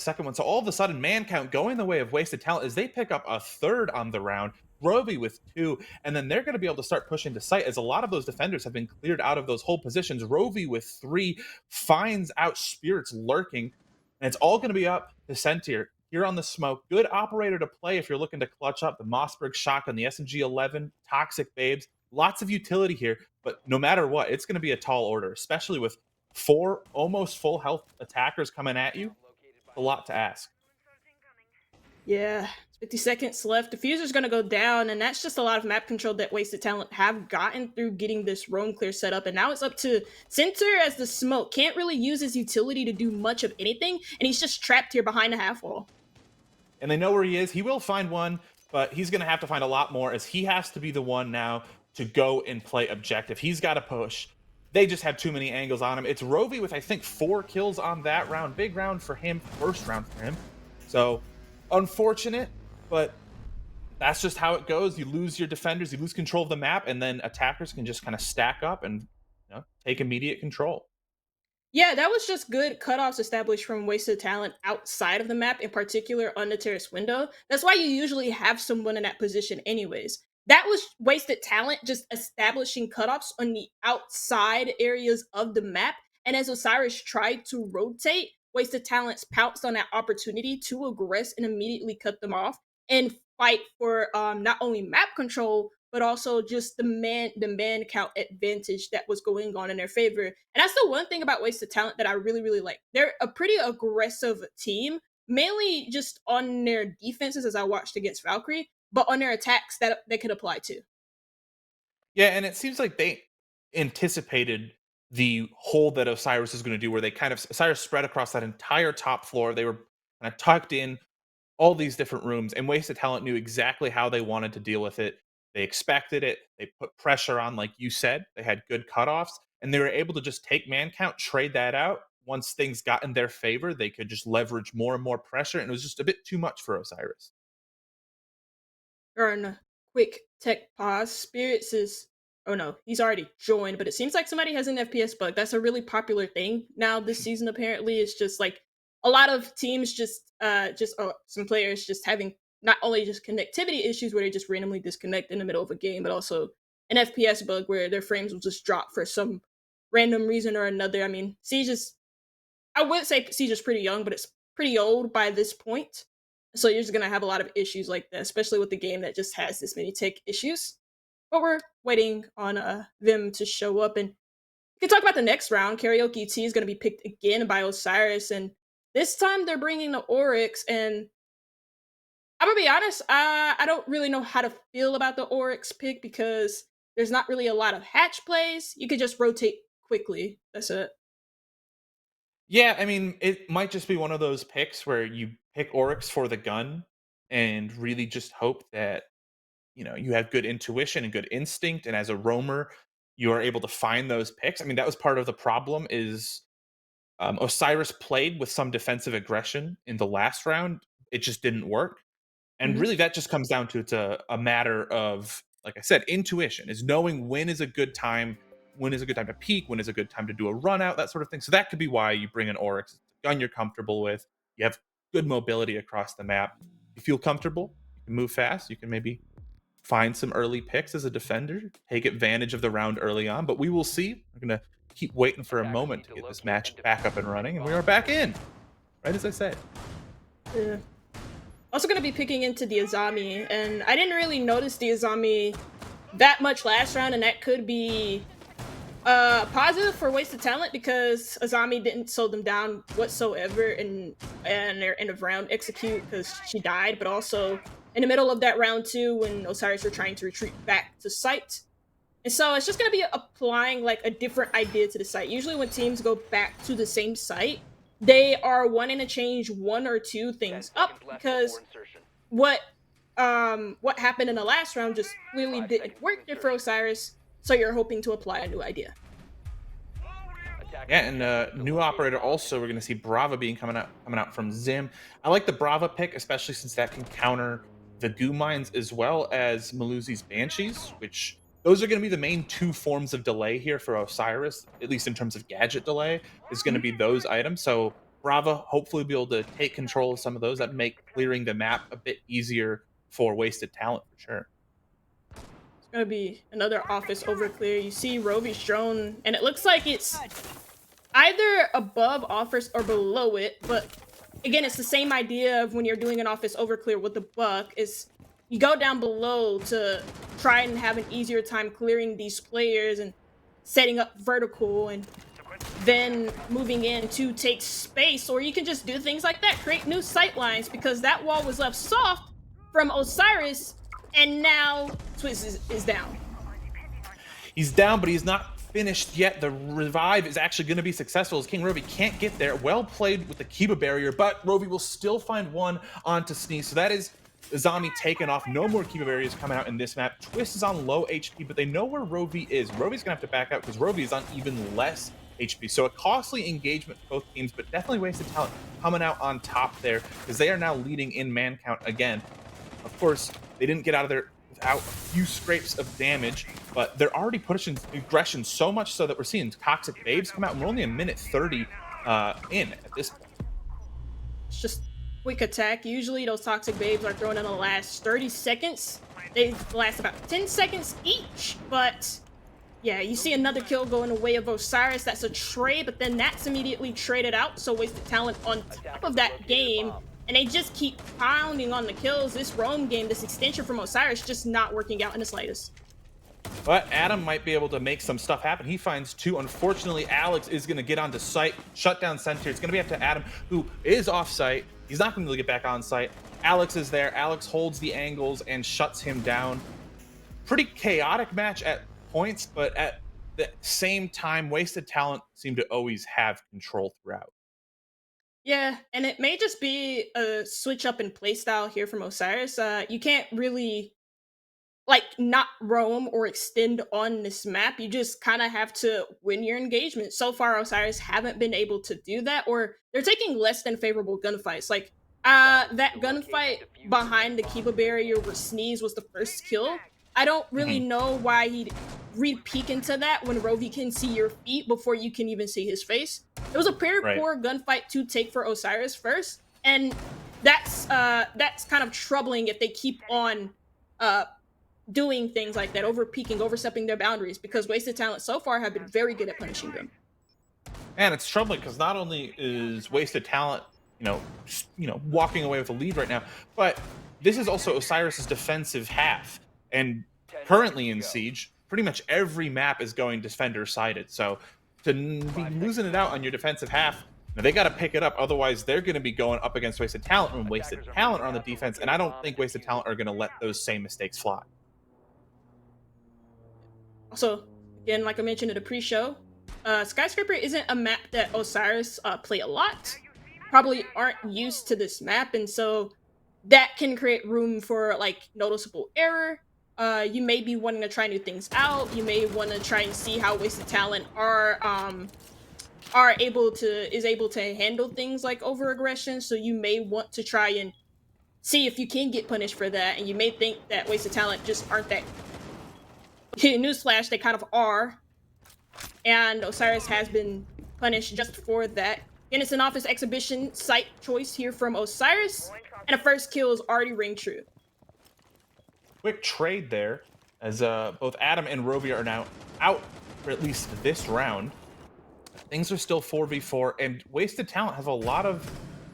second one. So all of a sudden, man count going the way of wasted talent as they pick up a third on the round. Rovi with two, and then they're going to be able to start pushing to site as a lot of those defenders have been cleared out of those whole positions. Rovi with three finds out spirits lurking, and it's all going to be up to Sentier here on the smoke. Good operator to play if you're looking to clutch up the Mossberg shotgun, the SMG 11, Toxic Babes. Lots of utility here, but no matter what, it's going to be a tall order, especially with four almost full health attackers coming at you. A lot to ask. Yeah, 50 seconds left. Diffuser's gonna go down, and that's just a lot of map control that Wasted Talent have gotten through getting this roam clear set up. And now it's up to Center as the smoke. Can't really use his utility to do much of anything, and he's just trapped here behind the half wall. And they know where he is. He will find one, but he's going to have to find a lot more as he has to be the one now to go and play objective. He's got to push. They just have too many angles on him. It's Rovi with, I think, 4 kills on that round. Big round for him, first round for him. So unfortunate, but that's just how it goes. You lose your defenders, you lose control of the map, and then attackers can just kind of stack up and take immediate control. Yeah, that was just good cutoffs established from Wasted Talent outside of the map, in particular on the terrace window. That's why you usually have someone in that position, anyways. That was Wasted Talent just establishing cutoffs on the outside areas of the map. And as Osiris tried to rotate, Wasted Talents pounced on that opportunity to aggress and immediately cut them off and fight for not only map control, but also just the man count advantage that was going on in their favor. And that's the one thing about Wasted Talent that I really, really like. They're a pretty aggressive team, mainly just on their defenses, as I watched against Valkyrie, but on their attacks that they could apply to. Yeah, and it seems like they anticipated the hole that Osiris is going to do, where they kind of Osiris spread across that entire top floor. They were kind of tucked in all these different rooms, and Wasted Talent knew exactly how they wanted to deal with it. They expected it. They put pressure on, like you said. They had good cutoffs, and they were able to just take man count, trade that out. Once things got in their favor, they could just leverage more and more pressure, and it was just a bit too much for Osiris. Earn a quick tech pause. Spirits is oh no, he's already joined, but it seems like somebody has an FPS bug. That's a really popular thing now this season. Apparently, it's just like a lot of teams just some players just having not only just connectivity issues where they just randomly disconnect in the middle of a game, but also an FPS bug where their frames will just drop for some random reason or another. I mean, Siege is I would say Siege is pretty young, but it's pretty old by this point. So you're just gonna have a lot of issues like that, especially with the game that just has this many tech issues. But we're waiting on them to show up, and we can talk about the next round. Karaoke T is gonna be picked again by Osiris, and this time they're bringing the Oryx. And I'm gonna be honest, I don't really know how to feel about the Oryx pick because there's not really a lot of hatch plays. You could just rotate quickly. That's it. Yeah, I mean, it might just be one of those picks where you pick Oryx for the gun and really just hope that you have good intuition and good instinct, and as a roamer, you are able to find those picks. I mean, that was part of the problem is Osiris played with some defensive aggression in the last round. It just didn't work. And Mhm. really, that just comes down to it's a matter of, like I said, intuition is knowing when is a good time, when is a good time to peak, when is a good time to do a run out, that sort of thing. So that could be why you bring an Oryx. It's a gun you're comfortable with. You have good mobility across the map. You feel comfortable. You can move fast. You can maybe find some early picks as a defender, take advantage of the round early on. But we will see. We're going to keep waiting for a Attackers moment need to to get this locate match and back defuse up the and running. diffuser And we bomb. are back in, right as I said. Yeah. Also going to be picking into the Azami, and I didn't really notice the Azami that much last round, and that could be positive for Wasted Talent because Azami didn't slow them down whatsoever in their end of round execute because she died, but also in the middle of that round too when Osiris were trying to retreat back to site. And so it's just going to be applying like a different idea to the site. Usually when teams go back to the same site, they are wanting to change one or two 10 things up seconds left before because insertion. what what happened in the last round just clearly 5 didn't seconds to work there for insertion. Osiris. So you're hoping to apply a new idea. Yeah, Attackers and attempting to new locate a operator bomb. also. We're going to see Brava being coming out from Zim. I like the Brava pick, especially since that can counter the goo mines as well as Maluzi's banshees, which those are going to be the main two forms of delay here for Osiris, at least in terms of gadget delay, is going to Mhm. be those items. So Brava hopefully be able to take control of some of those that make clearing the map a bit easier for Wasted Talent for sure. It's gonna be another office over clear. You see Rovy's drone, and it looks like it's either above office or below it, but again, it's the same idea of when you're doing an office over clear with the buck, is you go down below to try and have an easier time clearing these players and setting up vertical, and then moving in to take space, or you can just do things like that, create new sight lines, because that wall was left soft from Osiris, and now Twist is down. He's down, but he's not finished yet. The revive is actually going to be successful as King Rovi can't get there. Well played with the Kiba barrier, but Rovi will still find one onto Sneeze. So that is Azami taken off. No more Kiba barriers coming out in this map. Twist is on low HP, but they know where Rovi is. Rovi's going to have to back out because Rovi is on even less HP. So a costly engagement for both teams, but definitely Wasted Talent coming out on top there because they are now leading in man count again. Of course, they didn't get out of there without a few scrapes of damage, but they're already pushing aggression so much so that we're seeing Toxic Babes come out, and we're only a minute 30 in at this point. It's just quick attack. Usually those Toxic Babes are thrown in the last 30 seconds. They last about 10 seconds each, but yeah, you see another kill going the way of Osiris. That's a trade, but then that's immediately traded out, so Wasted Talent on top of that game, and they just keep pounding on the kills. This roam game, this extension from Osiris, just not working out in the slightest. But Adam might be able to make some stuff happen. He finds two. Unfortunately, Alex is going to get onto site, shut down center. It's going to be up to Adam, who is off site. He's not going to get back on site. Alex is there. Alex holds the angles and shuts him down. Pretty chaotic match at points, but at the same time, Wasted Talent seemed to always have control throughout. Yeah, and it may just be a switch up in playstyle here from Osiris. You can't really like not roam or extend on this map. You just kind of have to win your engagement. So far, Osiris haven't been able to do that, or they're taking less than favorable gunfights. Like that gunfight behind the Kiba barrier where Sneeze was the first kill. I don't really know why he'd re-peek into that when Rovi can see your feet before you can even see his face. It was a very poor gunfight to take for Osiris first, and that's kind of troubling if they keep on doing things like that, over peaking, overstepping their boundaries, because Wasted Talent so far have been very good at punishing them. And it's troubling because not only is Wasted Talent, walking away with a lead right now, but this is also Osiris's defensive half. And currently in Siege, pretty much every map is going defender-sided. So to be losing it out on your defensive half, they got to pick it up. Otherwise, they're going to be going up against Wasted Talent when Wasted Talent are on the defense. And I don't think Wasted Talent are going to let those same mistakes fly. Also, again, like I mentioned in the pre-show, Skyscraper isn't a map that Osiris play a lot. Probably aren't used to this map, and so that can create room for like noticeable error. You may be wanting to try new things out. You may want to try and see how Wasted Talent is able to handle things like over aggression. So you may want to try and see if you can get punished for that, and you may think that Wasted Talent just aren't that. Newsflash, they kind of are, and Osiris has been punished just for that. And it's an office exhibition site choice here from Osiris, and a first kill is already ring true. Quick trade there, as both Adam and Rovi are now out for at least this round. Things are still 4v4, and Wasted Talent has a lot of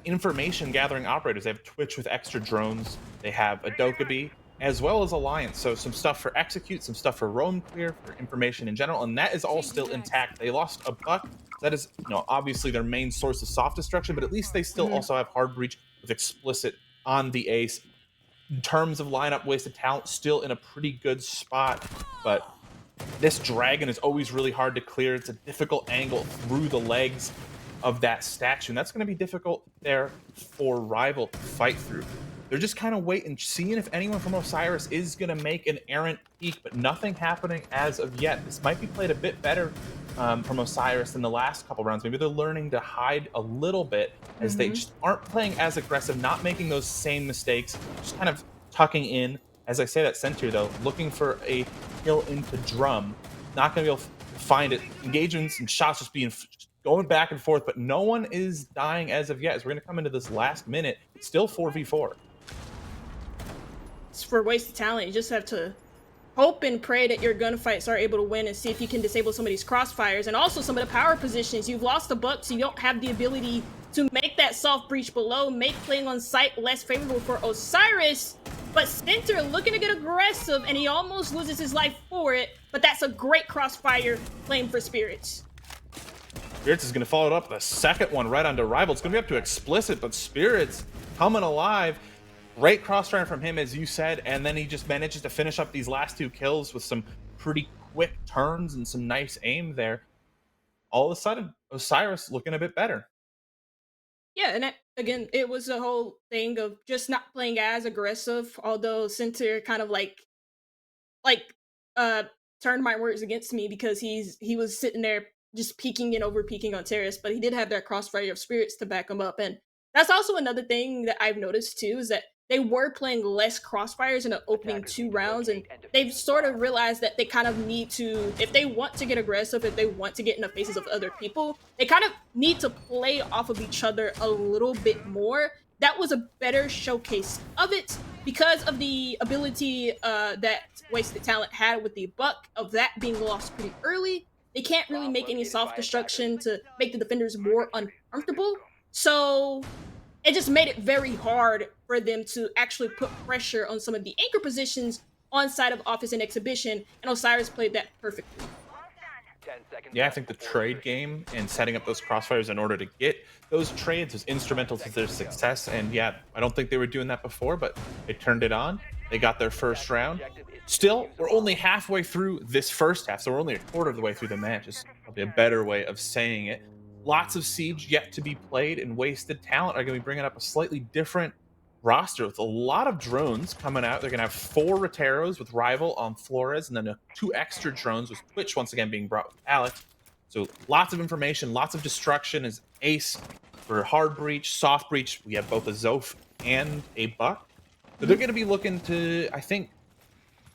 information gathering operators. They have Twitch with extra drones, they have Adokabi, as well as Alliance. So some stuff for execute, some stuff for roam clear, for information in general, and that is all still intact. They lost a buck. That is, obviously their main source of soft destruction, but at least they still also have hard breach with explicit on the ace. In terms of lineup, Wasted Talent still in a pretty good spot, but this dragon is always really hard to clear. It's a difficult angle through the legs of that statue, and that's going to be difficult there for Rival to fight through. They're just kind of waiting, seeing if anyone from Osiris is going to make an errant peek, but nothing happening as of yet. This might be played a bit better from Osiris than the last couple rounds. Maybe they're learning to hide a little bit as they just aren't playing as aggressive, not making those same mistakes, just kind of tucking in. As I say that center, though, looking for a kill into drum. Not going to be able to find it. Engagements and shots just being going back and forth, but no one is dying as of yet. As we're going to come into this last minute, still 4v4. It's for wasted talent. You just have to hope and pray that your gunfights are able to win and see if you can disable some of these crossfires and also some of the power positions. You've lost the buck, so you don't have the ability to make that soft breach below, make playing on site less favorable for Osiris. But Center looking to get aggressive, and he almost loses his life for it. But that's a great crossfire flame for Spirits. Spirits is going to follow it up with a second one right onto Rival. It's going to be up to Explicit, but Spirits coming alive. Great crossfire from him, as you said, and then he just manages to finish up these last 2 kills with some pretty quick turns and some nice aim there. All of a sudden, Osiris looking a bit better. Yeah, and that, again, it was a whole thing of just not playing as aggressive, although Center kind of like uh turned my words against me because he was sitting there just peeking and over peeking on Terrace, but he did have that crossfire of spirits to back him up. And that's also another thing that I've noticed too, is that they were playing less crossfires in the opening 2 rounds, and they've sort of realized that they kind of need to, if they want to get aggressive, if they want to get in the faces of other people, they kind of need to play off of each other a little bit more. That was a better showcase of it because of the ability that Wasted Talent had with the buck of that being lost pretty early. They can't really make any soft destruction to make the defenders more uncomfortable. So it just made it very hard for them to actually put pressure on some of the anchor positions on side of Office and Exhibition, and Osiris played that perfectly. Yeah, I think the trade game and setting up those crossfires in order to get those trades was instrumental to their success. And yeah, I don't think they were doing that before, but they turned it on. They got their first round. Still, we're only halfway through this first half, so we're only a quarter of the way through the match. Is probably a better way of saying it. Lots of Siege yet to be played, and Wasted Talent are going to be bringing up a slightly different roster with a lot of drones coming out. They're going to have 4 Roteros with Rival on Flores, and then 2 extra drones with Twitch once again being brought with Alex. So lots of information, lots of destruction as Ace for hard breach, soft breach. We have both a Zoph and a Buck. So they're going to be looking to, I think,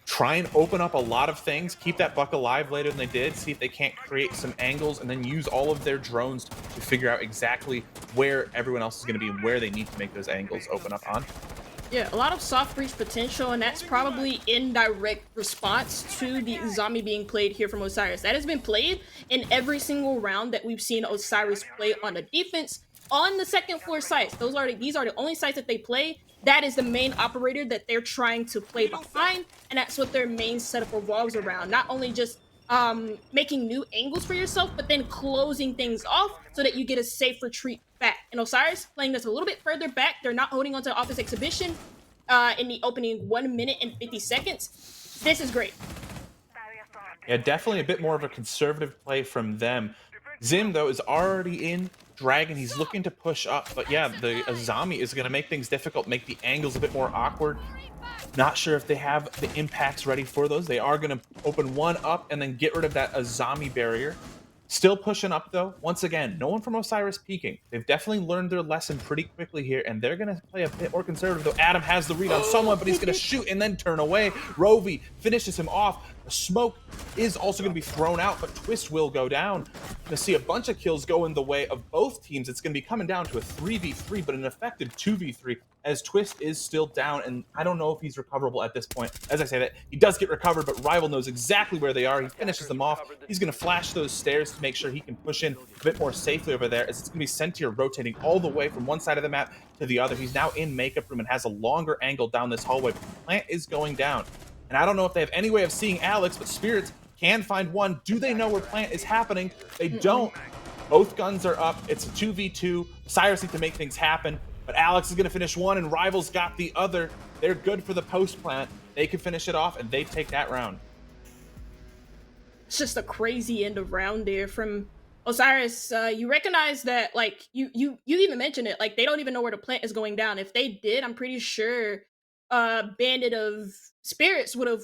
try and open up a lot of things, keep that buck alive later than they did, see if they can't create some angles, and then use all of their drones to figure out exactly where everyone else is going to be and where they need to make those angles open up on. Yeah, a lot of soft breach potential, and that's probably in direct response to the zombie being played here from Osiris. That has been played in every single round that we've seen Osiris play on the defense on the second floor sites. These are the only sites that they play. That is the main operator that they're trying to play behind, and that's what their main setup revolves around. Not only just making new angles for yourself, but then closing things off so that you get a safe retreat back. And Osiris playing this a little bit further back. They're not holding onto Office Exhibition in the opening 1 minute and 50 seconds. This is great. Yeah, definitely a bit more of a conservative play from them. Zim, though, is already in Dragon. He's looking to push up, but yeah, the Azami is going to make things difficult, make the angles a bit more awkward. Not sure if they have the impacts ready for those. They are going to open one up and then get rid of that Azami barrier. Still pushing up, though. Once again, no one from Osiris peeking. They've definitely learned their lesson pretty quickly here, and they're going to play a bit more conservative, though Adam has the read on someone, but he's going to shoot and then turn away. Rovi finishes him off. The smoke is also going to be thrown out, but Twist will go down. Going to see a bunch of kills go in the way of both teams. It's going to be coming down to a 3v3, but an effective 2v3, as Twist is still down, and I don't know if he's recoverable at this point. As I say that, he does get recovered, but Rival knows exactly where they are. He finishes them off. He's going to flash those stairs to make sure he can push in a bit more safely over there, as it's going to be Sentier rotating all the way from one side of the map to the other. He's now in Makeup Room and has a longer angle down this hallway. Plant is going down, and I don't know if they have any way of seeing Alex, but Spirits can find one. Do they know where Plant is happening? They don't. Both guns are up. It's a 2v2. Cyrus needs to make things happen. But Alex is going to finish one, and Rival's got the other. They're good for the post plant. They can finish it off, and they take that round. It's just a crazy end of round there from Osiris. You recognize that, like, you even mentioned it, like, they don't even know where the plant is going down. If they did, I'm pretty sure Bandit of Spirits would have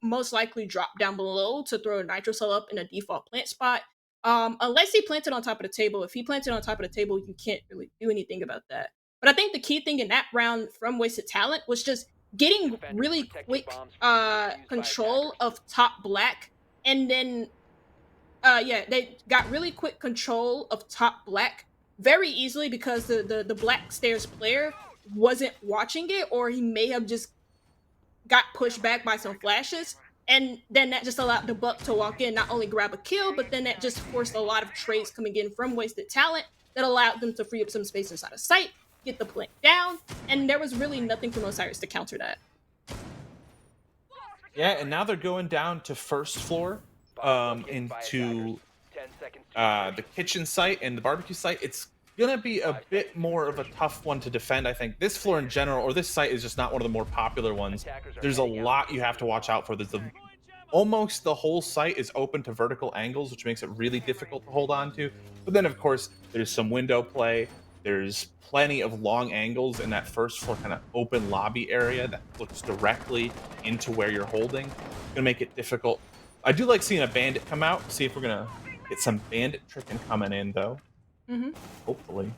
most likely dropped down below to throw a Nitro Cell up in a default plant spot. Unless he planted on top of the table. If he planted on top of the table, you can't really do anything about that. But I think the key thing in that round from Wasted Talent was just getting really quick control of top black, and then Yeah, they got really quick control of top black very easily because the black stairs player wasn't watching it, or he may have just got pushed back by some flashes. And then that just allowed the Buck to walk in, not only grab a kill, but then that just forced a lot of trades coming in from wasted talent that allowed them to free up some space inside of sight, get the plank down, and there was really nothing from Osiris to counter that. Yeah, and now they're going down to first floor, into the kitchen site and the barbecue site. It's gonna be a bit more of a tough one to defend. I think this floor in general, or this site, is just not one of the more popular ones. There's a lot you have to watch out for. Almost the whole site is open to vertical angles, which makes it really difficult to hold on to. But then, of course, there's some window play. There's plenty of long angles in that first floor kind of open lobby area that looks directly into where you're holding. Gonna make it difficult. I do like seeing a bandit come out. See if we're gonna get some bandit tricking coming in, though. Hmm. Hopefully.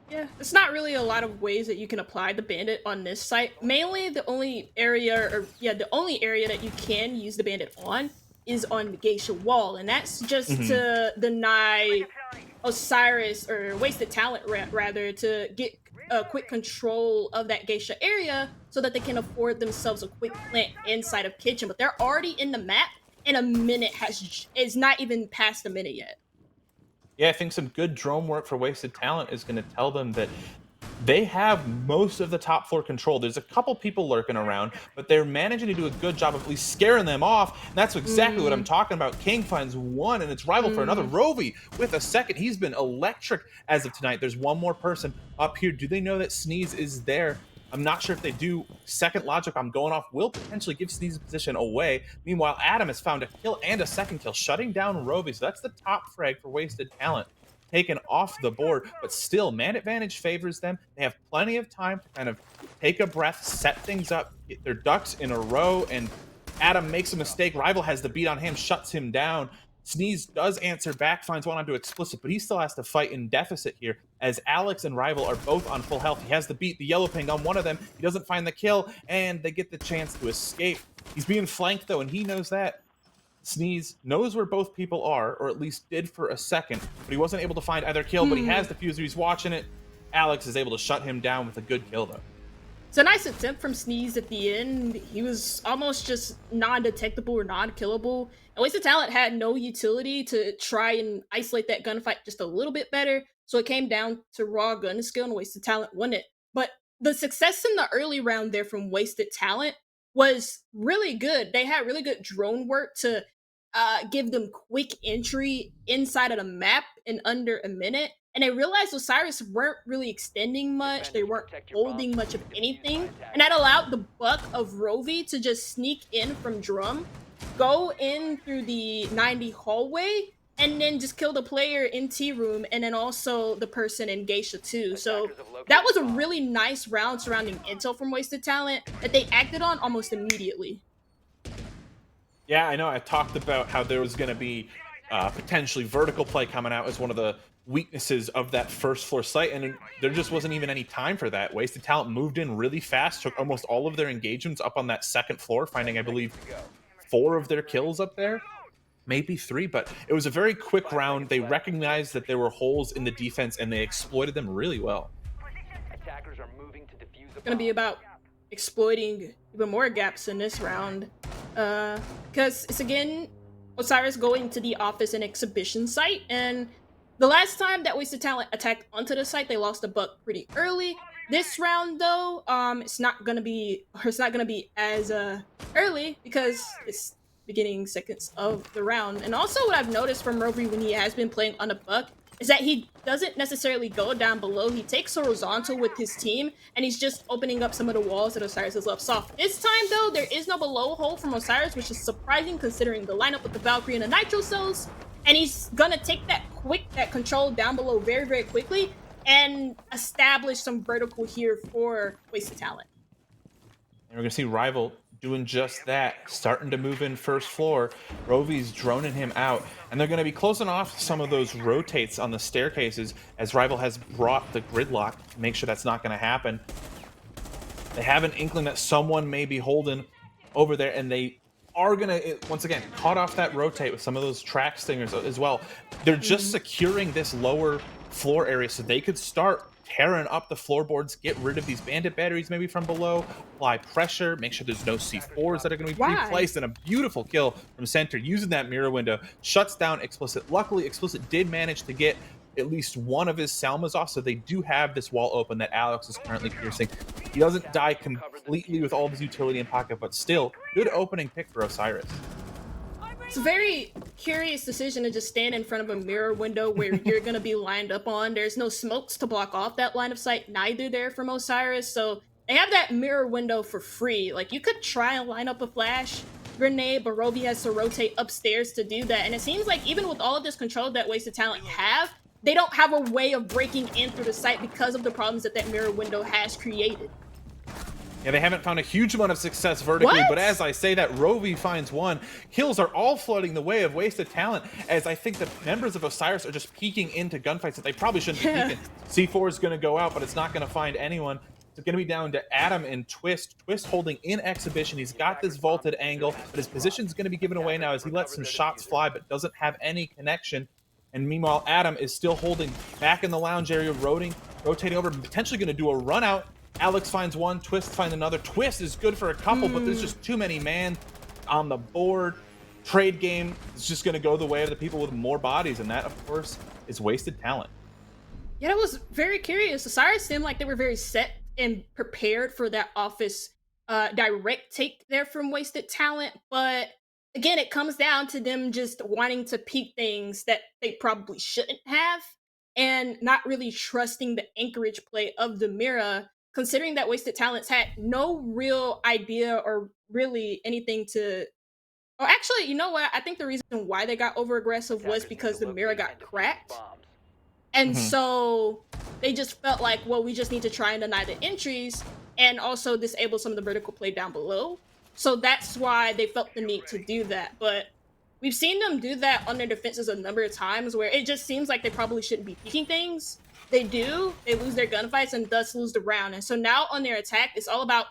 Yeah, it's not really a lot of ways that you can apply the bandit on this site. Mainly, the only area that you can use the bandit on is on the geisha wall, and that's just Mhm. to deny Osiris, or wasted talent rather, to get a quick control of that geisha area so that they can afford themselves a quick plant inside of kitchen. But they're already in the map, and a minute is not even past a minute yet. Yeah, I think some good drone work for wasted talent is going to tell them that they have most of the top floor control. There's a couple people lurking around, but they're managing to do a good job of at least scaring them off. And that's exactly what I'm Mm, talking about. King finds one, and it's rival for another. mm. Rovi with a second. He's been electric as of tonight. There's one more person up here. Do they know that Sneeze is there? I'm not sure if they do. Second logic I'm going off will potentially give Sneeze's position away. Meanwhile, Adam has found a kill and a second kill, shutting down Rovi. So that's the top frag for wasted talent taken off the board, but still, man advantage favors them. They have plenty of time to kind of take a breath, set things up, get their ducks in a row, and Adam makes a mistake. Rival has the beat on him, shuts him down. Sneeze does answer back, finds one onto Explicit, but he still has to fight in deficit here as Alex and Rival are both on full health. He has the beat, the yellow ping on one of them. He doesn't find the kill, and they get the chance to escape. He's being flanked, though, and he knows that. Sneeze knows where both people are, or at least did for a second, but he wasn't able to find either kill, but he has the fuser. He's watching it. Alex is able to shut him down with a good kill, though. It's a nice attempt from Sneeze at the end. He was almost just non-detectable or non-killable. And Wasted Talent had no utility to try and isolate that gunfight just a little bit better. So it came down to raw gun skill, and Wasted Talent won it. But the success in the early round there from Wasted Talent was really good. They had really good drone work to give them quick entry inside of the map in under a minute. And they realized Osiris weren't really extending much. They weren't holding much of anything. And that allowed the Buck of Rovi to just sneak in from Drum, go in through the 90 hallway, and then just kill the player in T room, and then also the person in Geisha too. So that was a really nice round surrounding intel from Wasted Talent that they acted on almost immediately. Yeah, I know. I talked about how there was going to be potentially vertical play coming out as one of the weaknesses of that first floor site, and there just wasn't even any time for that. Wasted Talent moved in really fast, took almost all of their engagements up on that second floor, finding, I believe, 4 of their kills up there. Maybe 3, but it was a very quick round. They recognized that there were holes in the defense, and they exploited them really well. It's gonna be about exploiting even more gaps in this round. Because it's again Osiris going to the office and exhibition site, and the last time that Wasted Talent attacked onto the site, they lost a Buck pretty early. This round, though, it's not gonna be as early because it's beginning seconds of the round. And also, what I've noticed from Rovi when he has been playing on a Buck is that he doesn't necessarily go down below. He takes horizontal with his team, and he's just opening up some of the walls that Osiris has left soft. This time, though, there is no below hole from Osiris, which is surprising considering the lineup with the Valkyrie and the Nitro cells. And he's gonna take that control down below very, very quickly and establish some vertical here for Wasted Talent. And we're going to see Rival doing just that, starting to move in first floor. Rovi's droning him out, and they're going to be closing off some of those rotates on the staircases as Rival has brought the gridlock to make sure that's not going to happen. They have an inkling that someone may be holding over there, and they are gonna once again cut off that rotate with some of those track stingers as well. They're just Mhm. securing this lower floor area so they could start tearing up the floorboards, get rid of these bandit batteries maybe from below, apply pressure, make sure there's no C4s that are going to be Why? pre-placed, and a beautiful kill from center using that mirror window shuts down Explicit. Luckily, Explicit did manage to get at least one of his Selmas off, so they do have this wall open that Alex is currently piercing. He doesn't die completely with all of his utility in pocket, but still, good opening pick for Osiris. It's a very curious decision to just stand in front of a mirror window where you're gonna be lined up on. There's no smokes to block off that line of sight, neither there from Osiris. So they have that mirror window for free. Like you could try and line up a flash grenade, but Rovi has to rotate upstairs to do that. And it seems like even with all of this control that Wasted Talent have, they don't have a way of breaking in through the site because of the problems that that mirror window has created. Yeah, they haven't found a huge amount of success vertically, but What? as I say that, Rovi finds one. Kills are all flooding the way of Wasted Talent, as I think the members of Osiris are just peeking into gunfights that they probably shouldn't be Yeah. peeking. C4 is going to go out, but it's not going to find anyone. It's going to be down to Adam and Twist. Twist holding in exhibition. He's got this vaulted angle, but his position is going to be given away now as he lets some shots fly, but doesn't have any connection. And meanwhile, Adam is still holding back in the lounge area, rotating over, potentially going to do a run out. Alex finds one, Twist finds another. Twist is good for a couple, but there's just too many man on the board. Trade game is just going to go the way of the people with more bodies, and that, of course, is Wasted Talent. Yeah, that was very curious. Osiris seemed like they were very set and prepared for that office direct take there from Wasted Talent. But again, it comes down to them just wanting to peak things that they probably shouldn't have and not really trusting the anchorage play of the Mira, considering that Wasted Talents had no real idea or really anything to. Oh, actually, you know what? I think the reason why they got over aggressive was because the Mira got cracked and Mhm. so they just felt like, well, we just need to try and deny the entries and also disable some of the vertical play down below. So that's why they felt the need to do that. But we've seen them do that on their defenses a number of times where it just seems like they probably shouldn't be peeking things. They do, they lose their gunfights and thus lose the round. And so now on their attack, it's all about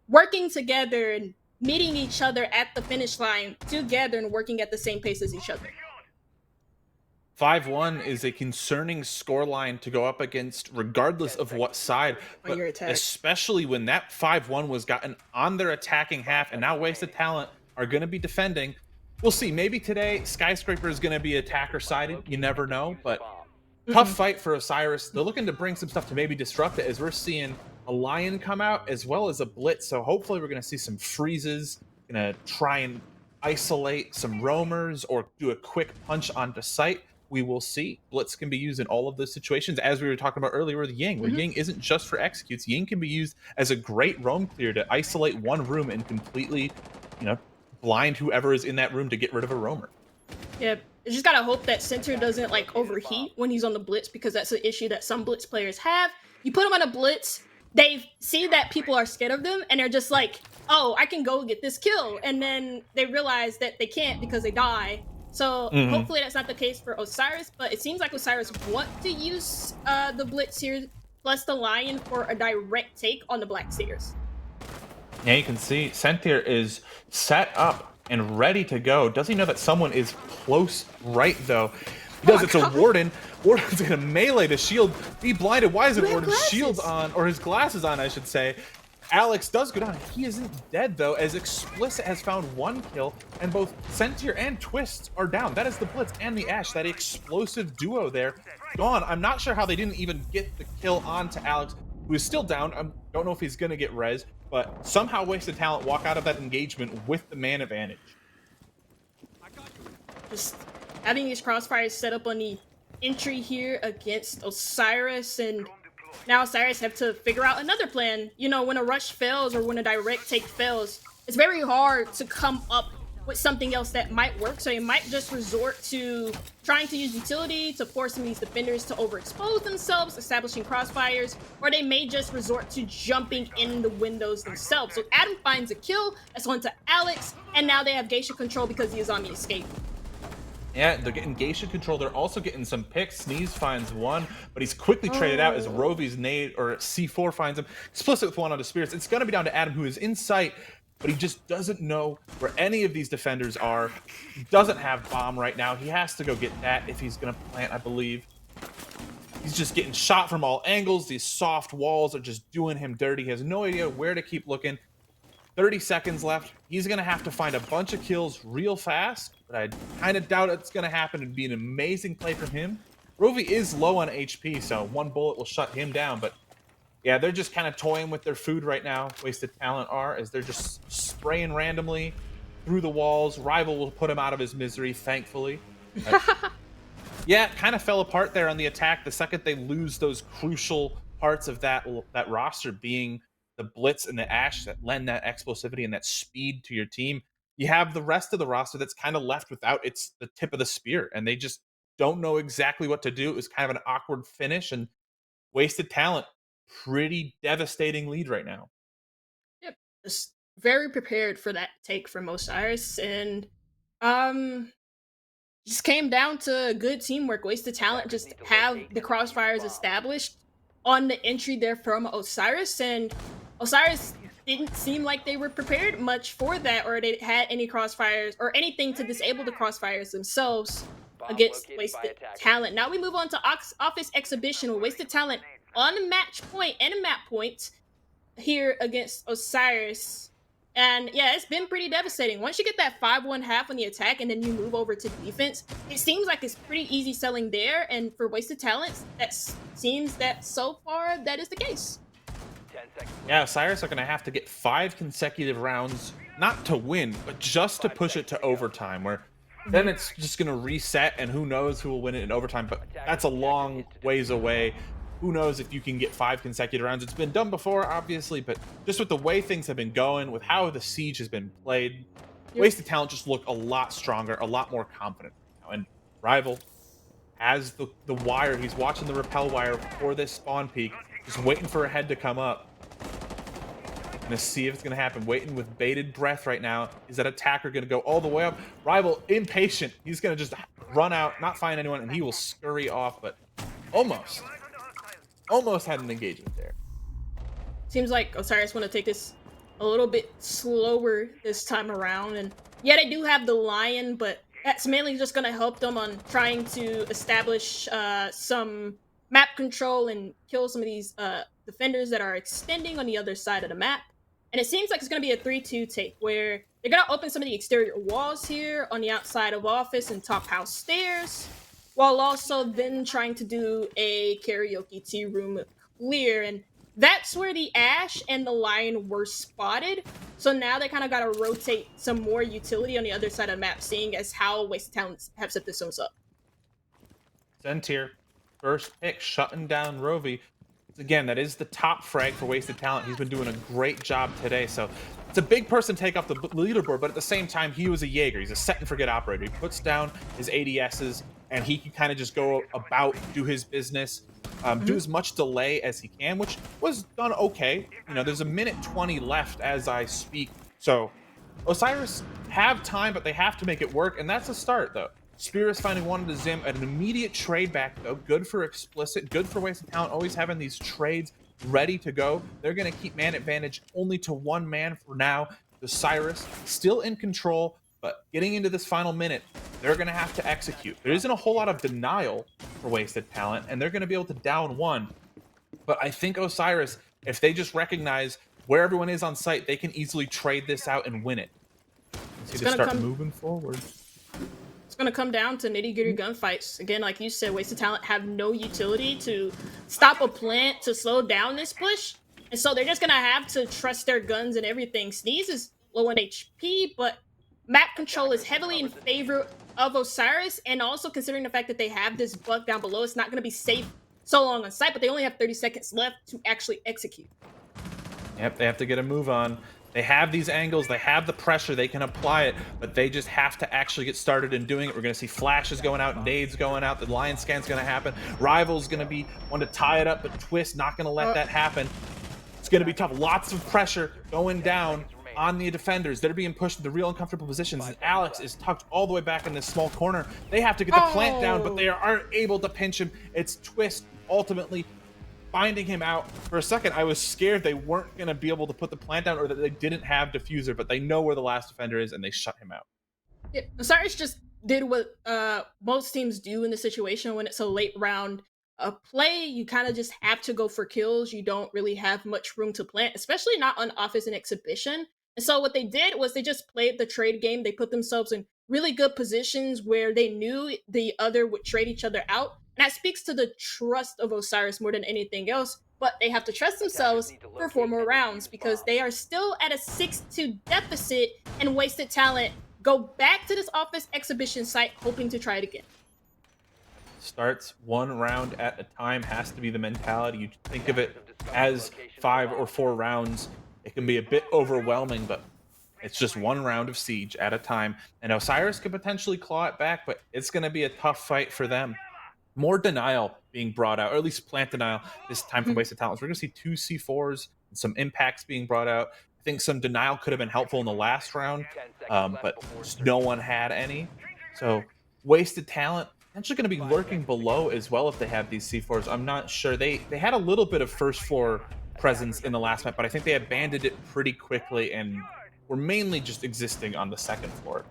working together and meeting each other at the finish line together and working at the same pace as each other 5-1 is a concerning scoreline to go up against, regardless of what side, on but your attack. especially when that 5-1 was gotten on their attacking half, and now Wasted Talent are going to be defending. We'll see. Maybe today, Skyscraper is going to be attacker sided. You never know, but tough Mm-mm. fight for Osiris. They're looking to bring some stuff to maybe disrupt it, as we're seeing a Lion come out as well as a Blitz. So hopefully we're going to see some freezes, going to try and isolate some roamers or do a quick punch onto site. We will see. Blitz can be used in all of those situations, as we were talking about earlier with Ying, where Mhm. Ying isn't just for executes. Ying can be used as a great roam clear to isolate one room and completely, you know, blind whoever is in that room to get rid of a roamer. Yeah, you just gotta hope that center doesn't like overheat when he's on the blitz because that's an issue that some blitz players have. You put him on a blitz, they see that people are scared of them, and they're just like, "Oh, I can go get this kill," and then they realize that they can't because they die. So Mhm. hopefully that's not the case for Osiris, but it seems like Osiris want to use the blitz here plus the lion for a direct take on the black seers. Yeah, you can see Sentir is set up and ready to go. Does he know that someone is close right though? He Oh does. my It's a god, Warden. Warden's gonna melee the shield. Be blinded. Why you isn't have Warden's shield glasses. on, or his glasses on, I should say? Alex does go down. He isn't dead though, as Explicit has found one kill, and both Sentir and Twist are down. That is the Blitz and the Ash. That explosive duo there gone. I'm not sure how they didn't even get the kill onto Alex, who is still down. I don't know if he's gonna get res, but somehow Wasted Talent walk out of that engagement with the man advantage. Just having these crossfires set up on the entry here against Osiris, and now Osiris have to figure out another plan. You know, when a rush fails or when a direct take fails, it's very hard to come up with something else that might work. So they might just resort to trying to use utility to force some of these defenders to overexpose themselves, establishing crossfires, or they may just resort to jumping in the windows themselves. So Adam finds a kill, that's on to Alex, and now they have Geisha control because the Azami escaped. Yeah, they're getting Geisha control. They're also getting some picks. Sneeze finds one, but he's quickly traded out as Oh. Rovi's nade or C4 finds him. Explicit with one on the spirits. It's going to be down to Adam, who is in sight. but he just doesn't know where any of these defenders are. He doesn't have bomb right now. He has to go get that if he's going to plant, I believe. He's just getting shot from all angles. These soft walls are just doing him dirty. He has no idea where to keep looking. 30 seconds left. He's going to have to find a bunch of kills real fast, but I kind of doubt it's going to happen. It'd be an amazing play from him. Rovi is low on HP, so one bullet will shut him down, but yeah, they're just kind of toying with their food right now. Wasted Talent are, as they're just spraying randomly through the walls. Rival will put him out of his misery, thankfully. Yeah, it kind of fell apart there on the attack the second they lose those crucial parts of that roster, being the Blitz and the Ash that lend that explosivity and that speed to your team. You have the rest of the roster that's kind of left without the tip of the spear, and they just don't know exactly what to do. It was kind of an awkward finish, and Wasted Talent, pretty devastating lead right now. Yep, just very prepared for that take from Osiris, and um, just came down to good teamwork. Wasted Talent just have the crossfires established on the entry there from Osiris, and Osiris didn't seem like they were prepared much for that, or they had any crossfires or anything to disable the crossfires themselves against Wasted Talent. Now we move on to Office Exhibition with Wasted Talent on a match point and a map point here against Osiris. And yeah, it's been pretty devastating. Once you get that 5-1 half on the attack and then you move over to defense, it seems like it's pretty easy selling there. And for Wasted Talents, that seems that so far that is the case. Yeah, Osiris are going to have to get 5 consecutive rounds, not to win, but just to push it to overtime, where then it's just going to reset, and who knows who will win it in overtime. But that's a long ways away. Who knows if you can get 5 consecutive rounds. It's been done before, obviously, but just with the way things have been going, with how the siege has been played, Wasted Talent just look a lot stronger, a lot more confident now. And Rival has the wire. He's watching the repel wire for this spawn peak, just waiting for a head to come up. Gonna see if it's gonna happen. Waiting with bated breath right now. Is that attacker gonna go all the way up? Rival impatient. He's gonna just run out, not find anyone, and he will scurry off, but almost had an engagement there. Seems like Osiris want to take this a little bit slower this time around. And yeah, they do have the Lion, but that's mainly just going to help them on trying to establish some map control and kill some of these defenders that are extending on the other side of the map. And it seems like it's going to be a 3-2 take, where they're going to open some of the exterior walls here on the outside of Office and top house stairs, while also then trying to do a karaoke tea room clear. And that's where the Ash and the Lion were spotted. So now they kind of got to rotate some more utility on the other side of the map, seeing as how Wasted Talents have set this up. Zentir, first pick, shutting down Rovi. Again, that is the top frag for Wasted Talent. He's been doing a great job today. So it's a big person take off the leaderboard, but at the same time, he was a Jaeger. He's a set and forget operator. He puts down his ADSs, and he can kind of just go about, do his business, do as much delay as he can, which was done okay. You know, there's a minute 20 left as I speak. So Osiris have time, but they have to make it work, and that's a start, though. Spears finding one to Zim, an immediate trade back, though. Good for Explicit, good for Wasted Talent, always having these trades ready to go. They're going to keep man advantage only to one man for now. Osiris still in control, but getting into this final minute, they're going to have to execute. There isn't a whole lot of denial for Wasted Talent, and they're going to be able to down one. But I think Osiris, if they just recognize where everyone is on site, they can easily trade this out and win it. Let's see, to start moving forward. Going to come down to nitty-gritty gunfights. Again, like you said, Wasted Talent have no utility to stop a plant, to slow down this push. And so they're just going to have to trust their guns and everything. Sneeze is low on HP, but map control is heavily in favor of Osiris. And also considering the fact that they have this bug down below, it's not going to be safe so long on site, but they only have 30 seconds left to actually execute. Yep, they have to get a move on. They have these angles, they have the pressure, they can apply it, but they just have to actually get started in doing it. We're going to see flashes going out, nades going out, the Lion scan's going to happen. Rival's going to be one to tie it up, but Twist not going to let that happen. It's going to be tough. Lots of pressure going down on the defenders. They're being pushed into real uncomfortable positions, and Alex is tucked all the way back in this small corner. They have to get the plant down, but they aren't able to pinch him. It's Twist ultimately finding him out. For a second, I was scared they weren't going to be able to put the plant down or that they didn't have diffuser, but they know where the last defender is and they shut him out. Yeah, Osiris just did what most teams do in the situation when it's a late round play. You kind of just have to go for kills. You don't really have much room to plant, especially not on offense and exhibition. And so what they did was they just played the trade game. They put themselves in really good positions where they knew the other would trade each other out. And that speaks to the trust of Osiris more than anything else. But they have to trust themselves for 4 more rounds because they are still at a 6-2 deficit, and wasted talent go back to this office exhibition site hoping to try it again. Starts one round at a time has to be the mentality. You think of it as 5 or 4 rounds. It can be a bit overwhelming, but it's just one round of siege at a time. And Osiris could potentially claw it back, but it's going to be a tough fight for them. More denial being brought out, or at least plant denial this time from wasted talents. We're going to see 2 C4s and some impacts being brought out. I think some denial could have been helpful in the last round, but no one had any. So wasted talent potentially going to be lurking below as well if they have these C4s. I'm not sure. They had a little bit of first floor presence in the last map, but I think they abandoned it pretty quickly and were mainly just existing on the second floor.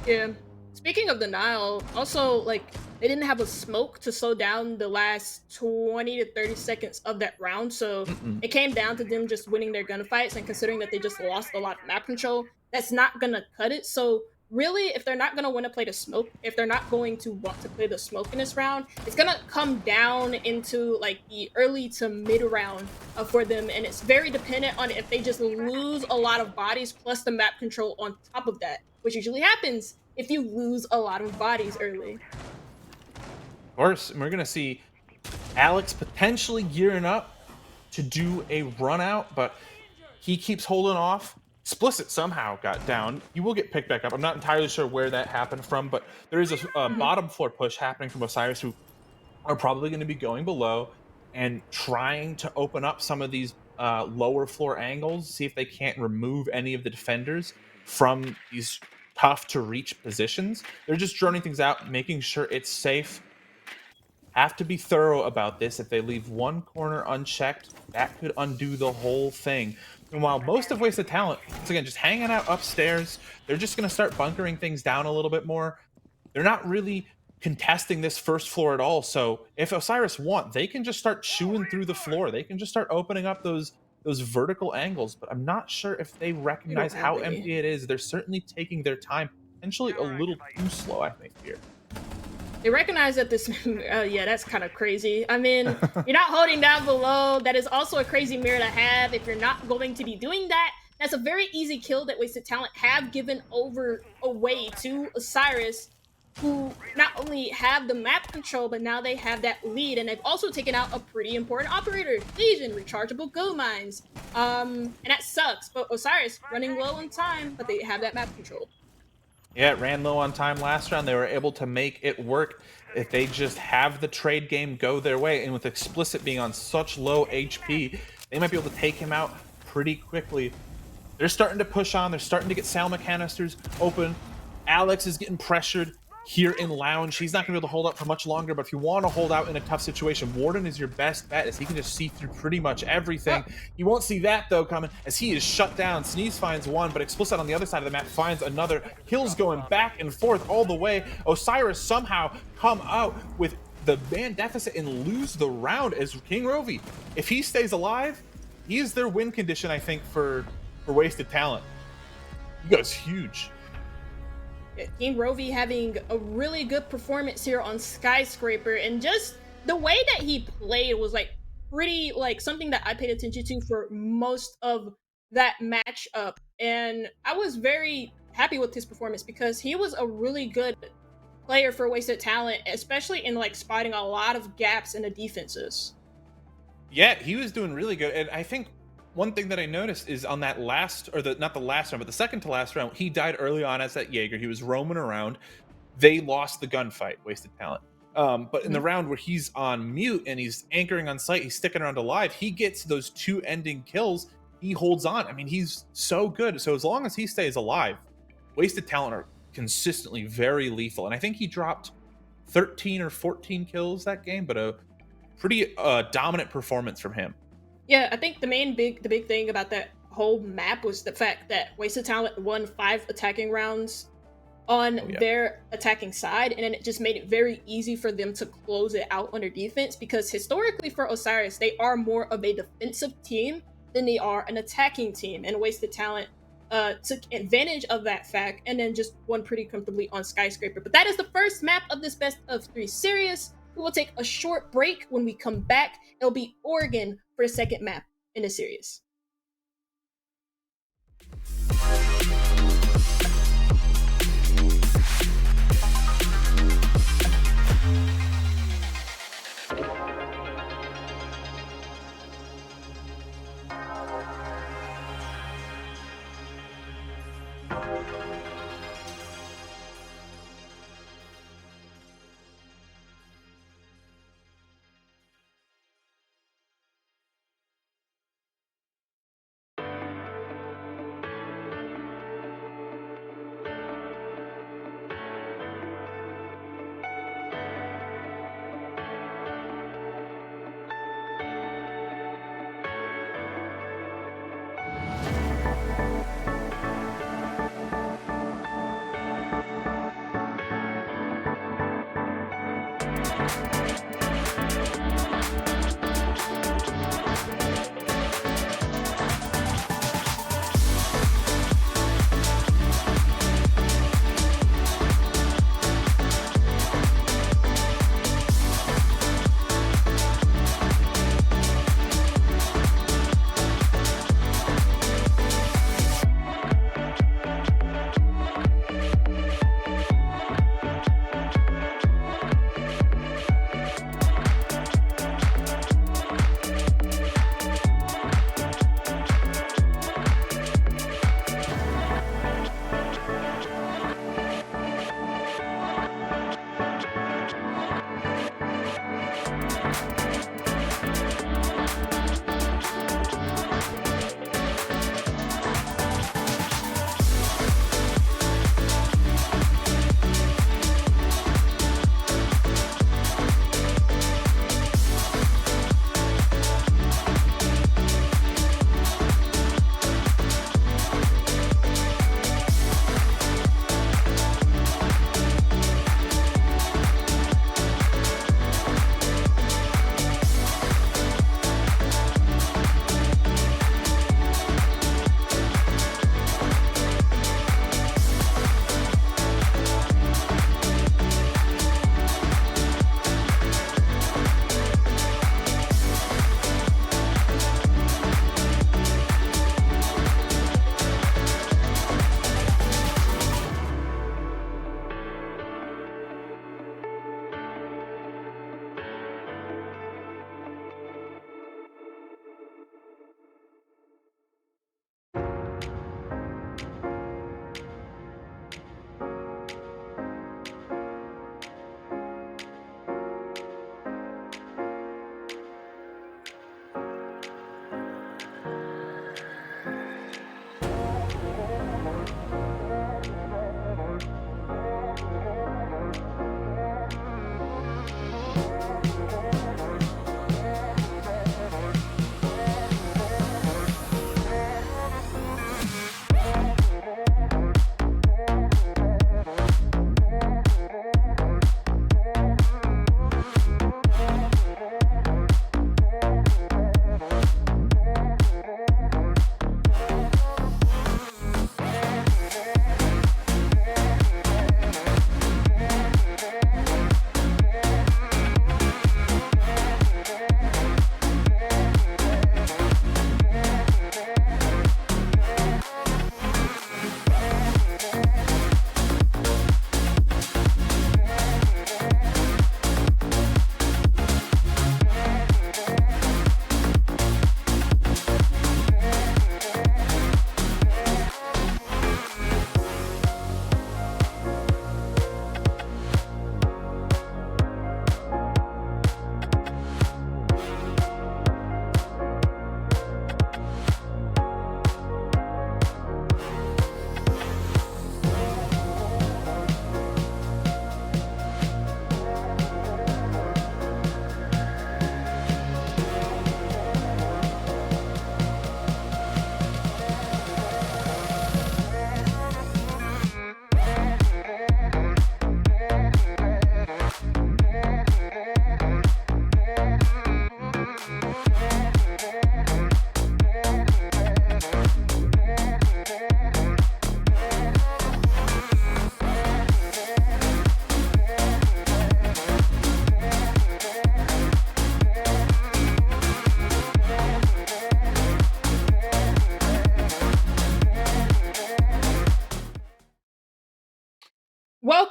Yeah. Speaking of denial, also like they didn't have a smoke to slow down the last 20 to 30 seconds of that round. So Mm-mm. it came down to them just winning their gunfights, and considering that they just lost a lot of map control, that's not gonna cut it. So really, if they're not gonna want to play the smoke, if they're not going to want to play the smoke in this round, it's gonna come down into like the early to mid round for them, and it's very dependent on if they just lose a lot of bodies plus the map control on top of that, which usually happens if you lose a lot of bodies early. Of course, and we're going to see Alex potentially gearing up to do a run out, but he keeps holding off. Explicit somehow got down. He will get picked back up. I'm not entirely sure where that happened from, but there is a Mhm. bottom floor push happening from Osiris, who are probably going to be going below and trying to open up some of these lower floor angles, see if they can't remove any of the defenders from these tough to reach positions. They're just droning things out, making sure it's safe. Have to be thorough about this. If they leave one corner unchecked, that could undo the whole thing. And while most of Wasted Talent, once again, just hanging out upstairs, they're just going to start bunkering things down a little bit more. They're not really contesting this first floor at all. So if Osiris want, they can just start chewing through the floor. They can just start opening up those vertical angles. But I'm not sure if they You don't recognize have how any. empty it is. They're certainly taking their time, potentially a little too slow, I think, here. They recognize that this, yeah, that's kind of crazy. I mean, you're not holding down below. That is also a crazy mirror to have. If you're not going to be doing that, that's a very easy kill that Wasted Talent have given over away to Osiris, who not only have the map control, but now they have that lead, and they've also taken out a pretty important operator, Legion, rechargeable gold mines. And that sucks. But Osiris running low on time, but they have that map control. Yeah, it ran low on time last round. They were able to make it work if they just have the trade game go their way. And with Explicit being on such low HP, they might be able to take him out pretty quickly. They're starting to push on. They're starting to get Salma canisters open. Alex is getting pressured here in Lounge. He's not going to be able to hold up for much longer, but if you want to hold out in a tough situation, Warden is your best bet as he can just see through pretty much everything. You won't see that, though, coming as he is shut down. Sneeze finds one, but Explicit on the other side of the map finds another. Kills going back and forth all the way. Osiris somehow come out with the man deficit and lose the round as King Rovi. If he stays alive, he is their win condition, I think, for Wasted Talent. He goes huge. King Rovi having a really good performance here on Skyscraper, and just the way that he played was like pretty like something that I paid attention to for most of that matchup, and I was very happy with his performance because he was a really good player for Wasted Talent, especially in like spotting a lot of gaps in the defenses. Yeah, he was doing really good. And I think one thing that I noticed is on that last, or the not the last round, but the second to last round, he died early on as that Jaeger. He was roaming around. They lost the gunfight, Wasted Talent. But in the Mhm. round where he's on mute and he's anchoring on site, he's sticking around alive, he gets those 2 ending kills. He holds on. I mean, he's so good. So as long as he stays alive, Wasted Talent are consistently very lethal. And I think he dropped 13 or 14 kills that game, but pretty dominant performance from him. Yeah, I think the big thing about that whole map was the fact that Wasted Talent won 5 attacking rounds on Oh yeah. their attacking side, and then it just made it very easy for them to close it out on their defense, because historically for Osiris, they are more of a defensive team than they are an attacking team, and Wasted Talent took advantage of that fact and then just won pretty comfortably on Skyscraper. But that is the first map of this best of 3 series. We will take a short break. When we come back, it'll be Oregon for the second map in the series.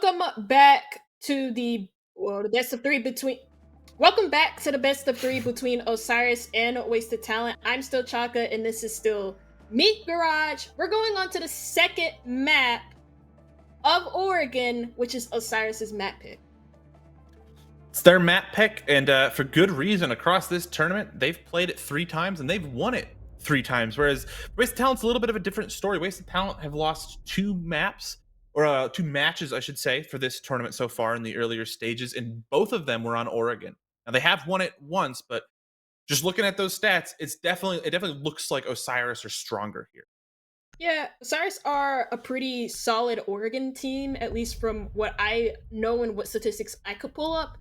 Welcome back to the best of three between. Welcome back to the best of three between Osiris and Wasted Talent. I'm still Chaka, and this is still Meat Garage. We're going on to the second map of Oregon, which is Osiris's map pick. It's their map pick, and for good reason. Across this tournament, they've played it 3 times and they've won it 3 times. Whereas Wasted Talent's a little bit of a different story. Wasted Talent have lost 2 maps, or 2 matches, I should say, for this tournament so far in the earlier stages, and both of them were on Oregon. Now they have won it once, but just looking at those stats, it definitely looks like Osiris are stronger here. Yeah, Osiris are a pretty solid Oregon team, at least from what I know and what statistics I could pull up.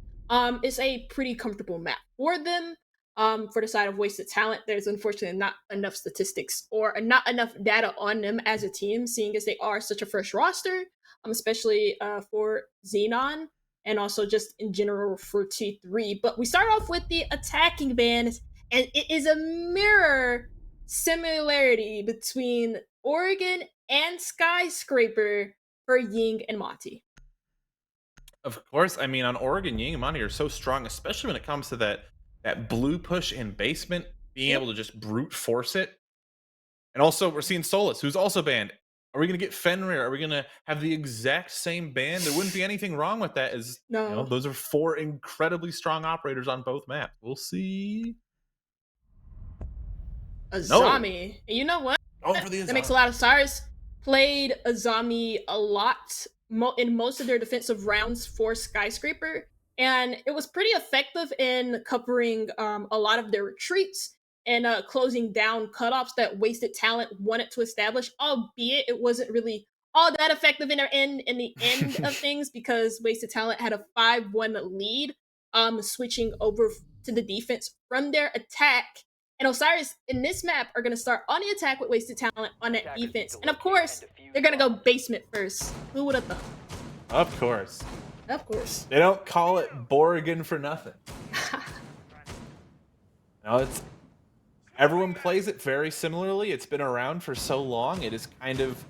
It's a pretty comfortable map for them. For the side of Wasted Talent, there's unfortunately not enough statistics or not enough data on them as a team, seeing as they are such a fresh roster, especially for Xenon and also just in general for T3. But we start off with the attacking band, and it is a mirror similarity between Oregon and Skyscraper for Ying and Monty. Of course, I mean on Oregon, Ying and Monty are so strong, especially when it comes to that blue push in basement, being Yep. able to just brute force it. And also, we're seeing Solus, who's also banned. Are we going to get Fenrir? Are we going to have the exact same ban? There wouldn't be anything wrong with that, as No. those are 4 incredibly strong operators on both maps. We'll see. No, Azami. And you know what? going for the That makes Azami. a lot of Cyrus played Azami a lot in most of their defensive rounds for Skyscraper, and it was pretty effective in covering a lot of their retreats and closing down cutoffs that Wasted Talent wanted to establish, albeit it wasn't really all that effective in the end of things because Wasted Talent had a 5-1 lead, switching over to the defense from their attack. And Osiris in this map are going to start on the attack with Wasted Talent on that defense. And of course, they're going to go basement first. Who would have thought? Of course. Of course. They don't call it Borrigan for nothing. No, everyone plays it very similarly. It's been around for so long. It is kind of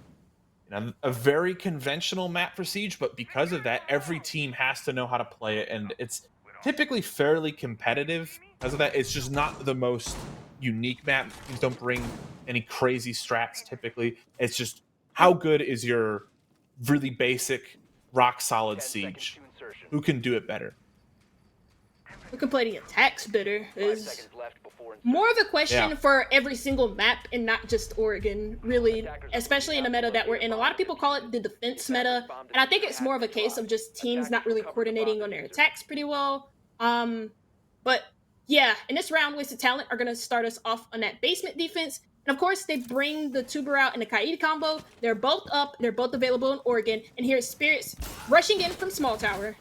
a very conventional map for Siege, but because of that, every team has to know how to play it, and it's typically fairly competitive. Because of that, it's just not the most unique map. Teams don't bring any crazy strats typically. It's just how good is your really basic, rock solid Siege? Who can do it better? Who can play the attacks better is more of a question for every single map and not just Oregon, really, especially in the meta that we're in. A lot of people call it the defense meta, and I think it's more of a case of just teams not really coordinating on their attacks pretty well. But yeah, in this round, Wasted Talent are going to start us off on that basement defense. And of course, they bring the Tuber out in the Kaid combo. They're both up. They're both available in Oregon. And here's Spirits rushing in from Small Tower.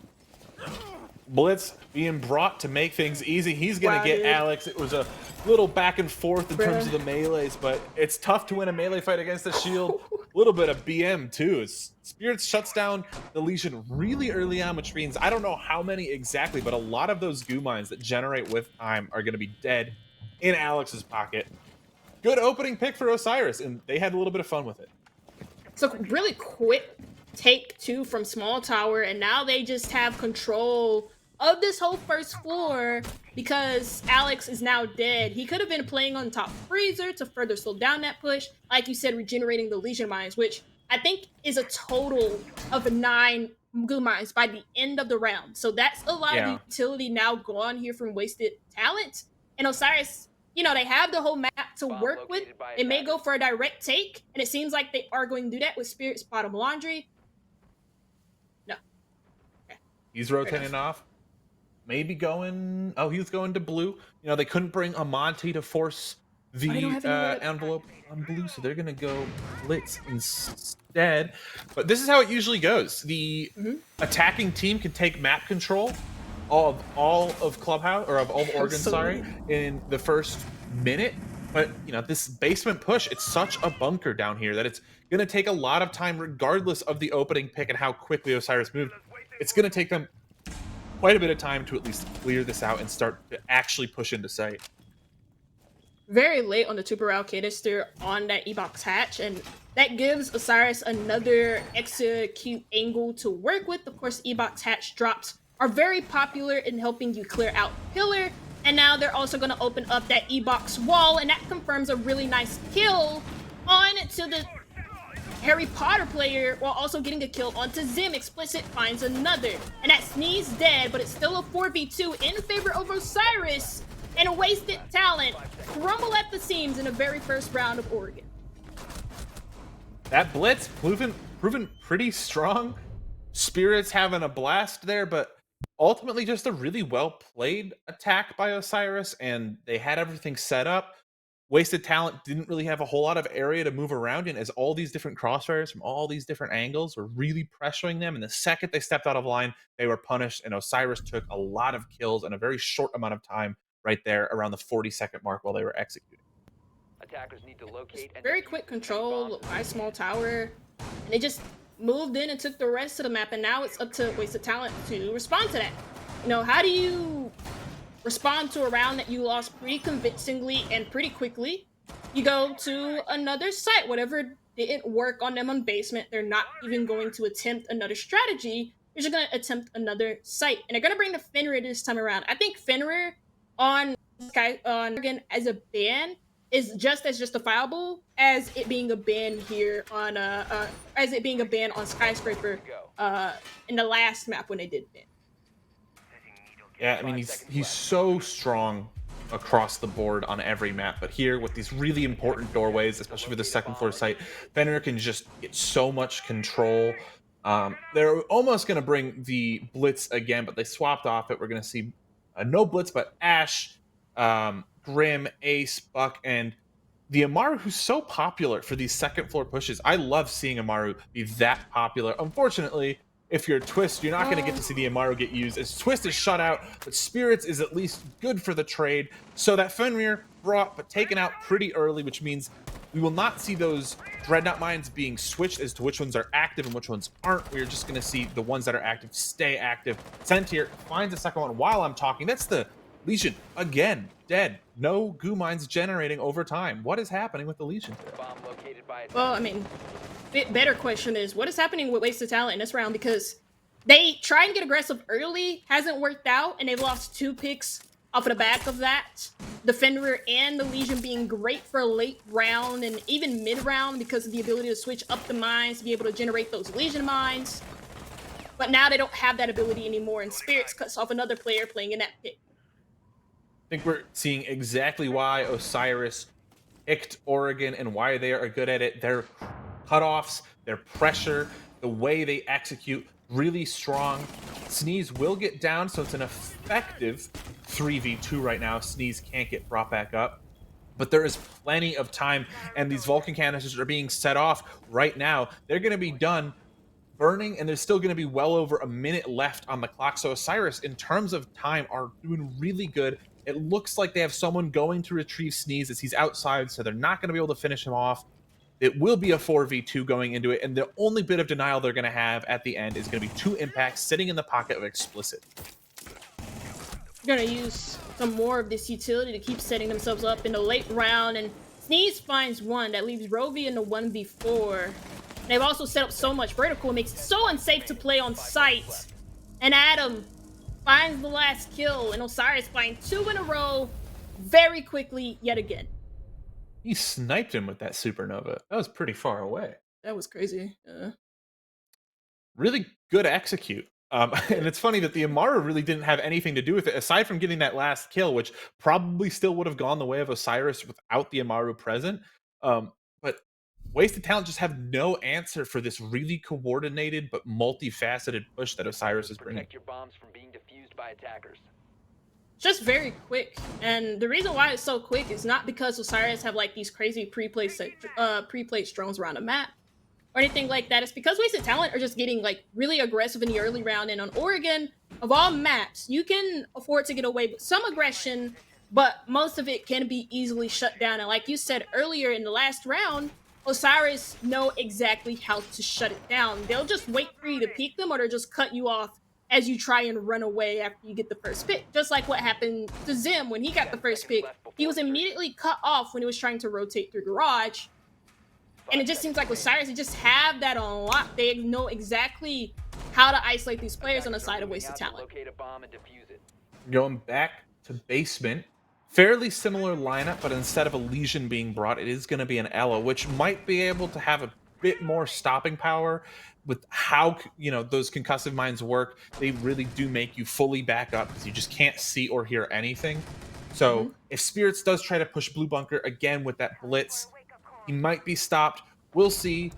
Blitz being brought to make things easy. He's going to get dude. Alex. It was a little back and forth in terms of the melees, but it's tough to win a melee fight against the shield. A little bit of BM too. Spirits shuts down the Legion really early on, which means I don't know how many exactly, but a lot of those goo mines that generate with time are going to be dead in Alex's pocket. Good opening pick for Osiris, and they had a little bit of fun with it. So really quick take 2 from Small Tower, and now they just have control of this whole first floor because Alex is now dead. He could have been playing on top freezer to further slow down that push, like you said, regenerating the Legion mines, which I think is a total of 9 goo mines by the end of the round. So that's a lot of utility now gone here from Wasted Talent. And Osiris, they have the whole map to work with. They may go for a direct take, and it seems like they are going to do that with Spirit's bottom laundry. No. Okay. He's rotating off. Maybe going... Oh, he's going to blue. They couldn't bring Amonte to force the envelope on blue, so they're going to go blitz instead. But this is how it usually goes. The attacking team can take map control of all of Clubhouse, or of all of Oregon, in the first minute. But, this basement push, it's such a bunker down here that it's going to take a lot of time regardless of the opening pick and how quickly Osiris moved. It's going to take them quite a bit of time to at least clear this out and start to actually push into sight. Very late on the Tuber canister on that E-Box hatch, and That gives Osiris another execute angle to work with. Of course, Ebot's hatch drops are very popular in helping you clear out pillar. And now they're also going to open up that E-box wall, and that confirms a really nice kill on to the Harry Potter player, while also getting a kill onto Zim. Explicit finds another, and that Sneeze dead, but it's still a 4v2 in favor of Osiris, and a wasted talent crumble at the seams in the very first round of Oregon. That blitz proven pretty strong. Spirits having a blast there, but ultimately just a really well played attack by Osiris, and they had everything set up. Wasted Talent didn't really have a whole lot of area to move around in, as all these different crossfires from all these different angles were really pressuring them. And the second they stepped out of line, they were punished, and Osiris took a lot of kills in a very short amount of time right there around the 40-second mark while they were executing. Attackers need to locate and Very quick control by small tower, and they just moved in and took the rest of the map, and now it's up to Wasted Talent to respond to that. You know, how do you respond to a round that you lost pretty convincingly and pretty quickly? You go to another site. Whatever didn't work on them on basement, they're not even going to attempt another strategy. They're just going to attempt another site, and they're going to bring the Fenrir this time around. I think Fenrir on Oregon as a ban is just as justifiable as it being a ban here on as it being a ban on Skyscraper in the last map when they did ban. Yeah, I mean, he's so strong across the board on every map, but here with these really important doorways, especially for the second floor site, Fenrir can just get so much control. They're almost going to bring the blitz again, but they swapped off it. We're going to see no blitz, but Ash, Grim, Ace, Buck, and the Amaru, who's so popular for these second floor pushes. I love seeing Amaru be that popular. Unfortunately, if you're Twist, you're not going to get to see the Amaru get used, as Twist is shut out, but Spirits is at least good for the trade. So that Fenrir brought, but taken out pretty early, which means we will not see those Dreadnought Mines being switched as to which ones are active and which ones aren't. We're just going to see the ones that are active stay active. Sentier finds the second one while I'm talking. That's the Legion, again, dead. No goo mines generating over time. What is happening with the Legion today? Well, I mean, better question is, what is happening with Wasted Talent in this round? Because they try and get aggressive early, hasn't worked out, and they've lost 2 picks off of the back of that. The Fenrir and the Legion being great for a late round and even mid-round because of the ability to switch up the mines, to be able to generate those Legion mines. But now they don't have that ability anymore, and Spirits cuts off another player playing in that pick. I think we're seeing exactly why Osiris picked Oregon and why they are good at it. Their cutoffs, their pressure, the way they execute, really strong. Sneeze will get down, so it's an effective 3v2 right now. Sneeze can't get brought back up, but there is plenty of time, and these Vulcan canisters are being set off right now. They're going to be done burning, and there's still going to be well over a minute left on the clock. So Osiris, in terms of time, are doing really good. It looks like they have someone going to retrieve Sneeze as he's outside, so they're not going to be able to finish him off. It will be a 4v2 going into it, and the only bit of denial they're going to have at the end is going to be 2 impacts sitting in the pocket of Explicit. They're going to use some more of this utility to keep setting themselves up in the late round, and Sneeze finds 1. That leaves Rovi in the 1v4. They've also set up so much vertical, it makes it so unsafe to play on site. And Adam finds the last kill, and Osiris finds 2 in a row very quickly yet again. He sniped him with that supernova. That was pretty far away. That was crazy. Really good execute. And it's funny that the Amaru really didn't have anything to do with it, aside from getting that last kill, which probably still would have gone the way of Osiris without the Amaru present. But Wasted Talent just have no answer for this really coordinated but multifaceted push that Osiris is bringing. Protect your bombs from being defused by attackers. Just very quick, and the reason why it's so quick is not because Osiris have like these crazy pre-placed drones around the map or anything like that. It's because Wasted Talent are just getting like really aggressive in the early round, and on Oregon, of all maps, you can afford to get away with some aggression, but most of it can be easily shut down. And like you said earlier in the last round, Osiris know exactly how to shut it down. They'll just wait for you to peek them, or they'll just cut you off as you try and run away after you get the first pick. Just like what happened to Zim when he got the first pick. He was immediately cut off when he was trying to rotate through Garage. And 5 it just seems seconds like with remaining. Cyrus, they just have that on lock. They know exactly how to isolate these players on the Attackers are side of moving wasted out to talent. locate a bomb and defuse it. Going back to basement, fairly similar lineup, but instead of a Legion being brought, it is going to be an Ela, which might be able to have a bit more stopping power with how those concussive mines work. They really do make you fully back up because you just can't see or hear anything. Hmm. So if Spirits does try to push Blue Bunker again with that blitz, he might be stopped. We'll see.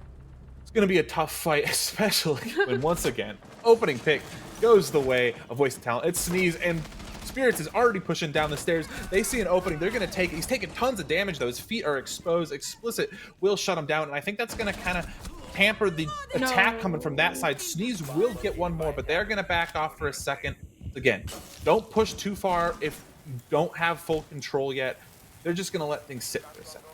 It's going to be a tough fight, especially when once again opening pick goes the way of wasted talent. It's Sneeze, and Spirits is already pushing down the stairs. They see an opening. They're going to take it. He's taking tons of damage, though. His feet are exposed. Explicit will shut him down, and I think that's going to kind of hamper the attack coming from that No. side. Sneeze will get one more, but they're going to back off for a second. Again, don't push too far if you don't have full control yet. They're just going to let things sit for a second.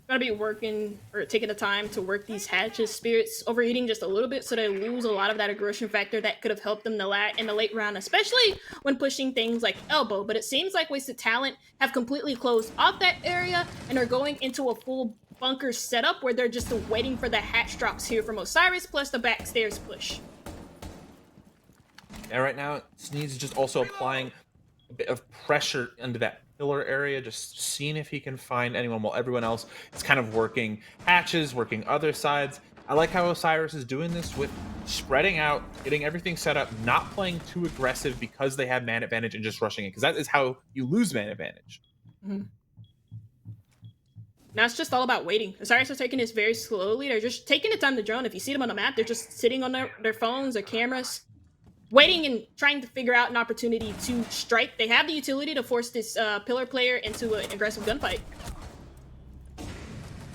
Gotta be working or taking the time to work these hatches. Spirits overheating just a little bit, so they lose a lot of that aggression factor that could have helped them in the late round, especially when pushing things like elbow. But it seems like wasted talent have completely closed off that area and are going into a full bunker setup where they're just waiting for the hatch drops here from Osiris plus the backstairs push. And right now, Sneeze is just also applying a bit of pressure into that pillar area, just seeing if he can find anyone while everyone else is kind of working hatches, working other sides. I like how Osiris is doing this with spreading out, getting everything set up, not playing too aggressive because they have man advantage and just rushing it, because that is how you lose man advantage. Mhm. Now it's just all about waiting. Osiris are taking this very slowly. They're just taking the time to drone. If you see them on the map, they're just sitting on their phones, their cameras, waiting and trying to figure out an opportunity to strike. They have the utility to force this pillar player into an aggressive gunfight.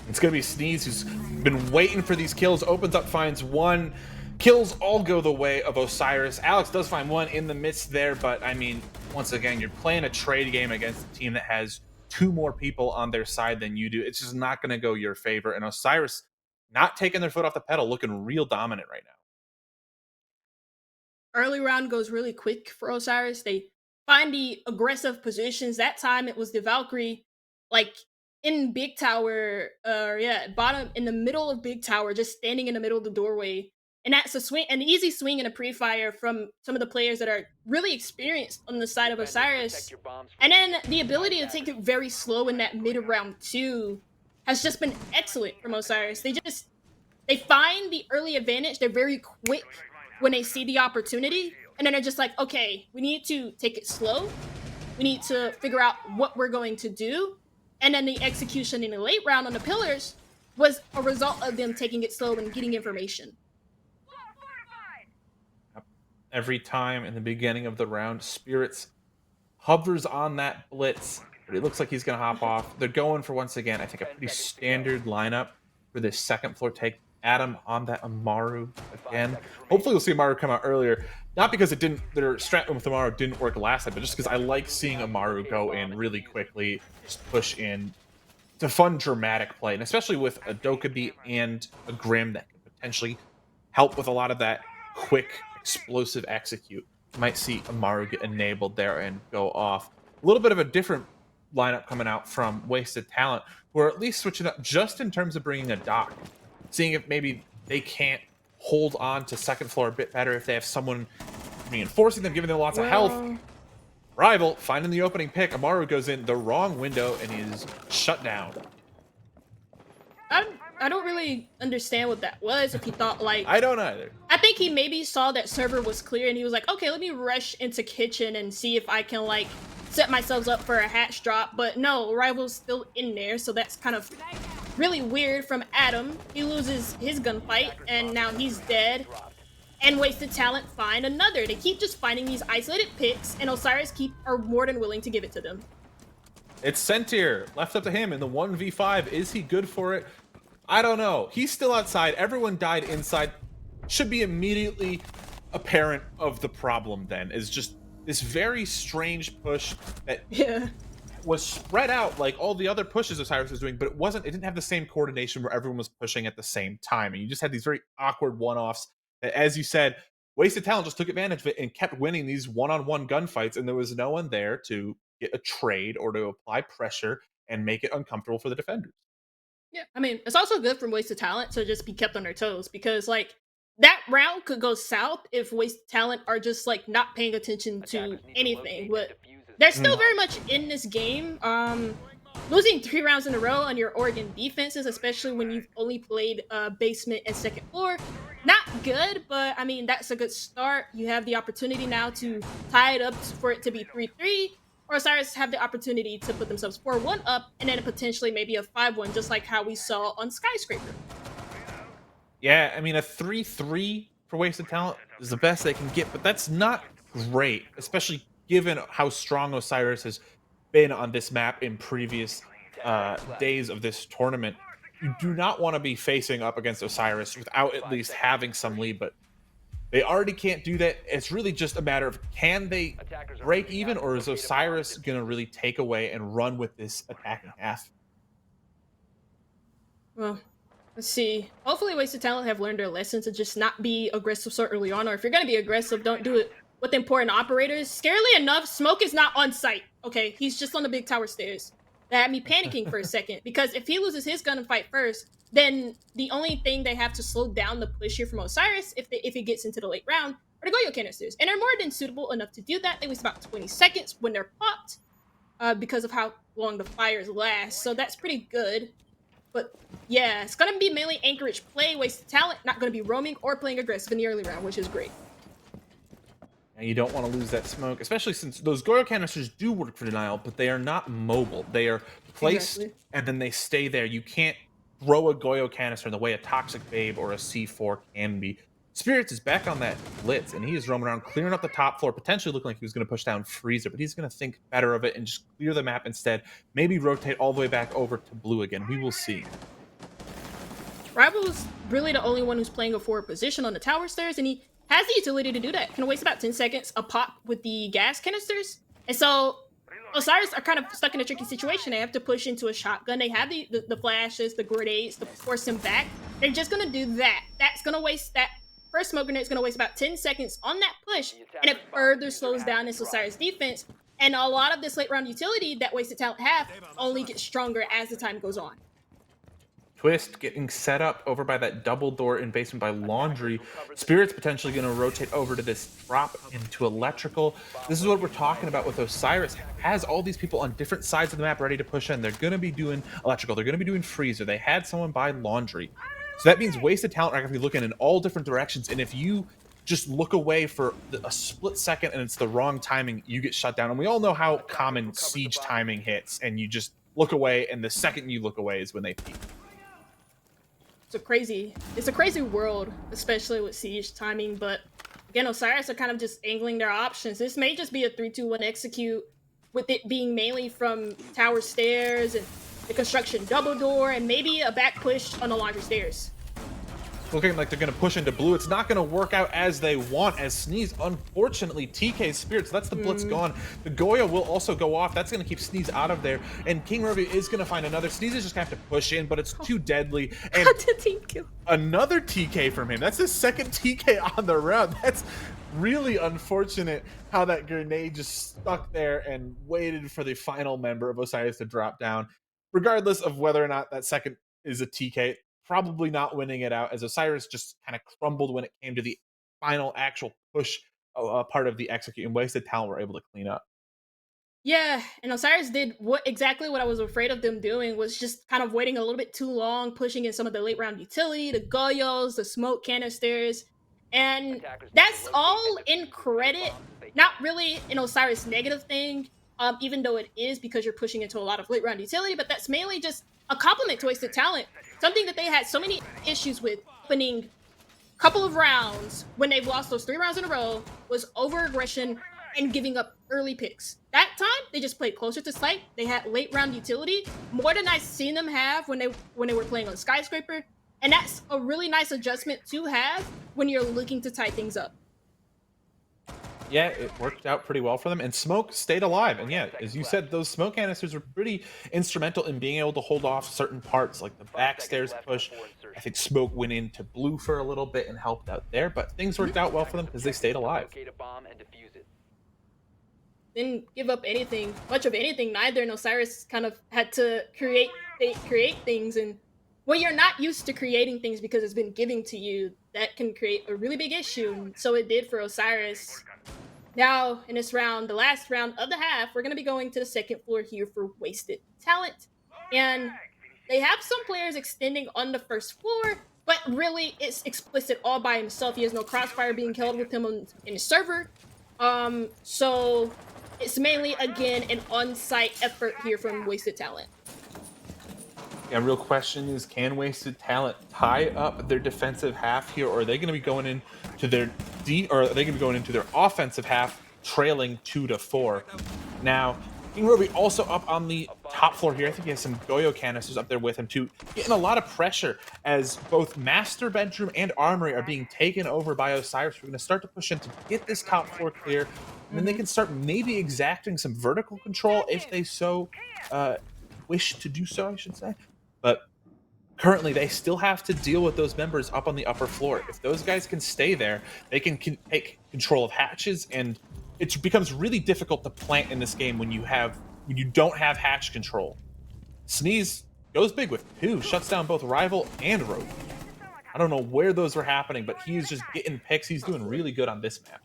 It's going to be Sneeze, who's been waiting for these kills, opens up, finds one. Kills all go the way of Osiris. Alex does find one in the midst there, but I mean, once again, you're playing a trade game against a team that has two more people on their side than you do. It's just not going to go your favor. And Osiris not taking their foot off the pedal, looking real dominant right now. Early round goes really quick for Osiris. They find the aggressive positions. That time it was the Valkyrie, like in Big Tower, yeah, bottom in the middle of Big Tower, just standing in the middle of the doorway. And that's a swing, an easy swing and a pre-fire from some of the players that are really experienced on the side of Defenders, protect Osiris. your bombs from And then the used by ability to take attackers. it very slow in that mid round too has just been excellent from Osiris. They find the early advantage. They're very quick when they see the opportunity, and then they're just like, okay, we need to take it slow. We need to figure out what we're going to do. And then the execution in the late round on the pillars was a result of them taking it slow and getting information. Every time in the beginning of the round, Spirits hovers on that blitz, but it looks like he's going to hop off. They're going for, once again, I think a pretty standard lineup for this second floor take. Adam on that Amaru again. Hopefully we'll see Amaru come out earlier. Not because their strat with Amaru didn't work last time, but just because I like seeing Amaru go in really quickly, just push in. It's a fun, dramatic play, and especially with a Dokkaebi and a Grim that can potentially help with a lot of that quick, explosive execute. You might see Amaru get enabled there and go off. A little bit of a different lineup coming out from Wasted Talent, who are at least switching up just in terms of bringing a dock, seeing if maybe they can't hold on to second floor a bit better if they have someone reinforcing them, giving them lots of health. Well, Rival finding the opening pick. Amaru goes in the wrong window and is shut down. I don't really understand what that was. If he thought like, I don't either. I think he maybe saw that server was clear and he was like, okay, let me rush into kitchen and see if I can like set myself up for a hatch drop. But no, Rival's still in there, so that's kind of really weird from Adam. He loses his gunfight and now he's dead. And Wasted Talent find another. They keep just finding these isolated picks, and Osiris are more than willing to give it to them. It's Sentier, left up to him in the 1v5. Is he good for it? I don't know. He's still outside. Everyone died inside. Should be immediately apparent of the problem then, is just this very strange push that Yeah. was spread out like all the other pushes Osiris was doing, but it didn't have the same coordination where everyone was pushing at the same time. And you just had these very awkward one-offs that, as you said, Wasted Talent just took advantage of it and kept winning these one-on-one gunfights, and there was no one there to get a trade or to apply pressure and make it uncomfortable for the defenders. Yeah, I mean, it's also good from Wasted Talent to just be kept on their toes because, like, that round could go south if Wasted Talent are just like not paying attention to Attackers need to anything. locate and But defuse as they're soon as still Mhm. very much possible. in this game. Losing 3 rounds in a row on your Oregon defenses, especially when you've only played basement and second floor, not good. But I mean, that's a good start. You have the opportunity now to tie it up for it to be 3-3, or Osiris have the opportunity to put themselves 4-1 up and then potentially maybe a 5-1, just like how we saw on Skyscraper. Yeah, I mean, a 3-3 for wasted talent is the best they can get, but that's not great, especially given how strong Osiris has been on this map in previous 10 seconds left. days of this tournament. You do not want to be facing up against Osiris without at 5 least seconds having to some insertion. lead, but they already can't do that. It's really just a matter of can they Attackers are break moving even, out to or is locate a bomb and Osiris going to defuse it. really take away and run with this attacking half? Well, let's see. Hopefully, Wasted Talent have learned their lesson to just not be aggressive so early on, or if you're gonna be aggressive, don't do it with important operators. Scarily enough, Smoke is not on site. Okay, he's just on the big tower stairs. That had me panicking for a second because if he loses his gunfight first, then the only thing they have to slow down the push here from Osiris, if it gets into the late round, are the Goyo canisters, and they're more than suitable enough to do that. They waste about 20 seconds when they're popped, because of how long the fires last. So that's pretty good. But yeah, it's gonna be mainly Anchorage play, wasted talent, not gonna be roaming or playing aggressive in the early round, which is great. And you don't want to lose that smoke, especially since those Goyo canisters do work for denial, but they are not mobile. They are placed Exactly. and then they stay there. You can't throw a Goyo canister in the way a Toxic Babe or a C4 can be. Spirits is back on that blitz, and he is roaming around, clearing up the top floor, potentially looking like he was going to push down Freezer, but he's going to think better of it and just clear the map instead. Maybe rotate all the way back over to blue again. We will see. Rival is really the only one who's playing a forward position on the tower stairs, and he has the utility to do that. Can waste about 10 seconds a pop with the gas canisters. And so Osiris are kind of stuck in a tricky situation. They have to push into a shotgun. They have the flashes, the grenades to force him back. They're just gonna do that. That's gonna waste that first smoke grenade is gonna waste about 10 seconds on that push, The and it attackers bomb further diffuser slows has down been this dropped. Osiris defense. And a lot of this late round utility that wasted talent have only gets stronger as the time goes on. Twist getting set up over by that double door in basement by Laundry. Spirit's potentially going to rotate over to this drop into Electrical. This is what we're talking about with Osiris. Has all these people on different sides of the map ready to push in. They're going to be doing Electrical. They're going to be doing Freezer. They had someone by Laundry. So that means wasted talent are going to be looking in all different directions. And if you just look away for a split second and it's the wrong timing, you get shut down. And we all know how common siege timing hits. And you just look away, and the second you look away is when they peak. It's a crazy world, especially with siege timing. But again, Osiris are kind of just angling their options. This may just be a 3-2-1 execute, with it being mainly from tower stairs and the construction double door, and maybe a back push on the laundry stairs. Looking like they're going to push into blue. It's not going to work out as they want, as Sneeze unfortunately TK's Spirit. So that's the blitz gone. The Goya will also go off. That's going to keep Sneeze out of there. And King Rovi is going to find another. Sneeze is just going to have to push in, but it's too deadly. And The team kill. another TK from him. That's his second TK on the round. That's really unfortunate how that grenade just stuck there and waited for the final member of Osiris to drop down. Regardless of whether or not that second is a TK, probably not winning it out, as Osiris just kind of crumbled when it came to the final actual push part of the execute, and wasted talent were able to clean up. Yeah, and Osiris did exactly what I was afraid of them doing, was just kind of waiting a little bit too long, pushing in some of the late round utility, the Goyos, the smoke canisters, and Attackers need to that's locate all and in defuse the credit. bombs if they Not can. really an Osiris negative thing, even though it is because you're pushing into a lot of late round utility, but that's mainly just a compliment to wasted talent. Something that they had so many issues with opening couple of rounds when they've lost those 3 rounds in a row was over aggression and giving up early picks. That time they just played closer to site. They had late round utility more than I've seen them have when they were playing on Skyscraper, and that's a really nice adjustment to have when you're looking to tie things up. Yeah, it worked out pretty well for them, and Smoke stayed alive. And yeah, as you said, those smoke canisters were pretty instrumental in being able to hold off certain parts, like the 5 backstairs seconds left push. before I insertion. think Smoke went into blue for a little bit and helped out there, but things worked out well for them because they stayed alive. Locate a bomb and defuse it. Didn't give up anything, much of anything neither, and Osiris kind of had to create things, and when you're not used to creating things because it's been given to you, that can create a really big issue. And so it did for Osiris. Now, in this round, the last round of the half, we're going to be going to the second floor here for Wasted Talent. And they have some players extending on the first floor, but really it's explicit all by himself. He has no crossfire being held with him in the server. So it's mainly, again, an on-site effort here from Wasted Talent. Yeah, real question is, can Wasted Talent tie up their defensive half here, or are they going to be going into their or are they going to be going into their offensive half, trailing 2-4? Now, King Roby also up on the top floor here. I think he has some Goyo canisters up there with him too, getting a lot of pressure as both Master Bedroom and Armory are being taken over by Osiris. We're going to start to push in to get this top floor clear, and then they can start maybe exacting some vertical control if they so wish to do so, I should say. But currently, they still have to deal with those members up on the upper floor. If those guys can stay there, they can take control of hatches, and it becomes really difficult to plant in this game when you don't have hatch control. Sneeze goes big with 2, shuts down both Rival and Rogue. I don't know where those were happening, but he's just getting picks. He's doing really good on this map.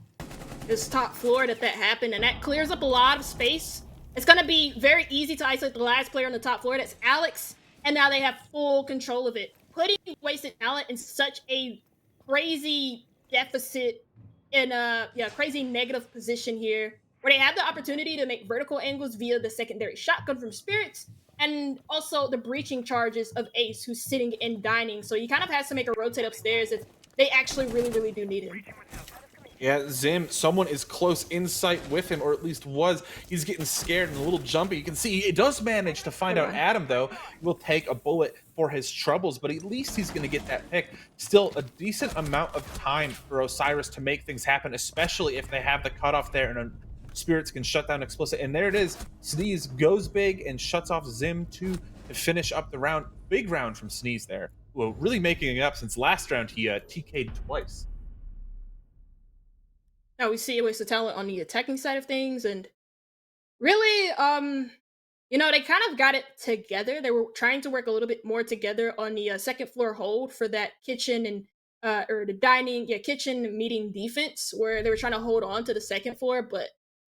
This top floor that happened, and that clears up a lot of space. It's going to be very easy to isolate the last player on the top floor. That's Alex. And now they have full control of it. Putting Wasted Talent in such a crazy deficit, in a crazy negative position here, where they have the opportunity to make vertical angles via the secondary shotgun from Spirits, and also the breaching charges of Ace, who's sitting and dining. So he kind of has to make a rotate upstairs if they actually really do need him. Yeah, Zim, someone is close in sight with him, or at least was. He's getting scared and a little jumpy. You can see he does manage to find out Adam, though. Will take a bullet for his troubles, but at least he's going to get that pick. Still a decent amount of time for Osiris to make things happen, especially if they have the cutoff there and Spirits can shut down Explicit. And there it is. Sneeze goes big and shuts off Zim to finish up the round. Big round from Sneeze there. Well, really making it up since last round he TK'd twice. Now we see a Wasted Talent on the attacking side of things, and really, they kind of got it together. They were trying to work a little bit more together on the second floor hold for that kitchen and or the dining, kitchen meeting defense, where they were trying to hold on to the second floor, but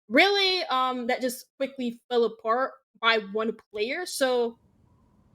really, that just quickly fell apart by one player. So,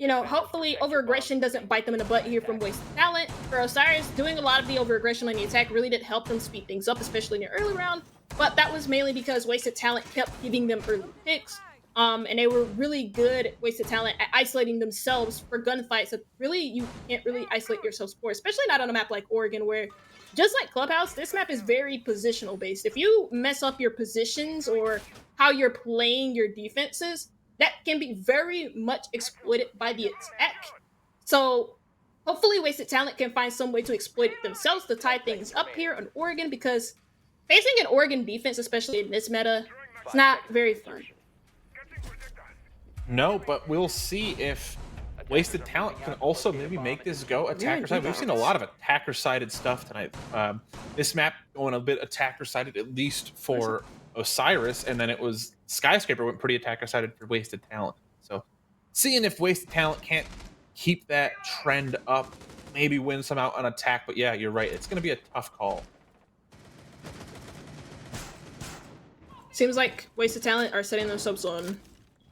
hopefully over-aggression doesn't bite them in the butt here from Wasted Talent. For Osiris, doing a lot of the over-aggression on the attack really did help them speed things up, especially in the early round. But that was mainly because Wasted Talent kept giving them early picks. And they were really good, Wasted Talent, at isolating themselves for gunfights that really you can't really isolate yourselves for, especially not on a map like Oregon, where just like Clubhouse, this map is very positional based. If you mess up your positions or how you're playing your defenses, that can be very much exploited by the attack. So hopefully Wasted Talent can find some way to exploit it themselves to tie things up here on Oregon, because facing an Oregon defense, especially in this meta, it's not very fun. No, but we'll see if Wasted Talent can also maybe make this go attacker side. We've seen a lot of attacker sided stuff tonight. This map going a bit attacker sided, at least for Osiris, and then it was Skyscraper went pretty attacker sided for Wasted Talent. So seeing if Wasted Talent can't keep that trend up, maybe win some out on attack. But yeah, you're right. It's going to be a tough call. Seems like Wasted Talent are setting themselves on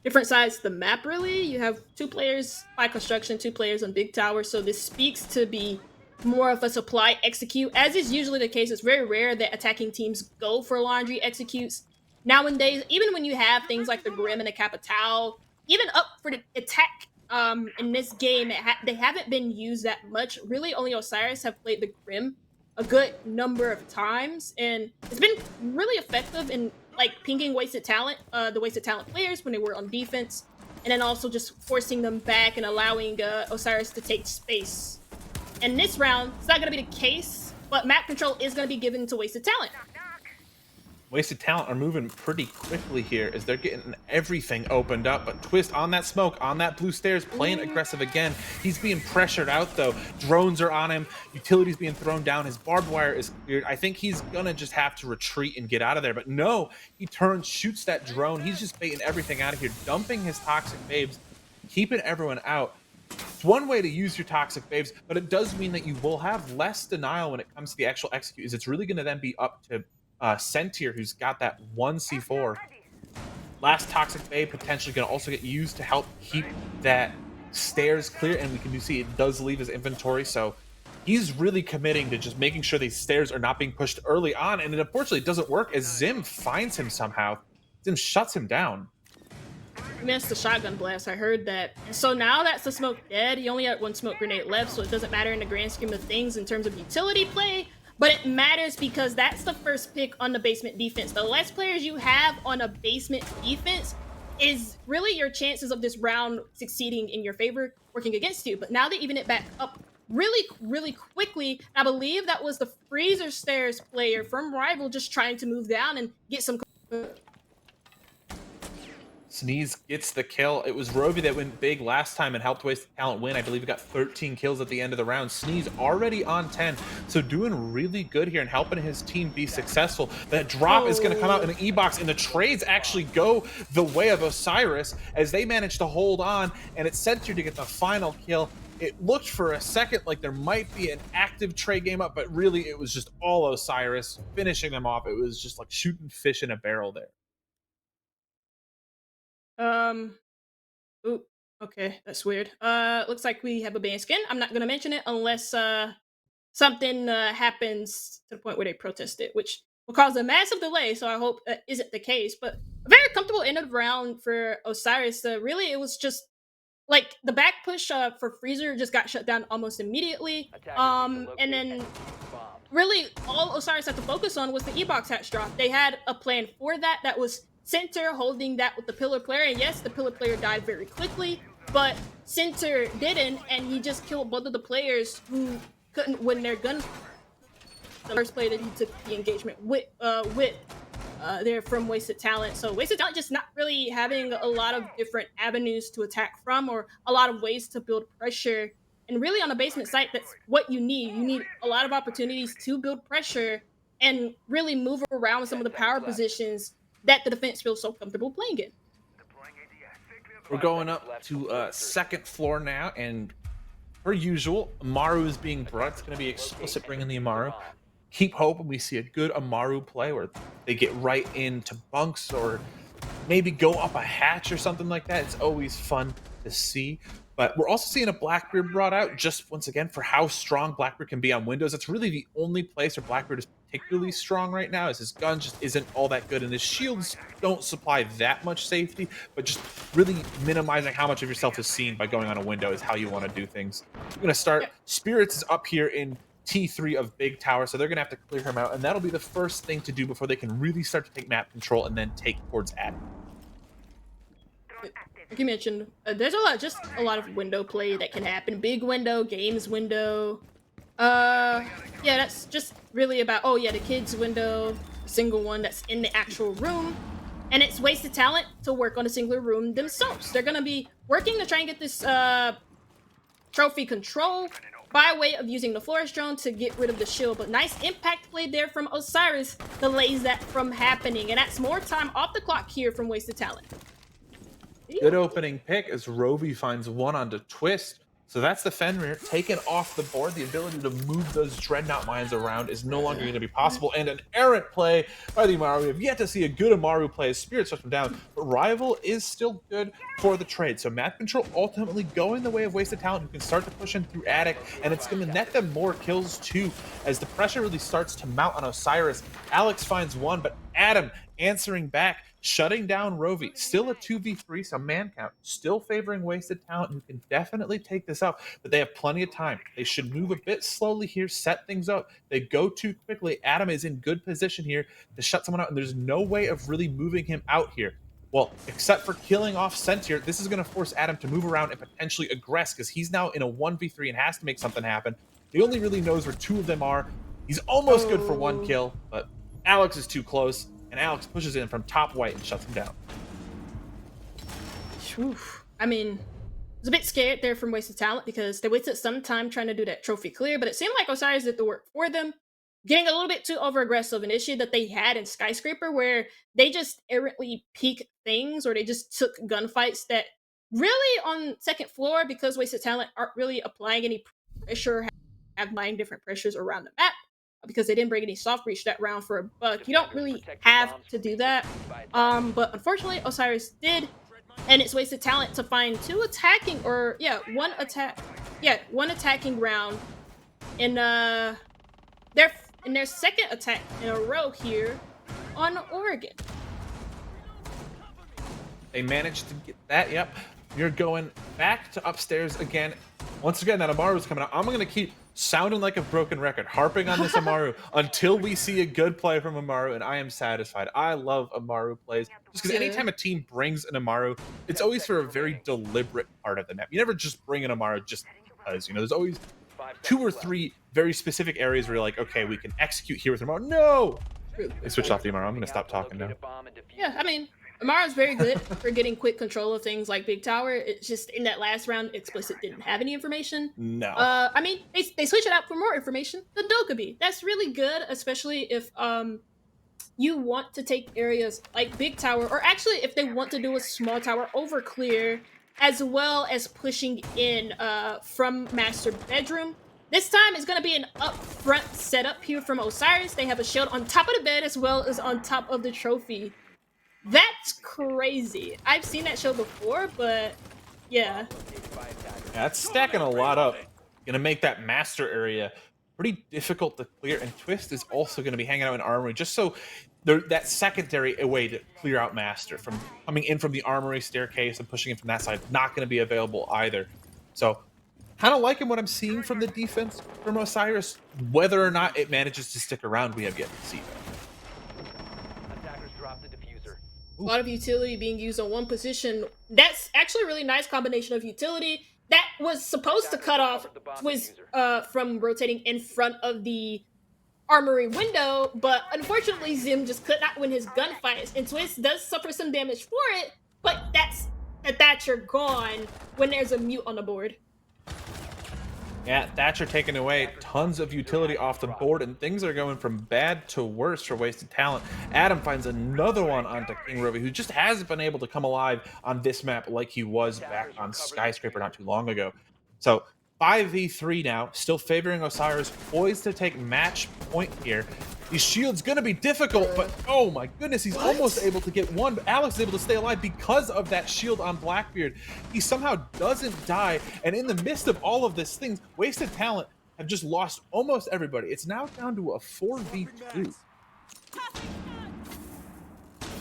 different sides of the map, really. You have 2 players by construction, 2 players on big tower, so this speaks to be more of a supply execute. As is usually the case, it's very rare that attacking teams go for laundry executes. Nowadays, even when you have things like the Grim and the Capital, even up for the attack in this game, they haven't been used that much. Really, only Osiris have played the Grim a good number of times, and it's been really effective in like pinging Wasted Talent, the Wasted Talent players when they were on defense, and then also just forcing them back and allowing Osiris to take space. And this round, it's not going to be the case, but map control is going to be given to Wasted Talent. Wasted Talent are moving pretty quickly here as they're getting everything opened up. But Twist on that smoke, on that blue stairs, playing aggressive again. He's being pressured out, though. Drones are on him. Utilities being thrown down. His barbed wire is cleared. I think he's going to just have to retreat and get out of there. But no, he turns, shoots that drone. He's just baiting everything out of here, dumping his toxic babes, keeping everyone out. It's one way to use your toxic waves, but it does mean that you will have less denial when it comes to the actual execute. Is it's really going to then be up to Sentier, who's got that one C4. Last toxic bay potentially going to also get used to help keep that stairs clear, and we can see it does leave his inventory, so he's really committing to just making sure these stairs are not being pushed early on, and it unfortunately doesn't work as Zim finds him somehow. Zim shuts him down. He missed the shotgun blast. I heard that. So now that's the smoke dead. He only had one smoke grenade left, so it doesn't matter in the grand scheme of things in terms of utility play. But it matters because that's the first pick on the basement defense. The less players you have on a basement defense is really your chances of this round succeeding in your favor, working against you. But now they even it back up really quickly. I believe that was the freezer stairs player from Rival just trying to move down and get some. Sneeze gets the kill. It was Rovi that went big last time and helped Wasted Talent win. I believe he got 13 kills at the end of the round. Sneeze already on 10, so doing really good here and helping his team be successful. That drop is going to come out in an E-box, and the trades actually go the way of Osiris as they manage to hold on, and it's Sentry to get the final kill. It looked for a second like there might be an active trade game up, but really it was just all Osiris finishing them off. It was just like shooting fish in a barrel there. Oop. Okay, that's weird. Looks like we have a ban skin. I'm not gonna mention it unless something happens to the point where they protest it, which will cause a massive delay. So I hope that isn't the case. But a very comfortable end of round for Osiris. Really, it was just like the back push for Freezer just got shut down almost immediately. And then really all Osiris had to focus on was the E-box hatch drop. They had a plan for that. That was Center holding that with the pillar player. And yes, the pillar player died very quickly, but Center didn't, and he just killed both of the players who couldn't win their gun. The first player that he took the engagement with they're from Wasted Talent. So Wasted Talent just not really having a lot of different avenues to attack from, or a lot of ways to build pressure. And really on a basement site, that's what you need. You need a lot of opportunities to build pressure and really move around some of the power positions that the defense feels so comfortable playing in. We're going up to second floor now, and per usual, Amaru is being brought. It's going to be explicit bringing the Amaru. Keep hoping we see a good Amaru play where they get right into bunks or maybe go up a hatch or something like that. It's always fun to see. But we're also seeing a Blackbeard brought out just once again for how strong Blackbeard can be on windows. It's really the only place where Blackbeard is particularly strong right now, as his gun just isn't all that good, and his shields don't supply that much safety, but just really minimizing how much of yourself is seen by going on a window is how you want to do things. We're going to start. Spirits is up here in T3 of Big Tower, so they're going to have to clear him out, and that'll be the first thing to do before they can really start to take map control and then take towards Adam. Like you mentioned, there's a lot of window play that can happen. Big window, games window. Yeah, that's just really about, the kids window, a single one that's in the actual room. And it's Wasted Talent to work on a singular room themselves. They're going to be working to try and get this trophy control by way of using the Flores drone to get rid of the shield. But nice impact play there from Osiris delays that from happening. And that's more time off the clock here from Wasted Talent. Good opening pick as Rovi finds one onto Twist. So that's the Fenrir taken off the board. The ability to move those Dreadnought mines around is no longer going to be possible. And an errant play by the Amaru. We have yet to see a good Amaru play as Spirit shuts him down. But Rival is still good for the trade. So map control ultimately going the way of Wasted Talent, who can start to push in through Attic. And it's going to net them more kills too, as the pressure really starts to mount on Osiris. Alex finds one, but Adam answering back, shutting down Rovi. Still a 2v3, so man count still favoring Wasted Talent, who can definitely take this up, but they have plenty of time. They should move a bit slowly here, set things up. They go too quickly. Adam is in good position here to shut someone out, and there's no way of really moving him out here. Well, except for killing off Sentier, this is going to force Adam to move around and potentially aggress, because he's now in a 1v3 and has to make something happen. He only really knows where two of them are. He's almost good for one kill, but Alex is too close. And Alex pushes in from top white and shuts him down. Oof. I mean, I was a bit scared there from Wasted Talent because they wasted some time trying to do that trophy clear, but it seemed like Osiris did the work for them, getting a little bit too over-aggressive, an issue that they had in Skyscraper where they just errantly peek things, or they just took gunfights that really on second floor, because Wasted Talent aren't really applying any pressure, have 9 different pressures around the map because they didn't bring any soft breach that round for a buck. You don't Defenders, really protect your have bombs to from do being that. defused by attackers. But unfortunately, Osiris did, and it's Wasted Talent to find two attacking, or yeah, one attacking round in their second attack in a row here on Oregon. They managed to get that. Yep. You're going back to upstairs again. Once again, that Amaru's coming out. I'm going to keep sounding like a broken record, harping on this Amaru until we see a good play from Amaru, and I am satisfied. I love Amaru plays. Just because Yeah. anytime a team brings an Amaru, it's always for a very deliberate part of the map. You never just bring an Amaru just because, there's always 2 or 3 very specific areas where you're like, okay, we can execute here with Amaru. No! They switched off the Amaru. I'm going to stop talking now. Yeah, I mean, Amara's very good for getting quick control of things like Big Tower. It's just in that last round, Explicit didn't have any information. No. I mean, they switch it out for more information. The Dokkaebi. That's really good, especially if you want to take areas like Big Tower, or actually if they want to do a small tower over clear, as well as pushing in from Master Bedroom. This time is going to be an upfront setup here from Osiris. They have a shield on top of the bed as well as on top of the trophy. That's crazy. I've seen that show before, but yeah. That's stacking a lot up. Gonna make that master area pretty difficult to clear, and Twist is also gonna be hanging out in armory just so that secondary way to clear out master from coming in from the armory staircase and pushing in from that side, not gonna be available either. So kind of liking what I'm seeing from the defense from Osiris. Whether or not it manages to stick around, we have yet to see. Attackers drop the diffuser. A lot of utility being used on one position. That's actually a really nice combination of utility that was supposed to cut off Twist from rotating in front of the armory window, but unfortunately Zim just could not win his gunfights, and Twist does suffer some damage for it, but that's a Thatcher gone when there's a mute on the board. Yeah, Thatcher taking away tons of utility off the board, and things are going from bad to worse for Wasted Talent. Adam finds another one onto King Rovi, who just hasn't been able to come alive on this map like he was back on Skyscraper not too long ago. So 5v3 now, still favoring Osiris, poised to take match point here. These shields gonna be difficult, but oh my goodness, he's almost able to get one. But Alex is able to stay alive because of that shield on Blackbeard. He somehow doesn't die, and in the midst of all of these things, Wasted Talent have just lost almost everybody. It's now down to a 4v2.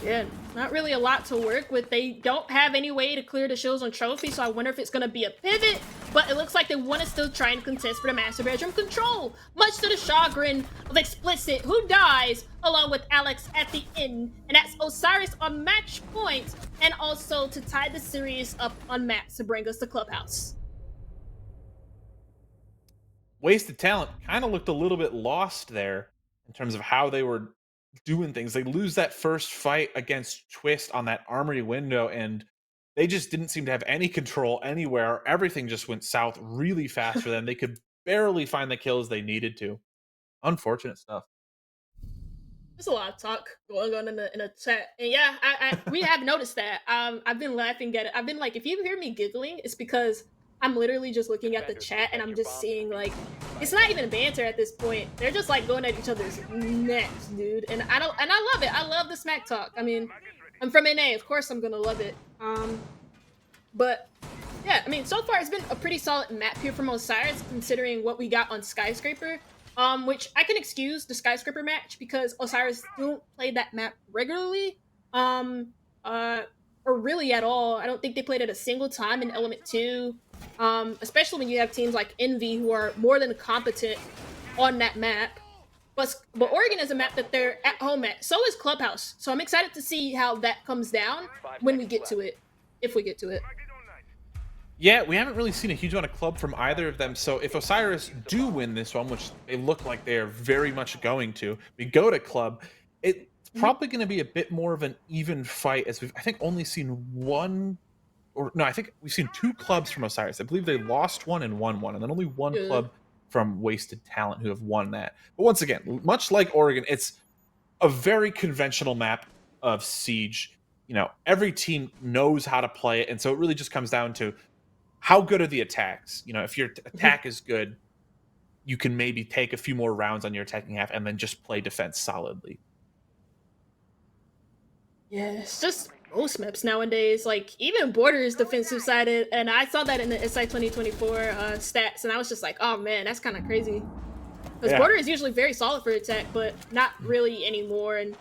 Yeah, not really a lot to work with. They don't have any way to clear the shields on trophy, so I wonder if it's going to be a pivot, but it looks like they want to still try and contest for the Master Bedroom control, much to the chagrin of Explicit, who dies along with Alex at the end, and that's Osiris on match point, and also to tie the series up on maps to bring us to Clubhouse. Wasted Talent kind of looked a little bit lost there in terms of how they were doing things. They lose that first fight against Twist on that armory window, and they just didn't seem to have any control anywhere. Everything just went south really fast for them. They could barely find the kills they needed to. Unfortunate stuff. There's a lot of talk going on in the chat, and yeah, we have noticed that. I've been laughing at it. I've been like, if you hear me giggling, it's because I'm literally just looking at the chat and I'm just seeing, like, it's not even banter at this point. They're just like going at each other's necks, dude. And I love it. I love the smack talk. I mean, I'm from NA, of course I'm gonna love it. But yeah, I mean, so far it's been a pretty solid map here from Osiris, considering what we got on Skyscraper. Which I can excuse the Skyscraper match because Osiris don't play that map regularly. Or really at all. I don't think they played it a single time in Element 2. Especially when you have teams like Envy who are more than competent on that map. But Oregon is a map that they're at home at. So is Clubhouse. So I'm excited to see how that comes down when we get to it. If we get to it. Yeah, we haven't really seen a huge amount of club from either of them. So if Osiris do win this one, which they look like they are very much going to, we go to club, it's probably going to be a bit more of an even fight, as we've, I think, only seen one, or no, I think we've seen 2 clubs from Osiris. I believe they lost one and won one, and then only one club from Wasted Talent who have won that. But once again, much like Oregon, it's a very conventional map of Siege. every team knows how to play it, and so it really just comes down to how good are the attacks. If your attack is good, you can maybe take a few more rounds on your attacking half and then just play defense solidly. Yeah, it's just most maps nowadays. Like even Border is defensive sided, and I saw that in the SI 2024 stats, and I was just like, oh man, that's kind of crazy. Because Yeah. Border is usually very solid for attack, but not really anymore. And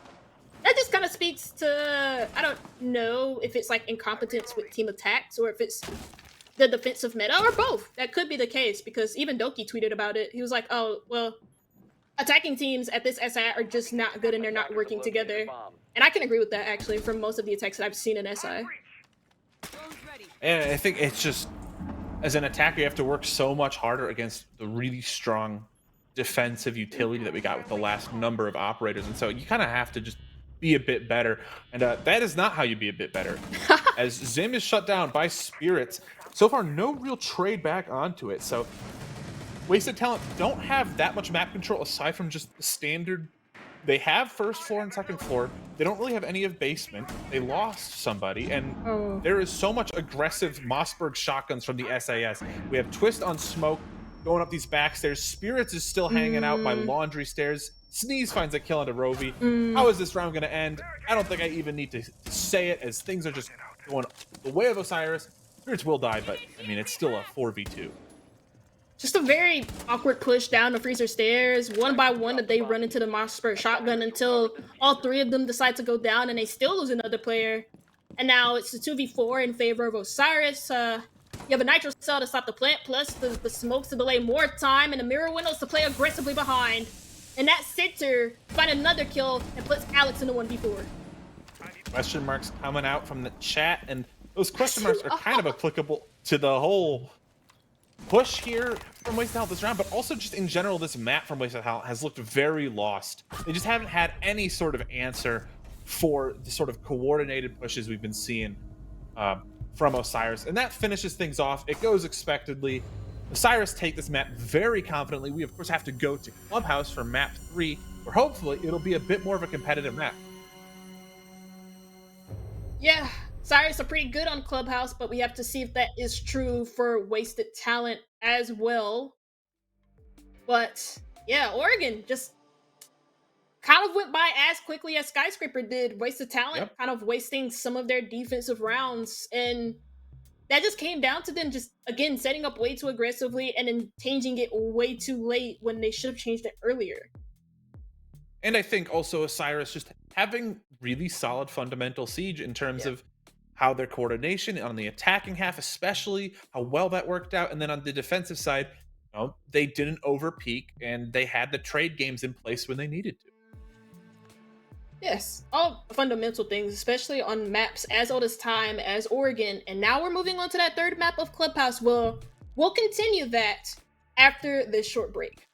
that just kind of speaks to, I don't know if it's like incompetence with team attacks or if it's the defensive meta or both. That could be the case because even Doki tweeted about it. He was like, oh, well, attacking teams at this SI are just not good and they're not working together. And I can agree with that actually from most of the attacks that I've seen in SI. And I think it's just, as an attacker, you have to work so much harder against the really strong defensive utility that we got with the last number of operators. And so you kind of have to just be a bit better. And that is not how you be a bit better. As Zim is shut down by Spirits, so far no real trade back onto it. So Wasted Talent don't have that much map control aside from just the standard. They have first floor and second floor. They don't really have any of basement. They lost somebody, and there is so much aggressive Mossberg shotguns from the SAS. We have Twist on Smoke going up these back stairs. Spirits is still hanging out by laundry stairs. Sneeze finds a kill onto Rovi. How is this round going to end? I don't think I even need to say it, as things are just going the way of Osiris. Spirits will die, but I mean, it's still a 4v2. Just a very awkward push down the freezer stairs. One by one that they run into the Mossberg shotgun until all three of them decide to go down and they still lose another player. And now it's a 2v4 in favor of Osiris. You have a nitro cell to stop the plant, plus the smokes to delay more time, and the mirror windows to play aggressively behind. And that center find another kill and puts Alex in the 1v4. Question marks coming out from the chat, and those question marks are kind of applicable to the whole push here from Wasted Talent this round, but also just in general, this map from Wasted Talent has looked very lost. They just haven't had any sort of answer for the sort of coordinated pushes we've been seeing from Osiris, and that finishes things off. It goes expectedly. Osiris take this map very confidently. We of course have to go to Clubhouse for map 3, where hopefully it'll be a bit more of a competitive map. Yeah, Osiris are pretty good on Clubhouse, but we have to see if that is true for Wasted Talent as well. But yeah, Oregon just kind of went by as quickly as Skyscraper did. Wasted Talent kind of wasting some of their defensive rounds, and that just came down to them just, again, setting up way too aggressively and then changing it way too late when they should have changed it earlier. And I think also Osiris just having really solid fundamental siege in terms of how their coordination on the attacking half, especially how well that worked out. And then on the defensive side, they didn't overpeak and they had the trade games in place when they needed to. Yes, all fundamental things, especially on maps as old as time as Oregon. And now we're moving on to that third map of Clubhouse. We'll continue that after this short break.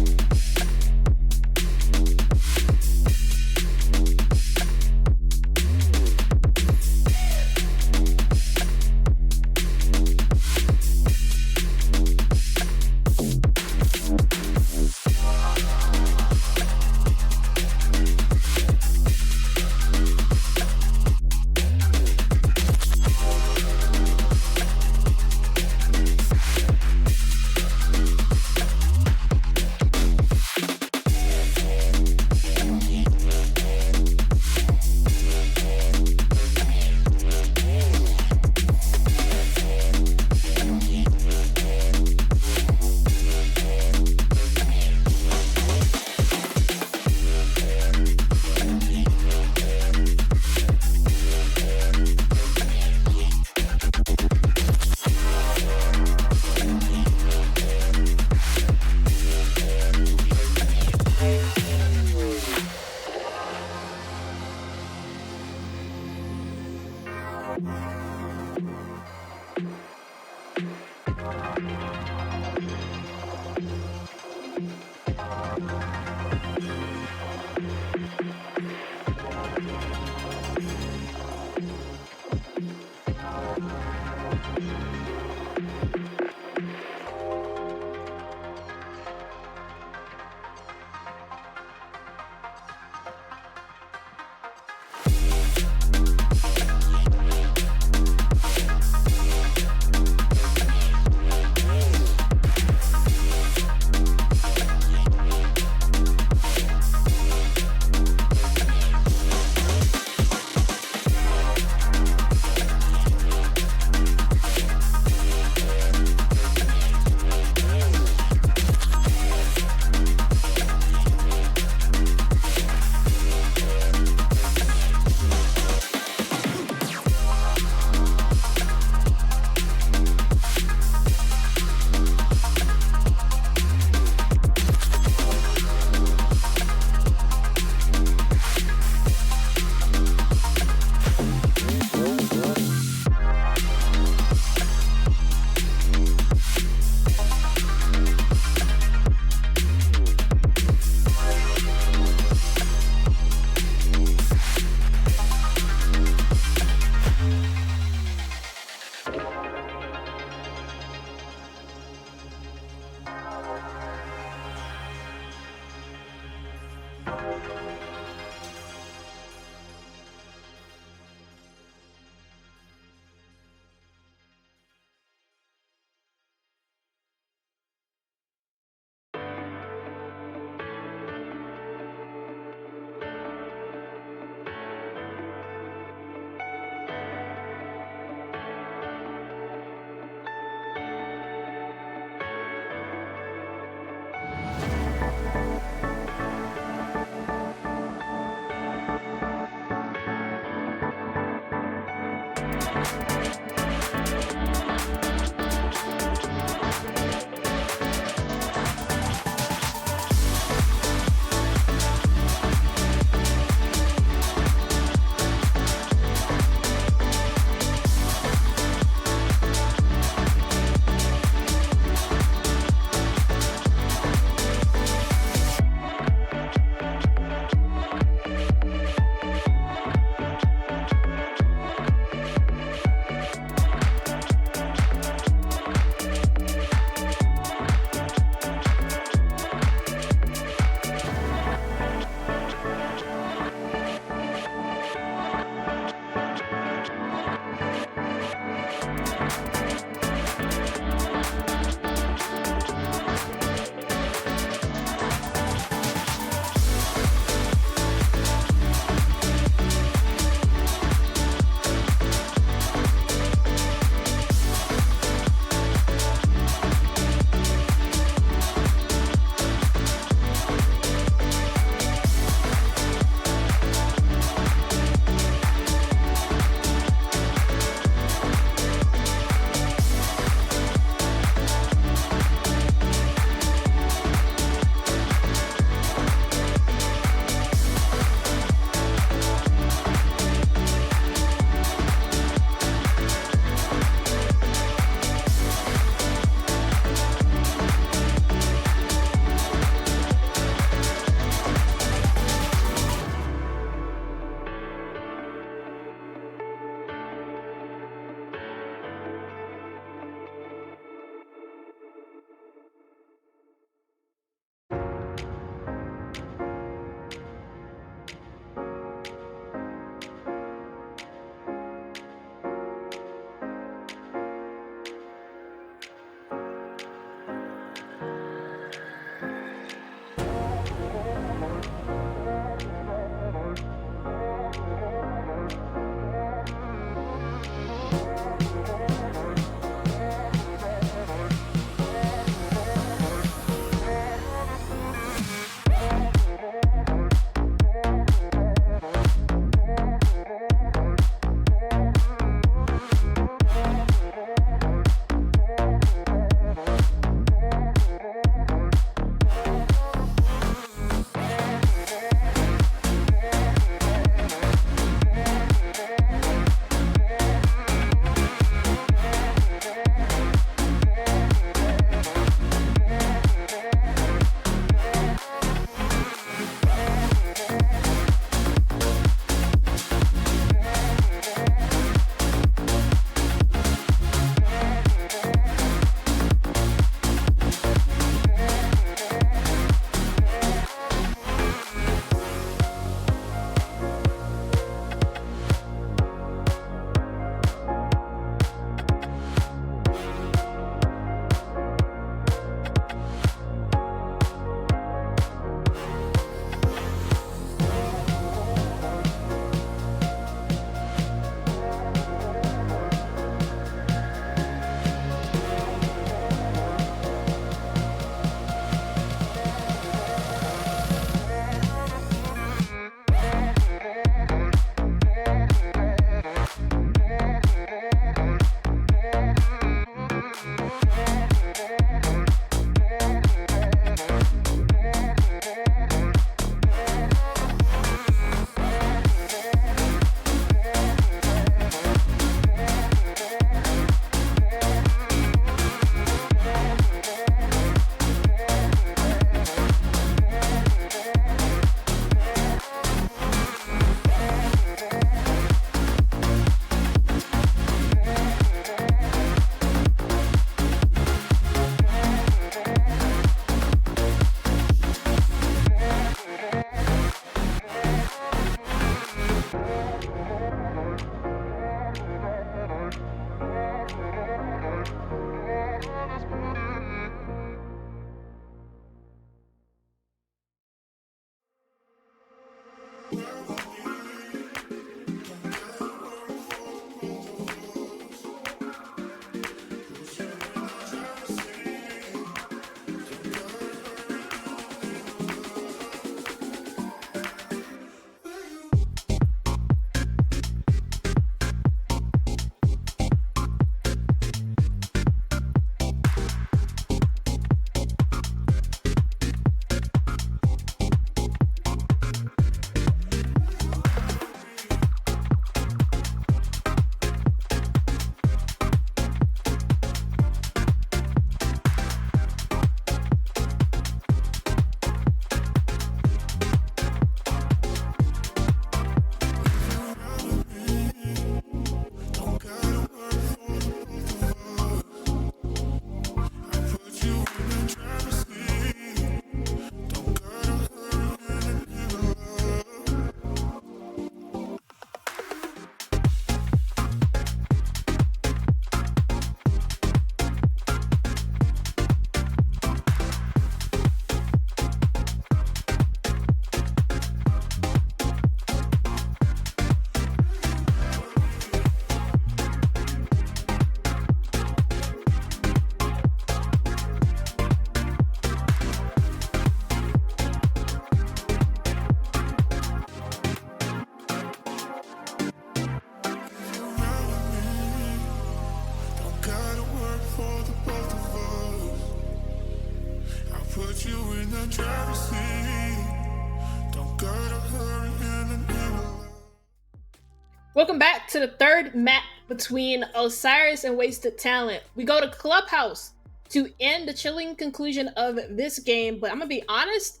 Welcome back to the third map between Osiris and Wasted Talent. We go to Clubhouse to end the chilling conclusion of this game, but I'm gonna be honest,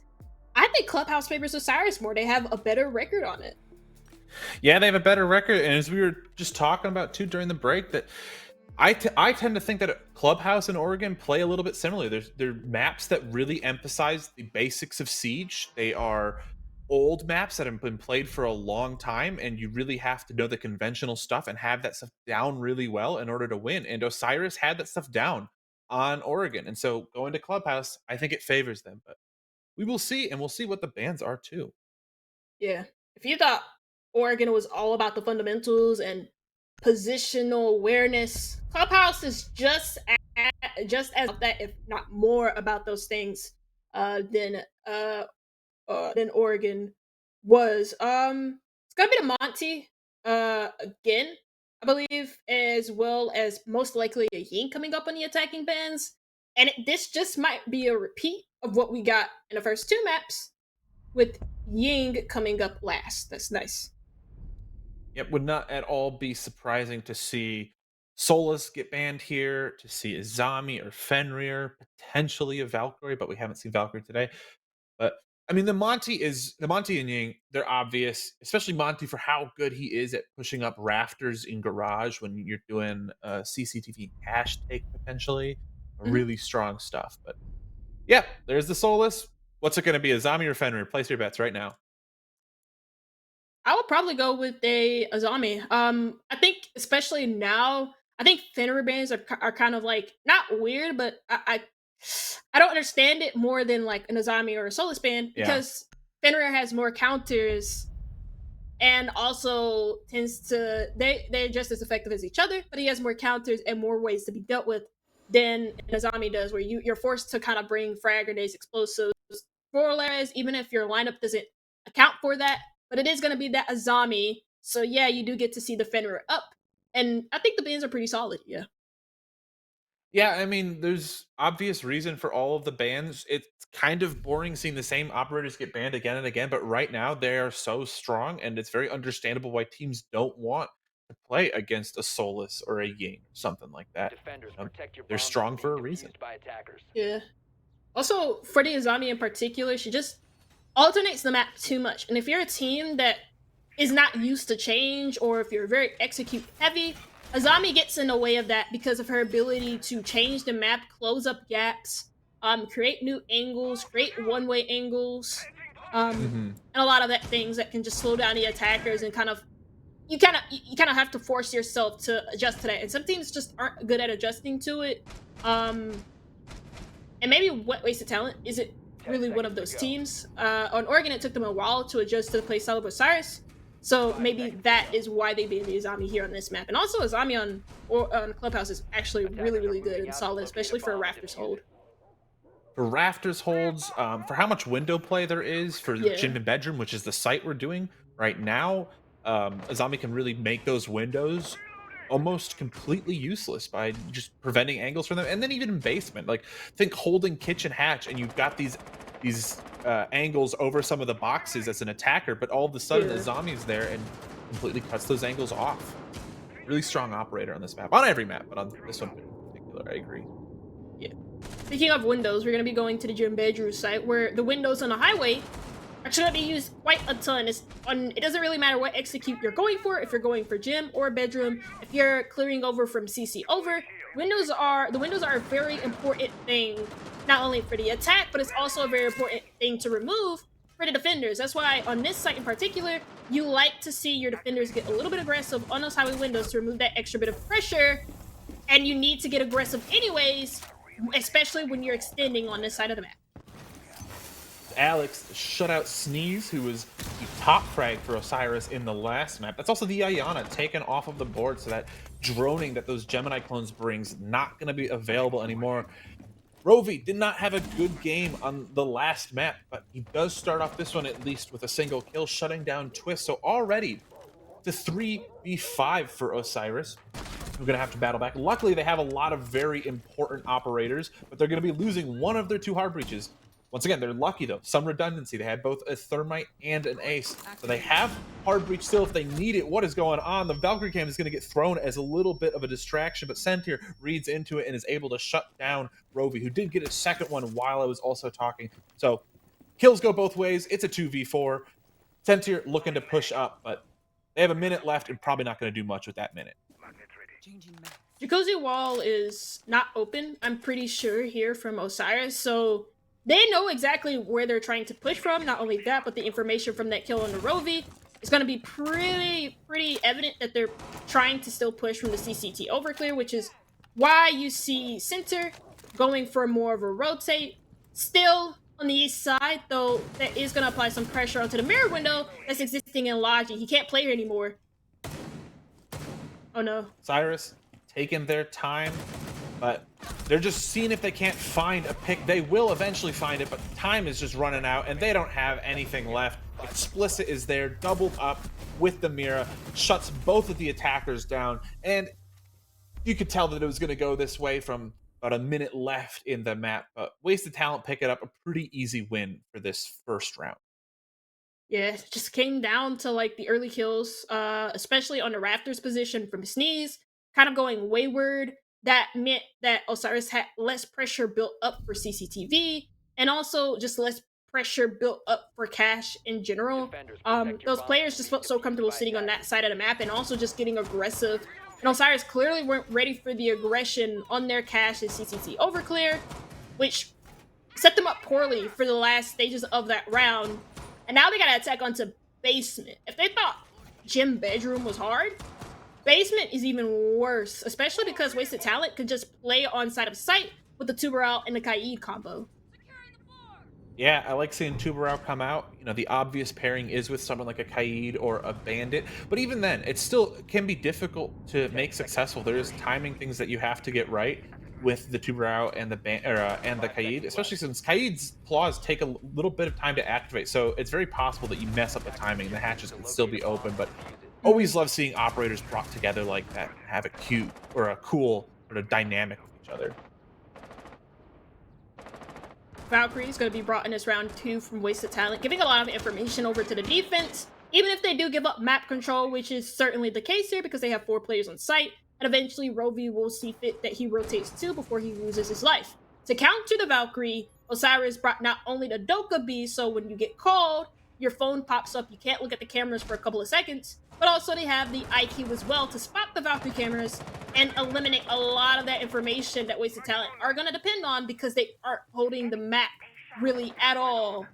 I think Clubhouse favors Osiris more. They have a better record on it. Yeah, they have a better record, and as we were just talking about too during the break, that I tend to think that Clubhouse and Oregon play a little bit similarly. They're maps that really emphasize the basics of Siege. They are old maps that have been played for a long time, and you really have to know the conventional stuff and have that stuff down really well in order to win. And Osiris had that stuff down on Oregon, and so going to Clubhouse, I think it favors them. But we will see, and we'll see what the bans are too. Yeah. If you thought Oregon was all about the fundamentals and positional awareness, Clubhouse is just as that, if not more, about those things uh, than uh, than Oregon was. It's gonna be the Monty again, I believe, as well as most likely a Ying coming up on the attacking bans. And this just might be a repeat of what we got in the first two maps, with Ying coming up last. That's nice. It would not at all be surprising to see Solus get banned here, to see Izami or Fenrir, potentially a Valkyrie, but we haven't seen Valkyrie today. But I mean, the Monty and Ying, they're obvious, especially Monty for how good he is at pushing up rafters in garage when you're doing CCTV cash take potentially. Mhm. Really strong stuff. But yeah, there's the Solus. What's it going to be, Izami or Fenrir? Place your bets right now. I would probably go with a Azami. I think especially now, I think Fenrir bans are kind of like not weird, but I don't understand it more than like an Azami or a Solus ban, Yeah. because Fenrir has more counters and also tends to they're just as effective as each other, but he has more counters and more ways to be dealt with than Azami does, where you're forced to kind of bring frag grenades, explosives, whereas even if your lineup doesn't account for that, but it is going to be that Azami. So yeah, you do get to see the Fenrir up, and I think the bans are pretty solid. Yeah. Yeah, I mean, there's obvious reason for all of the bans. It's kind of boring seeing the same operators get banned again and again, but right now they are so strong, and it's very understandable why teams don't want to play against a Solus or a Ying or something like that. Defenders, You know, protect your they're bombs from strong being for a reason. defused by attackers. Yeah. Also, Freddie Azami in particular, she just alternates the map too much. And if you're a team that is not used to change, or if you're very execute heavy, Azami gets in the way of that because of her ability to change the map, close up gaps, create new angles, create one-way angles, Hmm. and a lot of that things that can just slow down the attackers and you kind of have to force yourself to adjust to that. And some teams just aren't good at adjusting to it. Um, and maybe what Wasted Talent isn't 10 really one of seconds those to go. teams. On Oregon, it took them a while to adjust to the playstyle of Osiris, so 5 maybe seconds to that go. is why they banned the Azami here on this map. And also, Azami on Clubhouse is actually really, Attackers are really good moving and out to solid, locate a especially for a bomb and Rafters defuse hold. it. For Rafters holds, for how much window play there is for Yeah, Gym and Bedroom, which is the site we're doing right now, Azami can really make those windows almost completely useless by just preventing angles from them. And then even in basement, like think holding kitchen hatch, and you've got these angles over some of the boxes as an attacker, but all of a sudden the yeah. zombie's there and completely cuts those angles off. Really strong operator on this map, on every map, but on this one in particular, I agree. Yeah. Speaking of windows, we're gonna be going to the Jim Bedrew site, where the windows on the highway are gonna be used quite a ton. It doesn't really matter what execute you're going for, if you're going for gym or bedroom, if you're clearing over from CC over. The windows are a very important thing, not only for the attack, but it's also a very important thing to remove for the defenders. That's why on this site in particular, you like to see your defenders get a little bit aggressive on those highway windows to remove that extra bit of pressure, and you need to get aggressive anyways, especially when you're extending on this side of the map. Alex shut out Sneeze, who was the top frag for Osiris in the last map. That's also the Ayana taken off of the board, so that droning that those Gemini clones brings not going to be available anymore. Rovi did not have a good game on the last map, but he does start off this one at least with a single kill, shutting down Twist. So already the 3v5 for Osiris. We're going to have to battle back. Luckily, they have a lot of very important operators, but they're going to be losing one of their two hard breaches. Once again, they're lucky though. Some redundancy. They had both a thermite and an ace. So they have hard breach still if they need it. What is going on? The Valkyrie cam is going to get thrown as a little bit of a distraction, but Sentir reads into it and is able to shut down Rovi, who did get a second one while I was also talking. So kills go both ways. It's a 2v4. Sentir looking to push up, but they have a minute left and probably not going to do much with that minute. Jacuzzi wall is not open, I'm pretty sure, here from Osiris, so they know exactly where they're trying to push from. Not only that, but the information from that kill on the Rovi is going to be pretty evident that they're trying to still push from the CCT overclear, which is why you see Sentir going for more of a rotate. Still on the east side, though, that is going to apply some pressure onto the mirror window that's existing in Logi. He can't play here anymore. Oh no. Cyrus taking their time, but they're just seeing if they can't find a pick. They will eventually find it, but time is just running out and they don't have anything left. Explicit is there, doubled up with the Mira, shuts both of the attackers down, and you could tell that it was going to go this way from about a minute left in the map, but Wasted Talent pick it up, a pretty easy win for this first round. Yeah, it just came down to like the early kills, especially on the Raptors position from Sneeze, kind of going wayward. That meant that Osiris had less pressure built up for CCTV, and also just less pressure built up for Cash in general. Those players just felt so comfortable sitting on that side of the map and also just getting aggressive. And Osiris clearly weren't ready for the aggression on their Cash and CCT overclear, which set them up poorly for the last stages of that round. And now they got to attack onto basement. If they thought gym bedroom was hard, basement is even worse, especially because Wasted Talent could just play on side of sight with the Tuberal and the Kaid combo. Yeah, I like seeing Tuberal come out. You know, the obvious pairing is with someone like a Kaid or a Bandit, but even then, it still can be difficult to make successful. There is timing things that you have to get right with the Tuberal and the Kaid, especially since Kaid's claws take a little bit of time to activate, so it's very possible that you mess up the timing and the hatches can still be open. But always love seeing operators brought together like that, have a cute or a cool sort of dynamic with each other. Valkyrie is going to be brought in this round 2 from Wasted Talent, giving a lot of information over to the defense, even if they do give up map control, which is certainly the case here because they have 4 players on site, and eventually Rovi will see fit that he rotates 2 before he loses his life. To counter the Valkyrie, Osiris brought not only the Doka B, so when you get called, your phone pops up, you can't look at the cameras for a couple of seconds, but also they have the IQ as well to spot the Valkyrie cameras and eliminate a lot of that information that Wasted Talent are going to depend on because they aren't holding the map really at all.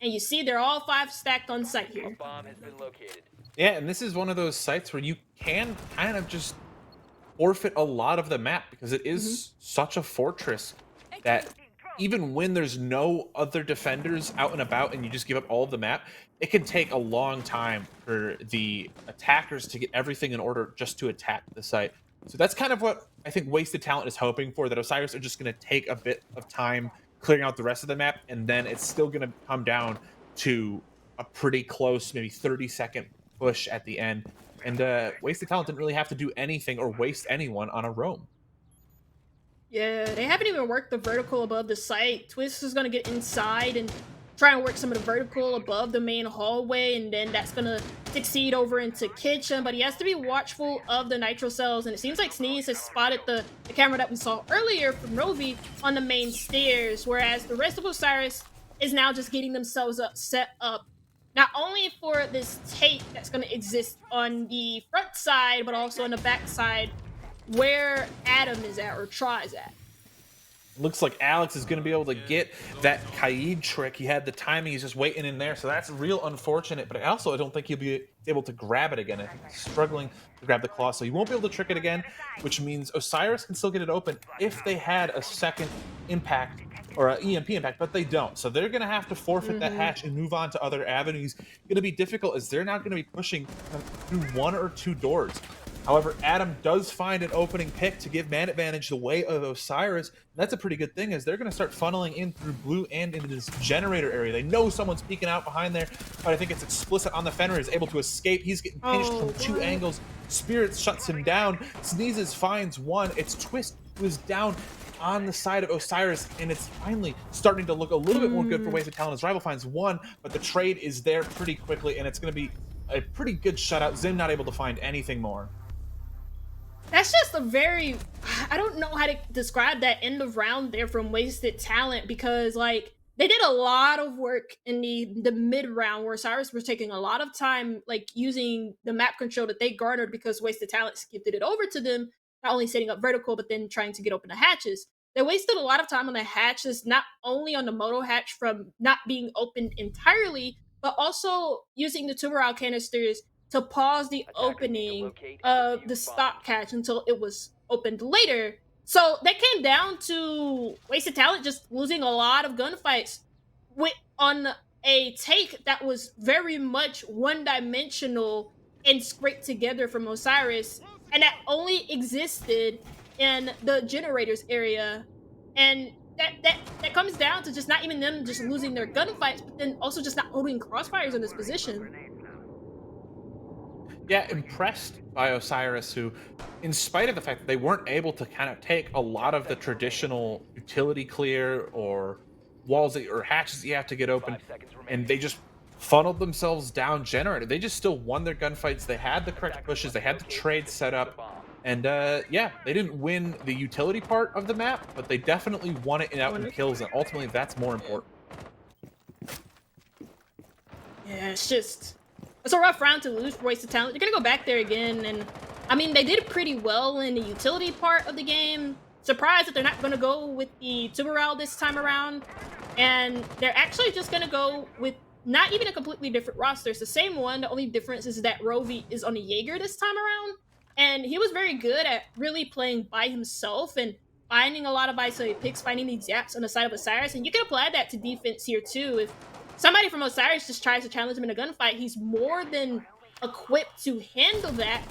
And you see they're all 5 stacked on site here. Bomb has been located. Yeah, and this is one of those sites where you can kind of just forfeit a lot of the map because it is such a fortress that even when there's no other defenders out and about and you just give up all of the map, it can take a long time for the attackers to get everything in order just to attack the site. So that's kind of what I think Wasted Talent is hoping for, that Osiris are just going to take a bit of time clearing out the rest of the map, and then it's still going to come down to a pretty close, maybe 30-second push at the end. And Wasted Talent didn't really have to do anything or waste anyone on a roam. Yeah, they haven't even worked the vertical above the site. Twist is going to get inside and try and work some of the vertical above the main hallway, and then that's going to succeed over into kitchen, but he has to be watchful of the nitro cells, and it seems like Sneeze has spotted the camera that we saw earlier from Rovi on the main stairs, whereas the rest of Osiris is now just getting themselves set up, not only for this tape that's going to exist on the front side, but also on the back side where Adam is at, or Tra is at. Looks like Alex is going to be able to get that Kaid trick. He had the timing. He's just waiting in there. So that's real unfortunate. But I don't think he'll be able to grab it again. I think he's struggling to grab the claw. So he won't be able to trick it again, which means Osiris can still get it open if they had a second impact or an EMP impact, but they don't. So they're going to have to forfeit that hatch and move on to other avenues. Going to be difficult as they're not going to be pushing through 1 or 2 doors. However, Adam does find an opening pick to give man advantage the way of Osiris. That's a pretty good thing, as they're going to start funneling in through blue and into this generator area. They know someone's peeking out behind there, but I think it's explicit on the Fenrir. Is able to escape. He's getting pinched from 2 angles. Spirits shuts him down. Sneezes finds 1. It's Twist who is down. on the side of Osiris, and it's finally starting to look a little bit more good for Mm. Wasted Talent. His rival finds one, but the trade is there pretty quickly, and it's going to be a pretty good shutout. Zim not able to find anything more. That's just a very I don't know how to describe that end of round there from Wasted Talent because like they did a lot of work in the mid round where Cyrus was taking a lot of time like using the map control that they garnered because Wasted Talent skipped it over to them, not only setting up vertical but then trying to get open the hatches. They wasted a lot of time on the hatches, not only on the moto hatch from not being opened entirely, but also using the tuberal canisters to pause the Attackers need to opening locate and of the defuse stock bombs. catch until it was opened later. So that came down to Wasted Talent just losing a lot of gunfights with on a take that was very much one dimensional and scraped together from Osiris, and that only existed in the generators area. And that comes down to just not even them just losing their gunfights, but then also just not holding crossfires in this position. Yeah, impressed by Osiris, who, in spite of the fact that they weren't able to kind of take a lot of the traditional utility clear or walls or hatches that you have to get open, 5 seconds and remaining. they just funneled themselves down generator. They just still won their gunfights. They had the correct Attackers pushes, must they had the locate trade and set defuse the up, bomb. and yeah, they didn't win the utility part of the map, but they definitely won it out in Wonder- kills, and ultimately that's more Yeah. important. Yeah, it's a rough round to lose for Wasted Talent. They're gonna go back there again, and I mean they did pretty well in the utility part of the game. Surprised that they're not gonna go with the Tuberal this time around, and they're actually just gonna go with not even a completely different roster. It's the same one. The only difference is that Rovi is on a Jaeger this time around, and he was very good at really playing by himself and finding a lot of isolated picks, finding these gaps on the side of Osiris, and you can apply that to defense here too. If somebody from Osiris just tries to challenge him in a gunfight, he's more than equipped to handle that.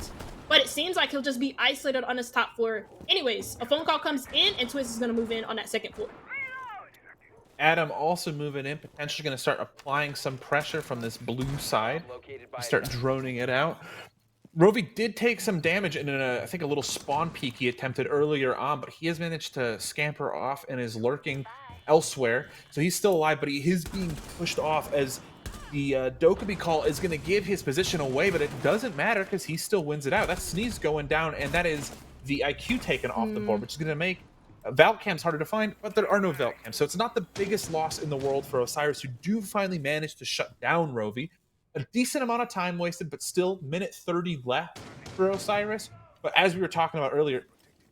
But it seems like he'll just be isolated on his top floor. Anyways, a phone call comes in, and Twist is going to move in on that second floor. Adam also moving in, potentially going to start applying some pressure from this blue side. Bomb located by Start attackers. droning it out. Rovi did take some damage in I think a little spawn peek he attempted earlier on, but he has managed to scamper off and is lurking elsewhere. So he's still alive, but he is being pushed off as the Dokkaebi call is going to give his position away, but it doesn't matter because he still wins it out. That Sneeze going down, and that is the IQ taken off the board, which is going to make Vault Cams harder to find, but there are no Vault Cams. So it's not the biggest loss in the world for Osiris, who do finally manage to shut down Rovi. A decent amount of time wasted, but still minute 30 left for Osiris. But as we were talking about earlier,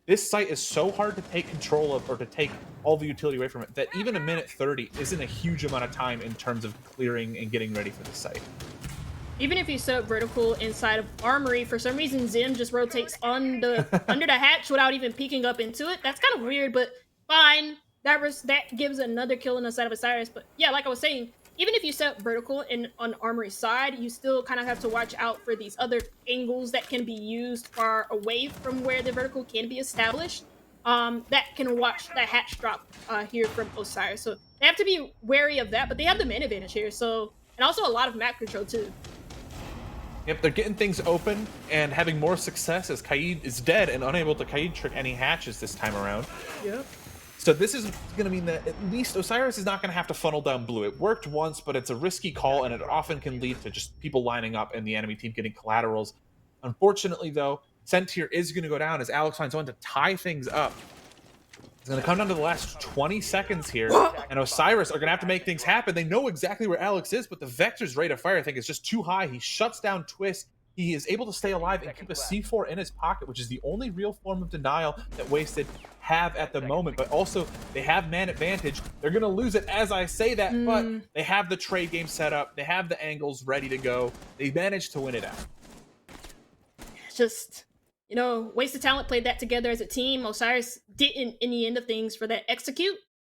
this site is so hard to take control of or to take all the utility away from it that even a minute 30 isn't a huge amount of time in terms of clearing and getting ready for the site. Even if you set up vertical inside of Armory, for some reason Zim just rotates on the under the hatch without even peeking up into it. That's kind of weird, but fine. That gives another kill on the side of Osiris. But yeah, like I was saying, even if you set up vertical in on Armory side, you still kind of have to watch out for these other angles that can be used far away from where the vertical can be established. That can watch that hatch drop here from Osiris. So they have to be wary of that, but they have the man advantage here. So and also a lot of map control too. Yep, they're getting things open and having more success as Kaid is dead and unable to Kaid trick any hatches this time around. Yep. So this is going to mean that at least Osiris is not going to have to funnel down blue. It worked once, but it's a risky call, and it often can lead to just people lining up and the enemy team getting collaterals. Unfortunately, though, Sentier is going to go down as Alex finds one to tie things up. It's going to come down to the last 20 seconds here, and Osiris are going to have to make things happen. They know exactly where Alex is, but the Vector's rate of fire, I think, is just too high. He shuts down Twist. He is able to stay alive and keep a C4 in his pocket, which is the only real form of denial that Wasted have at the moment. But also, they have man advantage. They're going to lose it as I say that, but they have the trade game set up. They have the angles ready to go. They managed to win it out. Just, Wasted Talent played that together as a team. Osiris didn't in the end of things for that execute.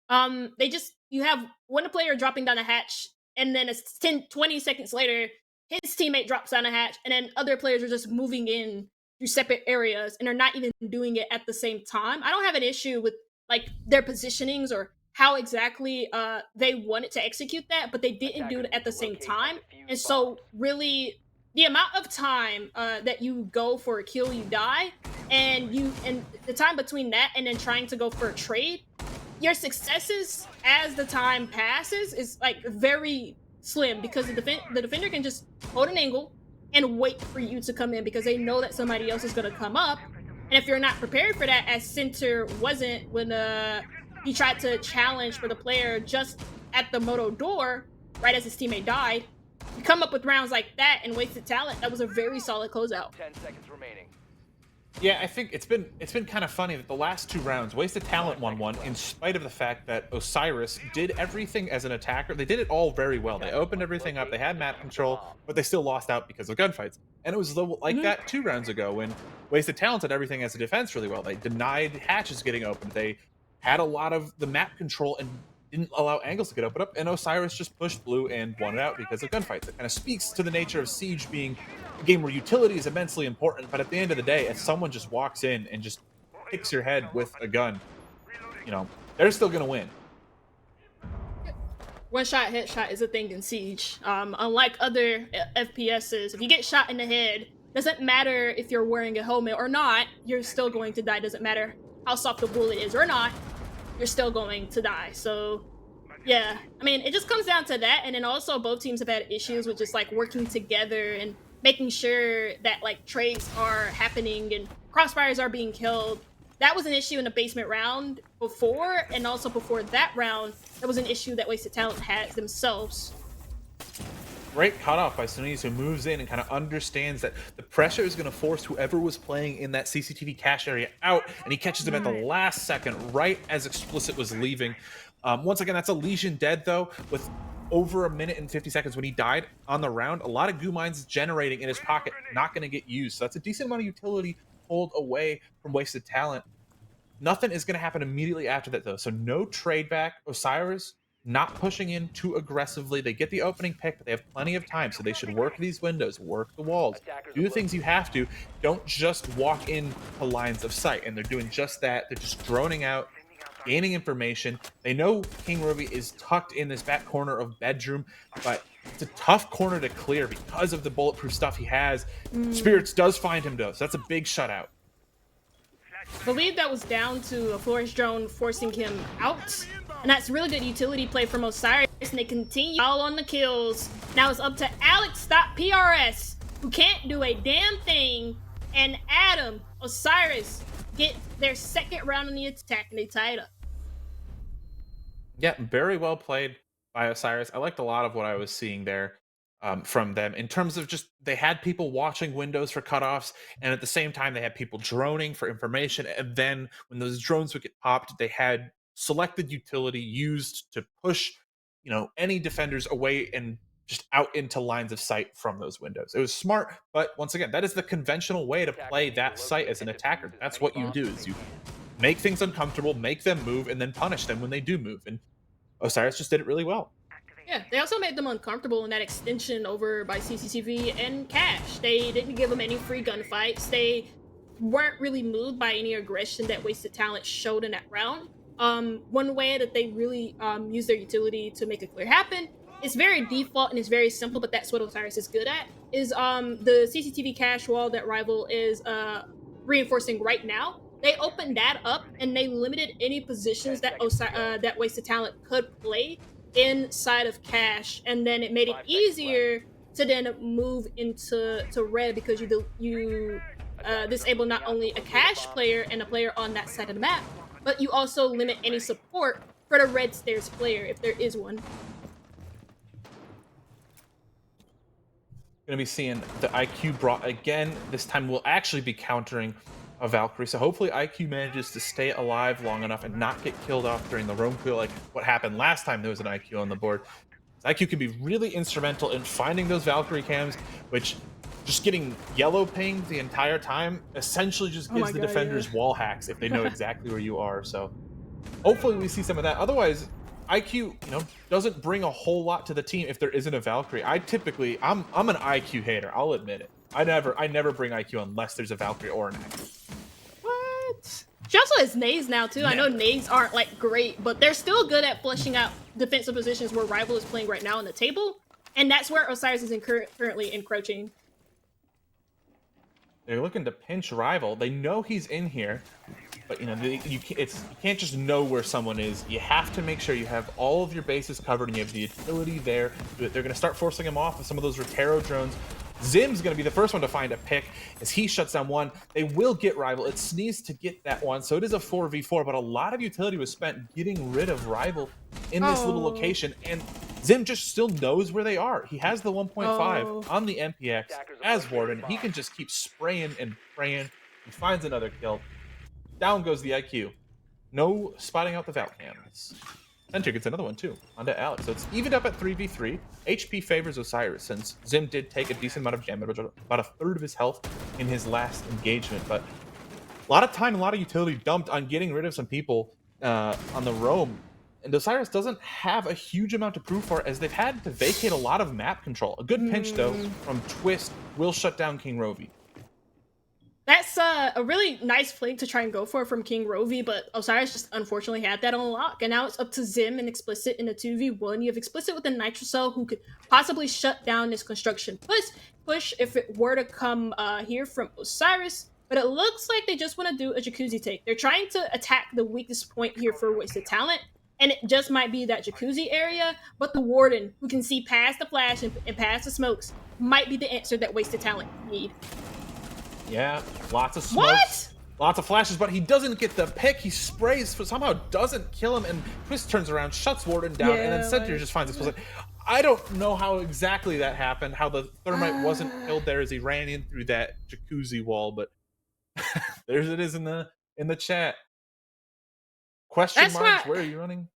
You have one player dropping down a hatch, and then it's 10-20 seconds later, his teammate drops down a hatch, and then other players are just moving in through separate areas and are not even doing it at the same time. I don't have an issue with like their positionings or how exactly they wanted to execute that, but they didn't do it at the same time. And so really the amount of time that you go for a kill, you die, and the time between that and then trying to go for a trade, your successes as the time passes is like very slim because the defender can just hold an angle and wait for you to come in because they know that somebody else is going to come up. And if you're not prepared for that, as Center wasn't when he tried to challenge for the player just at the moto door right as his teammate died, you come up with rounds like that and wasted talent. That was a very solid closeout. 10 seconds remaining. Yeah, I think it's been kind of funny that the last 2 rounds, Wasted Talent won one in spite of the fact that Osiris did everything as an attacker. They did it all very well. They opened everything up. They had map control, but they still lost out because of gunfights. And it was like that 2 rounds ago when Wasted Talent did everything as a defense really well. They denied hatches getting opened. They had a lot of the map control and didn't allow angles to get opened up. And Osiris just pushed blue and won it out because of gunfights. It kind of speaks to the nature of Siege being a game where utility is immensely important, but at the end of the day, if someone just walks in and just hits your head with a gun, you know, they're still gonna win. One shot headshot is a thing in Siege. Unlike other FPSs, if you get shot in the head, doesn't matter if you're wearing a helmet or not, you're still going to die. Doesn't matter how soft the bullet is or not, you're still going to die. So yeah, I mean, it just comes down to that. And then also both teams have had issues with just like working together and making sure that like trades are happening and crossfires are being killed. That was an issue in the basement round before, and also before that round, that was an issue that Wasted Talent had themselves. Great cutoff by Sunnis, who moves in and kind of understands that the pressure is going to force whoever was playing in that CCTV cache area out, and he catches him at the last second, right as Explicit was leaving. Once again, that's a Legion dead, though, with over a minute and 50 seconds when he died on the round. A lot of goo mines generating in his pocket, not going to get used. So that's a decent amount of utility pulled away from Wasted Talent. Nothing is going to happen immediately after that, though. So no trade back. Osiris not pushing in too aggressively. They get the opening pick, but they have plenty of time. So they should work these windows, work the walls, do the things you have to. Don't just walk into lines of sight. And they're doing just that. They're just droning out, gaining information. They know King Ruby is tucked in this back corner of bedroom, but it's a tough corner to clear because of the bulletproof stuff he has. Spirits does find him, though, so that's a big shutout. I believe that was down to a Flores drone forcing him out. And that's really good utility play from Osiris. And they continue all on the kills. Now it's up to Alex.PRS, who can't do a damn thing. And Adam, Osiris, get their second round in the attack, and they tie it up. Yeah, very well played by Osiris. I liked a lot of what I was seeing there from them in terms of just they had people watching windows for cutoffs, and at the same time they had people droning for information. And then when those drones would get popped, they had selected utility used to push, you know, any defenders away and just out into lines of sight from those windows. It was smart, but once again, that is the conventional way to play that site as an attacker. That's what you do, is you make things uncomfortable, make them move, and then punish them when they do move. And Osiris just did it really well. Yeah, they also made them uncomfortable in that extension over by CCTV and Cash. They didn't give them any free gunfights. They weren't really moved by any aggression that Wasted Talent showed in that round. One way that they really use their utility to make a clear happen, it's very default and it's very simple, but that's what Osiris is good at, is the CCTV cache wall that Rival is reinforcing right now. They opened that up and they limited any positions that that Wasted Talent could play inside of cache, and then it made it easier to then move into red because you disable not only a cache player and a player on that side of the map, but you also limit any support for the red stairs player if there is one. Going to be seeing the IQ brought again. This time we'll actually be countering a Valkyrie. So hopefully IQ manages to stay alive long enough and not get killed off during the roam kill like what happened last time there was an IQ on the board. IQ can be really instrumental in finding those Valkyrie cams, which just getting yellow pinged the entire time essentially just gives the defenders wall hacks if they know exactly where you are. So hopefully we see some of that. Otherwise, IQ, you know, doesn't bring a whole lot to the team if there isn't a Valkyrie. I'm an IQ hater, I'll admit it. I never bring IQ unless there's a Valkyrie or an IQ. What? She also has nades now too. I know nades aren't like great, but they're still good at flushing out defensive positions where Rival is playing right now on the table, and that's where Osiris is currently encroaching. They're looking to pinch rival. They know he's in here, but you can't just know where someone is. You have to make sure you have all of your bases covered and you have the utility there. They're going to start forcing him off with some of those Rotero drones. Zim's going to be the first one to find a pick as he shuts down one. They will get rival. It sneezed to get that one, so it is a 4v4, but a lot of utility was spent getting rid of rival in this little location, and Zim just still knows where they are. He has the 1.5 on the MPX as Warden. He can just keep spraying and praying. He finds another kill. Down goes the IQ. No spotting out the Val cams. Center gets another one too, onto Alex. So it's evened up at 3v3. HP favors Osiris since Zim did take a decent amount of damage, about a third of his health in his last engagement. But a lot of time, a lot of utility dumped on getting rid of some people on the roam. And Osiris doesn't have a huge amount to prove for it as they've had to vacate a lot of map control. A good pinch though from Twist will shut down King Rovi. That's a really nice flank to try and go for from King Rovi, but Osiris just unfortunately had that on lock. And now it's up to Zim and Explicit in a 2v1. You have Explicit with a Nitrocell who could possibly shut down this construction push if it were to come here from Osiris. But it looks like they just want to do a Jacuzzi take. They're trying to attack the weakest point here for Wasted Talent. And it just might be that Jacuzzi area, but the Warden, who can see past the flash and past the smokes, might be the answer that Wasted Talent need. Yeah, lots of smokes, lots of flashes, but he doesn't get the pick. He sprays, but somehow doesn't kill him, and Twist turns around, shuts Warden down, and then Center just finds Explicit. I don't know how exactly that happened, how the Thermite wasn't killed there as he ran in through that Jacuzzi wall, but there's it is in the chat. Question marks, where are you running?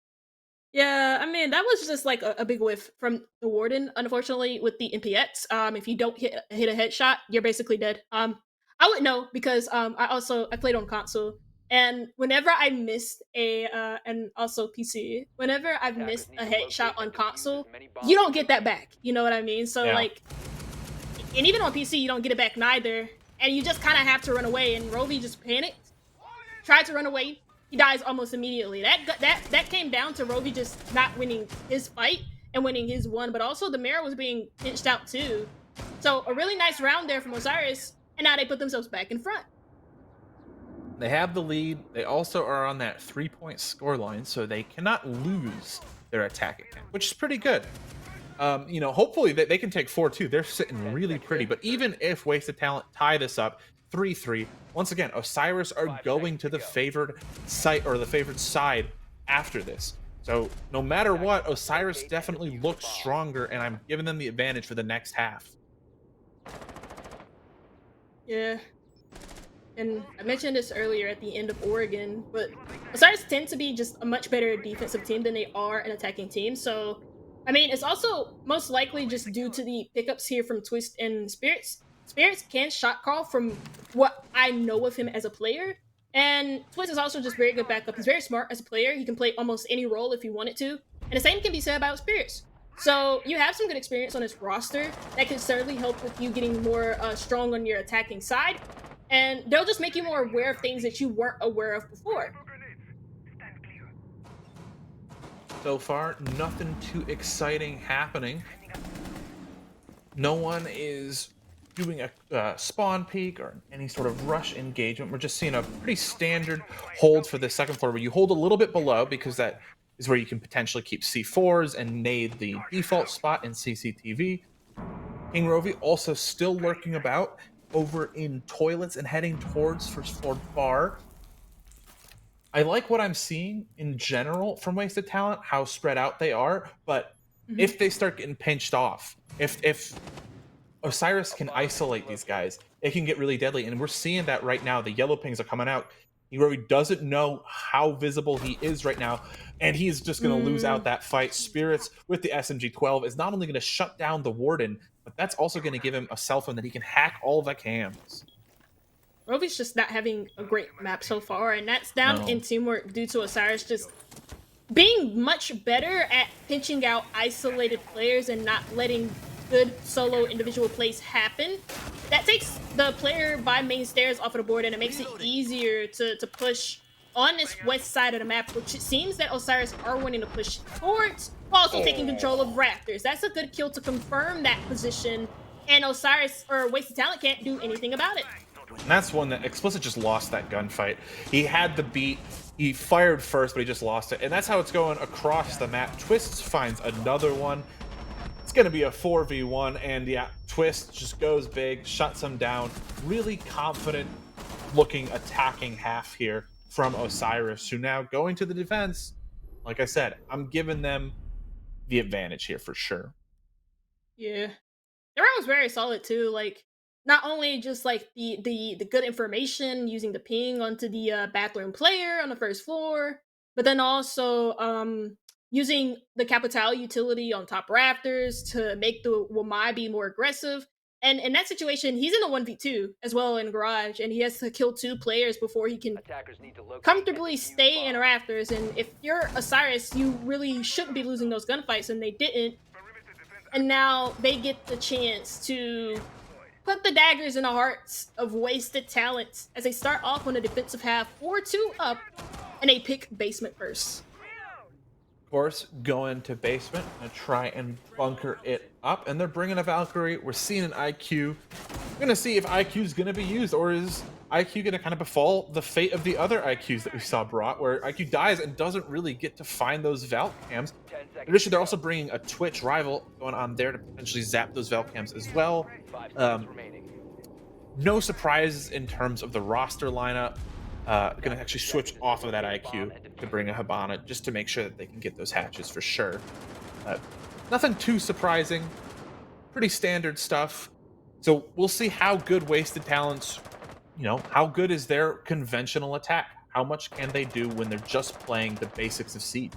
Yeah, I mean, that was just like a big whiff from the Warden, unfortunately, with the MPX. If you don't hit a headshot, you're basically dead. I would know because I played on console, and whenever I missed and also PC, whenever I've missed a headshot on console, you don't get that back. You know what I mean? So like, and even on PC, you don't get it back neither, and you just kind of have to run away. And Rovi just panicked, tried to run away. He dies almost immediately. That came down to Rovi just not winning his fight and winning his one, but also the Mara was being pinched out too. So a really nice round there from Osiris. And now they put themselves back in front. They have the lead. They also are on that 3-point score line, so they cannot lose their attack account, which is pretty good. Hopefully they can take 4-2. They're sitting really pretty. But even if Wasted Talent tie this up 3-3, once again, Osiris are going to the favored site or the favored side after this. So no matter what, Osiris definitely looks stronger, and I'm giving them the advantage for the next half. Yeah, and I mentioned this earlier at the end of Oregon, but Osiris tend to be just a much better defensive team than they are an attacking team. So, I mean, it's also most likely just due to the pickups here from Twist and Spirits. Spirits can shot call from what I know of him as a player, and Twist is also just very good backup. He's very smart as a player. He can play almost any role if he wanted to, and the same can be said about Spirits. So you have some good experience on this roster that can certainly help with you getting more strong on your attacking side. And they'll just make you more aware of things that you weren't aware of before. So far, nothing too exciting happening. No one is doing a spawn peek or any sort of rush engagement. We're just seeing a pretty standard hold for the second floor where you hold a little bit below because that is where you can potentially keep C4s and nade the default spot in CCTV. King Rovi also still lurking about over in toilets and heading towards first floor bar. I like what I'm seeing in general from Wasted Talent, how spread out they are, but if they start getting pinched off, if Osiris can isolate these guys, it can get really deadly, and we're seeing that right now. The yellow pings are coming out. He really doesn't know how visible he is right now, and he's just going to lose out that fight. Spirits with the SMG-12 is not only going to shut down the Warden, but that's also going to give him a cell phone that he can hack all the cams. Rovi's just not having a great map so far, and that's down in teamwork due to Osiris just being much better at pinching out isolated players and not letting good solo individual plays happen. That takes the player by main stairs off of the board, and it makes it easier to push on this west side of the map, which it seems that Osiris are wanting to push towards, while also taking control of Raptors. That's a good kill to confirm that position, and Osiris or Wasted Talent can't do anything about it. And that's one that Explicit just lost that gunfight. He had the beat, he fired first, but he just lost it. And that's how it's going across the map. Twists finds another one. It's going to be a 4v1, and yeah, Twist just goes big, shuts him down. Really confident looking attacking half here from Osiris, who now going to the defense. Like I said, I'm giving them the advantage here for sure. Yeah. The round was very solid too. Like not only just like the good information using the ping onto the bathroom player on the first floor, but then also using the Capital utility on top rafters to make the Wamai be more aggressive. And in that situation, he's in a 1v2 as well in garage, and he has to kill 2 players before he can Attackers need to locate and comfortably defuse stay in bombs. rafters. And if you're Osiris, you really shouldn't be losing those gunfights, and they didn't. And now they get the chance to put the daggers in the hearts of wasted talent as they start off on the defensive half 4-2 up, and they pick basement first. Of course, going to basement and try and bunker it up. And they're bringing a Valkyrie. We're seeing an IQ. We're going to see if IQ is going to be used, or is IQ going to kind of befall the fate of the other IQs that we saw brought, where IQ dies and doesn't really get to find those Valk cams. 10 In seconds. addition, they're also bringing a Twitch rival going on there to potentially zap those Valk cams as well. 5 Um, seconds remaining. No surprises in terms of the roster lineup. Going to actually switch off of that IQ to bring a Hibana just to make sure that they can get those hatches for sure. Nothing too surprising. Pretty standard stuff. So we'll see how good Wasted Talents, how good is their conventional attack? How much can they do when they're just playing the basics of Siege?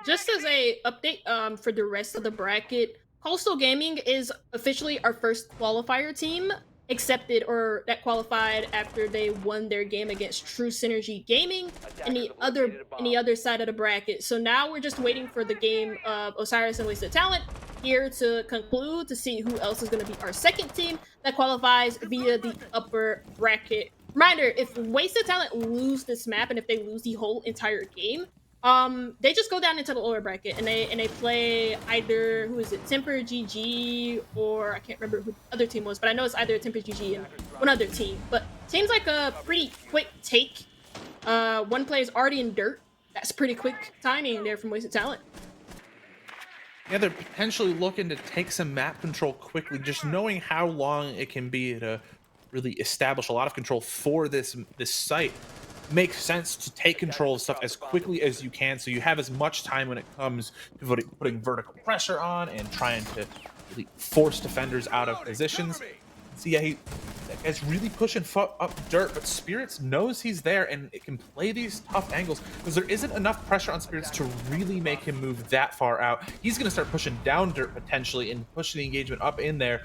Just as a update for the rest of the bracket, Coastal Gaming is officially our first qualifier team accepted, or that qualified after they won their game against True Synergy Gaming in the other side of the bracket. So now we're just waiting for the game of Osiris and Wasted Talent here to conclude to see who else is going to be our second team that qualifies via the upper bracket. Reminder, if Wasted Talent lose this map and if they lose the whole entire game, they just go down into the lower bracket and they play either, who is it, Temper GG, or I can't remember who the other team was, but I know it's either Temper GG and one other team. But seems like a pretty quick take. One player's already in dirt. That's pretty quick timing there from Wasted Talent. Yeah, they're potentially looking to take some map control quickly, just knowing how long it can be to really establish a lot of control for this site. Makes sense to take control of stuff as quickly as you can, so you have as much time when it comes to putting vertical pressure on and trying to really force defenders out of positions. So yeah, that guy's really pushing up dirt, but Spirits knows he's there and it can play these tough angles because there isn't enough pressure on Spirits to really make him move that far out. He's going to start pushing down dirt potentially and pushing the engagement up in there.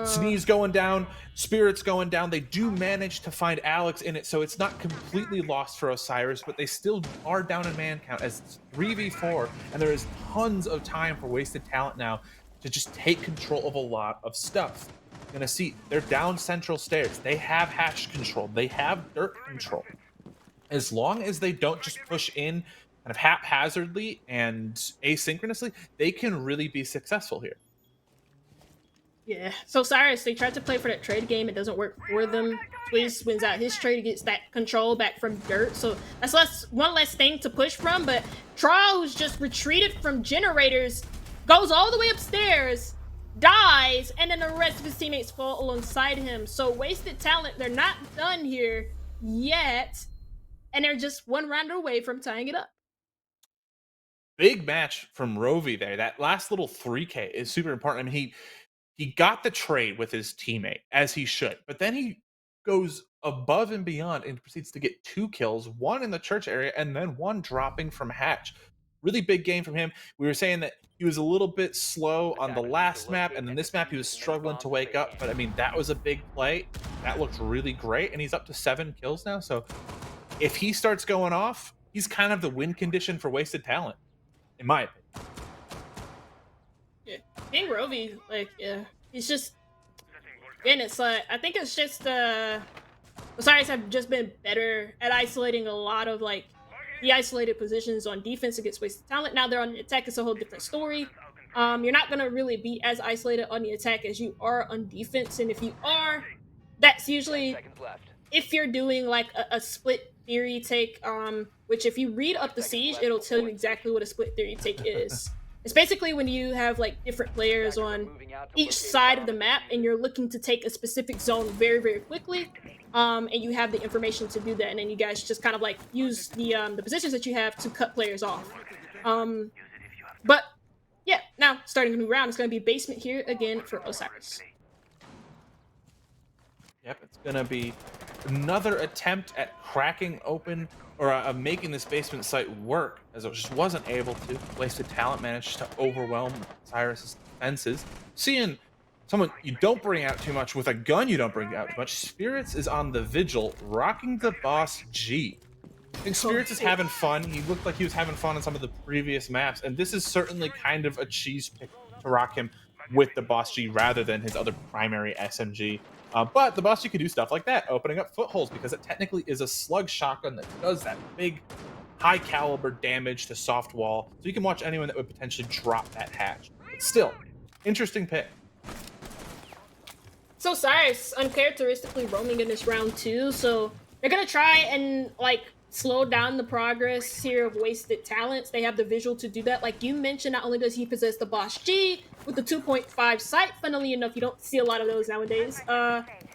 Sneeze going down, Spirits going down. They do manage to find Alex in it, so it's not completely lost for Osiris, but they still are down in man count as it's 3v4, and there is tons of time for Wasted Talent now to just take control of a lot of stuff. You're gonna see they're down central stairs. They have hatch control. They have dirt control. As long as they don't just push in kind of haphazardly and asynchronously, they can really be successful here. Yeah. So Cyrus, they tried to play for that trade game. It doesn't work for them. Twist wins out his trade, gets that control back from dirt. So that's one less thing to push from. But Trial, who's just retreated from generators, goes all the way upstairs, dies, and then the rest of his teammates fall alongside him. So Wasted Talent, they're not done here yet. And they're just one round away from tying it up. Big match from Rovi there. That last little 3K is super important. I mean, he got the trade with his teammate, as he should, but then he goes above and beyond and proceeds to get 2 kills, one in the church area and then one dropping from hatch. Really big game from him. We were saying that he was a little bit slow on the last map, and then this map he was struggling to wake up, but I mean, that was a big play. That looked really great, and he's up to 7 kills now, so if he starts going off, he's kind of the win condition for Wasted Talent, in my opinion. Yeah, King Rovi, like, yeah, he's just, and it's like, I think it's just, Osiris have just been better at isolating a lot of, like, the isolated positions on defense against Wasted Talent. Now they're on the attack, it's a whole different story. You're not gonna really be as isolated on the attack as you are on defense, and if you are, that's 10 usually seconds left. if you're doing like a split theory take, which if you read 5 up the seconds siege, left it'll tell before you exactly insertion. what a split theory take is. It's basically when you have like different players Attackers are on moving out to each locate a side of bomb the and map, defuse and it. you're looking to take a specific zone very, very quickly. And you have the information to do that, and then you guys just kind of like use the positions that you have to cut players off. Um, but yeah, now starting a new round, it's going to be basement here again for Osiris. Yep, it's gonna be another attempt at cracking open or making this basement site work, as it just wasn't able to. Wasted talent managed to overwhelm Cyrus's defenses. Seeing someone you don't bring out too much with a gun, you don't bring out too much. Spirits is on the vigil, rocking the boss G. I think Spirits is Okay. having fun. He looked like he was having fun on some of the previous maps, and this is certainly kind of a cheese pick to rock him with the Boss G rather than his other primary SMG. But the Boss G can do stuff like that, opening up footholds, because it technically is a slug shotgun that does that big, high caliber damage to soft wall. So you can watch anyone that would potentially drop that hatch. But still, interesting pick. So Cyrus uncharacteristically roaming in this round too, so they're gonna try and like slow down the progress here of wasted talents. They have the visual to do that. Like you mentioned, not only does he possess the Boss G with the 2.5 sight, funnily enough, you don't see a lot of those nowadays.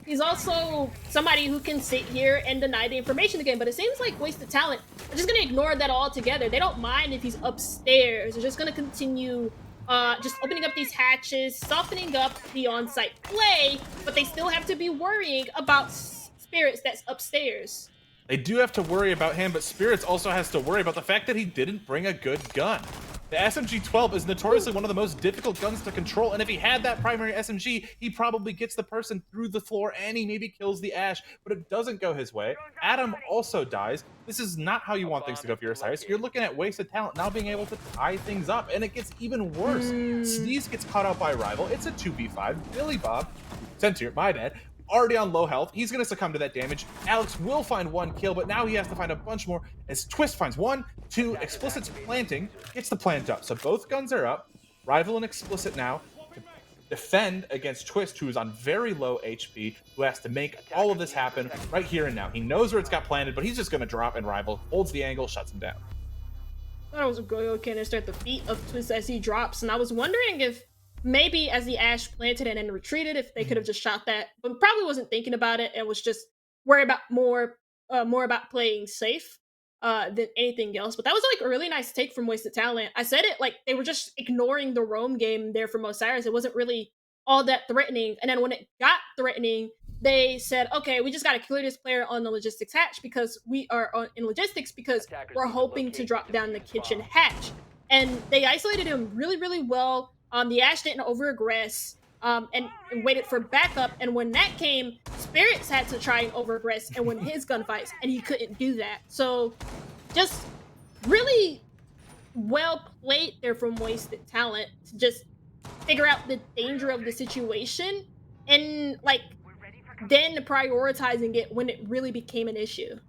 He's also somebody who can sit here and deny the information again, but it seems like wasted talent. They're just gonna ignore that altogether. They don't mind if he's upstairs. They're just gonna continue just opening up these hatches, softening up the on-site play, but they still have to be worrying about Spirits that's upstairs. They do have to worry about him, but Spirits also has to worry about the fact that he didn't bring a good gun. The SMG-12 is notoriously one of the most difficult guns to control, and if he had that primary SMG, he probably gets the person through the floor and he maybe kills the Ash, but it doesn't go his way. Adam also dies. This is not how you want things to go for your Osiris. You're looking at wasted talent now being able to tie things up, and it gets even worse. Sneeze gets caught out by Rival. It's a 2v5. Billy Bob, Centaur, my bad, already on low health. He's going to succumb to that damage. Alex will find one kill, but now he has to find a bunch more as Twist finds one, two, Explicit's planting, gets the plant up. So both guns are up. Rival and Explicit now to defend against Twist, who is on very low HP, who has to make all of this happen right here and now. He knows where it's got planted, but he's just going to drop, and Rival holds the angle, shuts him down. That was a Goyo canister at the feet of Twist as he drops, and I was wondering if maybe as the Ash planted and then retreated, if they could have just shot that, but probably wasn't thinking about it and was just worried about more about playing safe than anything else. But that was like a really nice take from Wasted Talent. I said it like they were just ignoring the roam game there from Osiris. It wasn't really all that threatening, and then when it got threatening, they said, "Okay, we just got to clear this player on the logistics hatch because we are in logistics because we're hoping to drop down the kitchen hatch." And they isolated him really, really well. The Ash didn't over aggress and waited for backup. And when that came, Spirits had to try and over aggress and win his gunfights, and he couldn't do that. So just really well played there from Wasted Talent to just figure out the danger of the situation and like then prioritizing it when it really became an issue.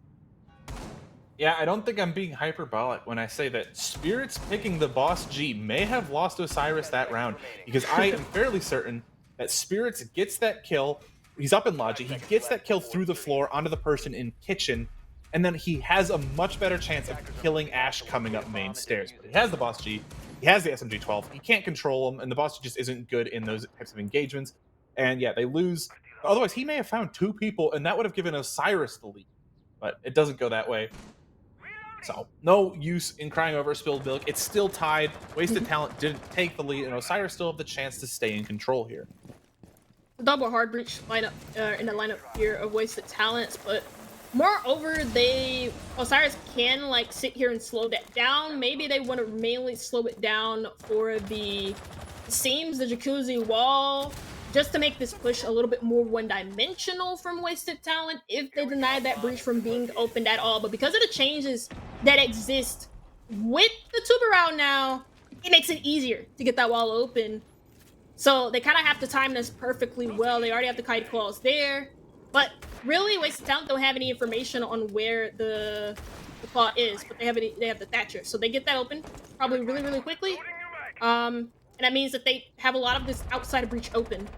Yeah, I don't think I'm being hyperbolic when I say that Spirits picking the Boss G may have lost Osiris that round, because I am fairly certain that Spirits gets that kill. He's up in Logi. He gets that kill through the floor onto the person in kitchen, and then he has a much better chance of killing Ash coming up main stairs. But he has the Boss G. He has the SMG-12. He can't control him, and the Boss G just isn't good in those types of engagements. And yeah, they lose. Otherwise, he may have found two people, and that would have given Osiris the lead. But it doesn't go that way. So, no use in crying over spilled milk. It's still tied. Wasted Talent didn't take the lead, and Osiris still have the chance to stay in control here. Double hard breach lineup in the lineup here of Wasted Talents, but moreover, Osiris can like sit here and slow that down. Maybe they want to mainly slow it down for the seams, the jacuzzi wall, just to make this push a little bit more one-dimensional from Wasted Talent if they deny that breach from being opened at all. But because of the changes that exist with the tuber round now, it makes it easier to get that wall open. So they kind of have to time this perfectly well. They already have the kite claws there, but really Wasted Talent don't have any information on where the claw is, but they have the Thatcher. So they get that open probably really, really quickly. And that means that they have a lot of this outside of breach open.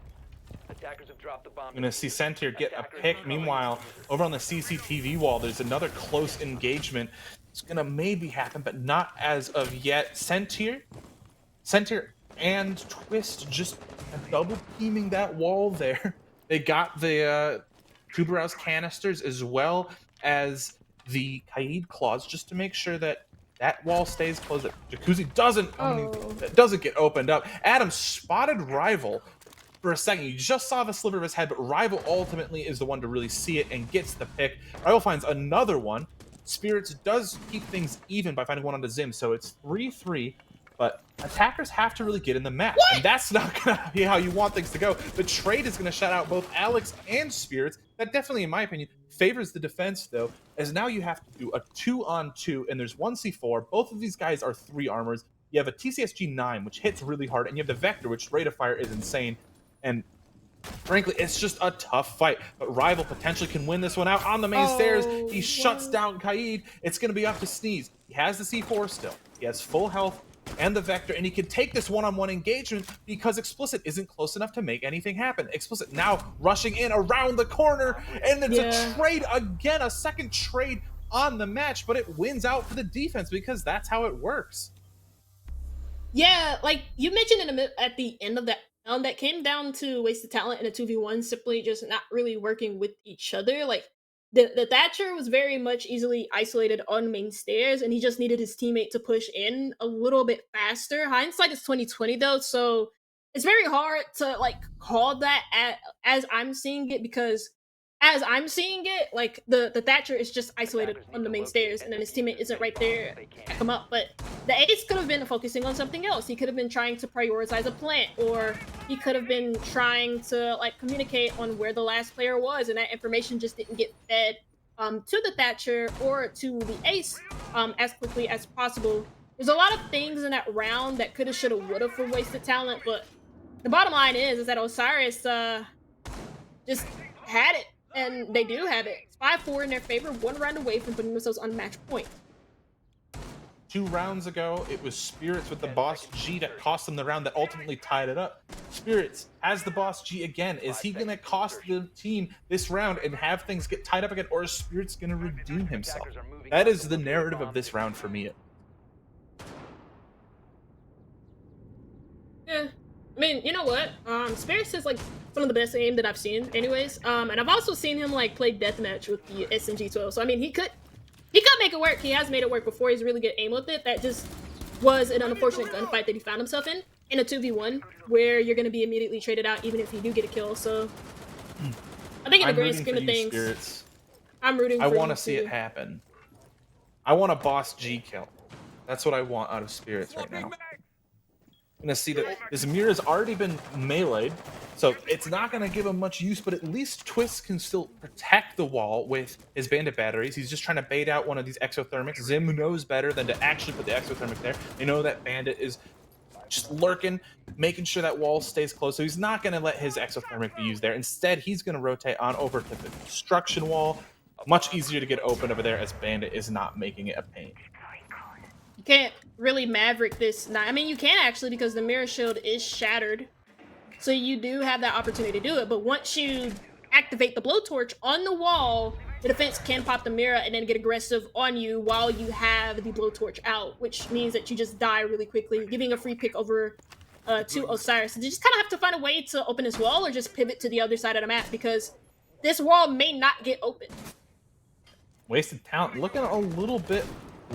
Attackers have dropped the bomb. I'm gonna see Sentir get a pick. Meanwhile, over on the CCTV wall, there's another close engagement. It's gonna maybe happen, but not as of yet. Sentir and Twist just double teaming that wall there. They got the Kubarow's canisters as well as the Kaid claws just to make sure that that wall stays closed. That Jacuzzi doesn't get opened up. Adam spotted Rival for a second. You just saw the sliver of his head, but Rival ultimately is the one to really see it and gets the pick. Rival finds another one. Spirits does keep things even by finding one onto Zim, so it's 3-3. But attackers have to really get in the match, and that's not gonna be how you want things to go. The trade is gonna shut out both Alex and Spirits. That definitely, in my opinion, favors the defense, though, as now you have to do a 2-on-2, and there's 1 C4. Both of these guys are 3 armors. You have a TCSG 9, which hits really hard, and you have the Vector, which rate of fire is insane. And frankly, it's just a tough fight. But Rival potentially can win this one out on the main stairs. He shuts down Kaid. It's going to be up to Sneeze. He has the C4 still. He has full health and the Vector, and he can take this one-on-one engagement because Explicit isn't close enough to make anything happen. Explicit now rushing in around the corner, and it's a trade again, a second trade on the match, but it wins out for the defense because that's how it works. Yeah, like you mentioned at the end of that, that came down to wasted talent in a 2v1 simply just not really working with each other. Like the Thatcher was very much easily isolated on main stairs, and he just needed his teammate to push in a little bit faster. Hindsight is 2020 though, so it's very hard to like call that as I'm seeing it, because as I'm seeing it, like the Thatcher is just isolated on the main stairs, and then his teammate isn't right there to back him up. But the Ace could have been focusing on something else. He could have been trying to prioritize a plant, or he could have been trying to like communicate on where the last player was, and that information just didn't get fed to the Thatcher or to the Ace as quickly as possible. There's a lot of things in that round that coulda, shoulda, woulda for wasted talent, but the bottom line is that Osiris just had it. And they do have it. It's 5-4 in their favor, 1 round away from putting themselves on match point. 2 rounds ago, it was Spirits with the Boss G that cost them the round that ultimately tied it up. Spirits has the Boss G again. Is he going to cost the team this round and have things get tied up again, or is Spirits going to redeem himself? That is the narrative of this round for me. Yeah. I mean, you know what? Spirits is like one of the best aim that I've seen anyways. And I've also seen him like play deathmatch with the SMG-12. So I mean, he could make it work. He has made it work before. He's really good aim with it. That just was an unfortunate gunfight that he found himself in a 2v1 where you're going to be immediately traded out even if you do get a kill. So I think in the grand scheme of things, Spirits. I'm rooting for I you want to see it happen. I want a Boss G kill. That's what I want out of Spirits right now. I'm gonna see that this mirror has already been meleeed, so it's not gonna give him much use, but at least Twist can still protect the wall with his bandit batteries. He's just trying to bait out one of these exothermics. Zim knows better than to actually put the exothermic there. They know that bandit is just lurking, making sure that wall stays closed, so he's not gonna let his exothermic be used there. Instead, he's gonna rotate on over to the construction wall. Much easier to get open over there as bandit is not making it a pain. You can't really Maverick this. I mean, you can actually, because the mirror shield is shattered. So you do have that opportunity to do it. But once you activate the blowtorch on the wall, the defense can pop the mirror and then get aggressive on you while you have the blowtorch out, which means that you just die really quickly, giving a free pick over to Osiris. You just kind of have to find a way to open this wall or just pivot to the other side of the map, because this wall may not get open. Wasted talent looking a little bit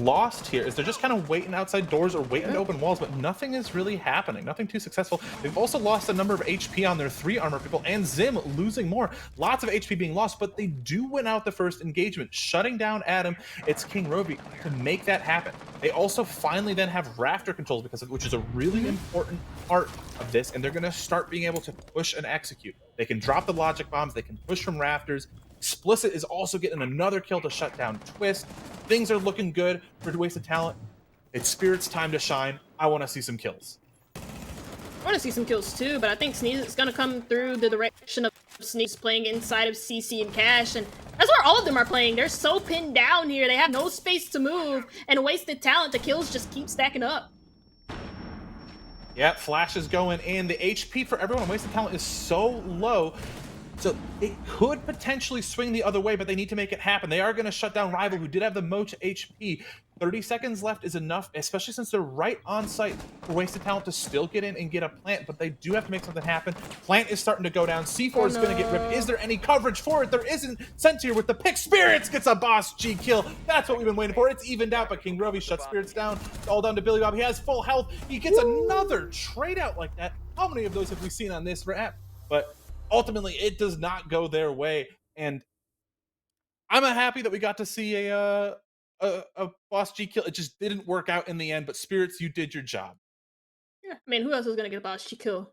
lost here, is they're just kind of waiting outside doors or waiting to open walls, but nothing is really happening, nothing too successful. They've also lost a number of HP on their 3 armor people, and Zim losing more. Lots of HP being lost, but they do win out the first engagement, shutting down Adam. It's King Roby to make that happen. They also finally then have rafter controls, which is a really important part of this, and they're going to start being able to push and execute. They can drop the logic bombs, they can push from rafters. Explicit is also getting another kill to shut down Twist. Things are looking good for Wasted Talent. It's Spirit's time to shine. I want to see some kills. I want to see some kills too, but I think Sneeze is going to come through the direction of Sneeze playing inside of CC and Cash, and that's where all of them are playing. They're so pinned down here. They have no space to move, and Wasted Talent, the kills just keep stacking up. Yeah, flash is going in. The HP for everyone on Wasted Talent is so low. So it could potentially swing the other way, but they need to make it happen. They are going to shut down Rival, who did have the most HP. 30 seconds left is enough, especially since they're right on site for Wasted Talent to still get in and get a plant, but they do have to make something happen. Plant is starting to go down. C4 is going to get ripped. Is there any coverage for it? There isn't. Sentier with the pick. Spirits gets a boss G kill. That's what we've been waiting for. It's evened out, but King Rovi shuts Spirits down. It's all down to Billy Bob. He has full health. He gets another trade out like that. How many of those have we seen on this rap? But ultimately, it does not go their way, and I'm happy that we got to see a boss G kill. It just didn't work out in the end, but Spirits, you did your job. Yeah, I mean, who else is gonna get a boss kill?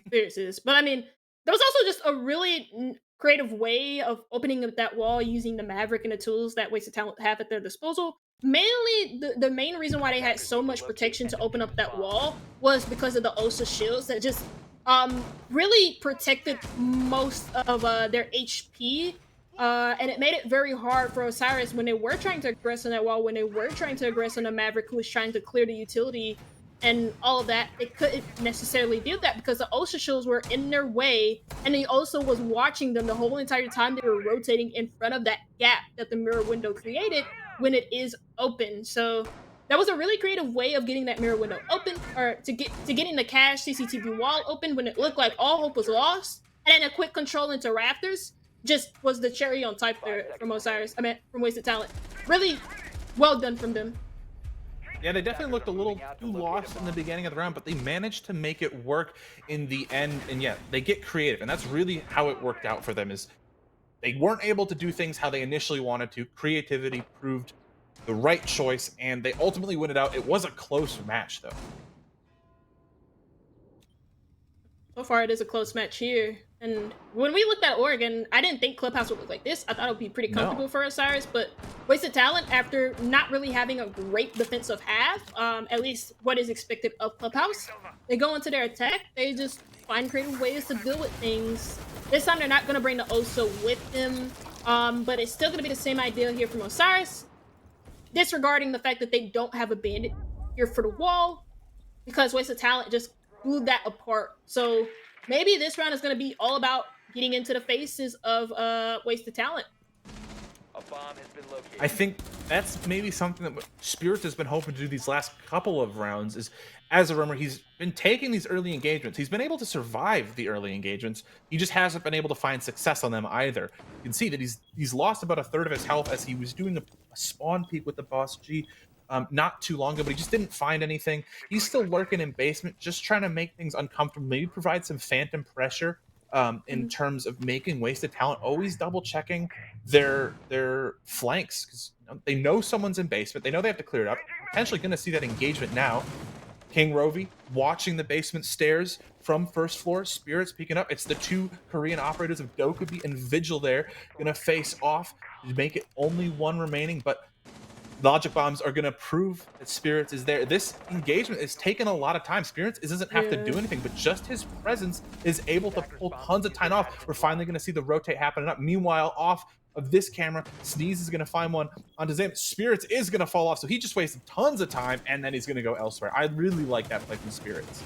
Spirits is, but I mean, there was also just a really creative way of opening up that wall using the Maverick and the tools that Wasted Talent have at their disposal. Mainly, the main reason why they had so much protection to open up that wall was because of the Osa shields that just really protected most of their HP. And it made it very hard for Osiris when they were trying to aggress on that wall, when they were trying to aggress on the Maverick who was trying to clear the utility and all of that. They couldn't necessarily do that because the Osa shields were in their way, and they also was watching them the whole entire time they were rotating in front of that gap that the mirror window created when it is open. So that was a really creative way of getting that mirror window open, or to getting the cache CCTV wall open when it looked like all hope was lost. And then a quick control into Rafters just was the cherry on top there from Osiris. I mean, from Wasted Talent. Really well done from them. Yeah, they definitely looked a little too lost in the beginning of the round, but they managed to make it work in the end. And yeah, they get creative, and that's really how it worked out for them. Is they weren't able to do things how they initially wanted to. Creativity proved the right choice, and they ultimately win it out. It was a close match, though. So far, it is a close match here. And when we looked at Oregon, I didn't think Clubhouse would look like this. I thought it would be pretty comfortable for Osiris, but Wasted Talent, after not really having a great defensive half, at least what is expected of Clubhouse, they go into their attack. They just find creative ways to deal with things. This time, they're not going to bring the Osa with them, but it's still going to be the same idea here from Osiris, disregarding the fact that they don't have a bandit here for the wall, because Wasted Talent just blew that apart. So maybe this round is going to be all about getting into the faces of Wasted Talent. A bomb has been located. I think that's maybe something that Spirits has been hoping to do these last couple of rounds. Is, as a rumor, he's been taking these early engagements. He's been able to survive the early engagements. He just hasn't been able to find success on them either. You can see that he's lost about a third of his health as he was doing a spawn peek with the boss G not too long ago, but he just didn't find anything. He's still lurking in basement, just trying to make things uncomfortable, maybe provide some phantom pressure in terms of making Wasted Talent always double checking their flanks, because they know someone's in basement. They know they have to clear it up. Potentially going to see that engagement now. King Rovi watching the basement stairs from first floor. Spirits peeking up. It's the two Korean operators of Dokubi and Vigil there going to face off to make it only one remaining, but logic bombs are going to prove that Spirits is there. This engagement is taking a lot of time. Spirits doesn't have to do anything, but just his presence is able to pull tons of time off. We're finally going to see the rotate happening up. Meanwhile, off of this camera, Sneeze is going to find one onto Zam. Spirits is going to fall off, so he just wasted tons of time, and then he's going to go elsewhere. I really like that play from Spirits.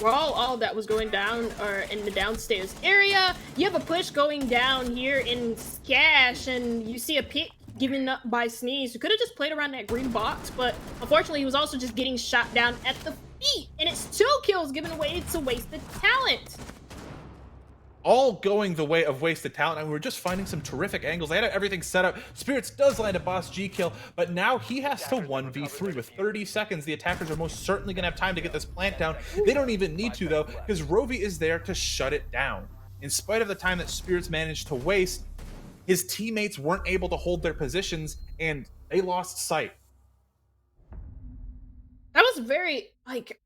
While all that was going down, or in the downstairs area, you have a push going down here in Scash, and you see a pick given up by Sneeze, who could have just played around that green box, but unfortunately he was also just getting shot down at the feet, and it's 2 kills given away to Wasted Talent. All going the way of Wasted Talent, and we're just finding some terrific angles. They had everything set up. Spirits does land a boss G kill, but now he has to 1v3 with 30 seconds. The attackers are most certainly going to have time to get this plant down. They don't even need to, though, because Rovi is there to shut it down. In spite of the time that Spirits managed to waste, his teammates weren't able to hold their positions, and they lost sight. That was very, like,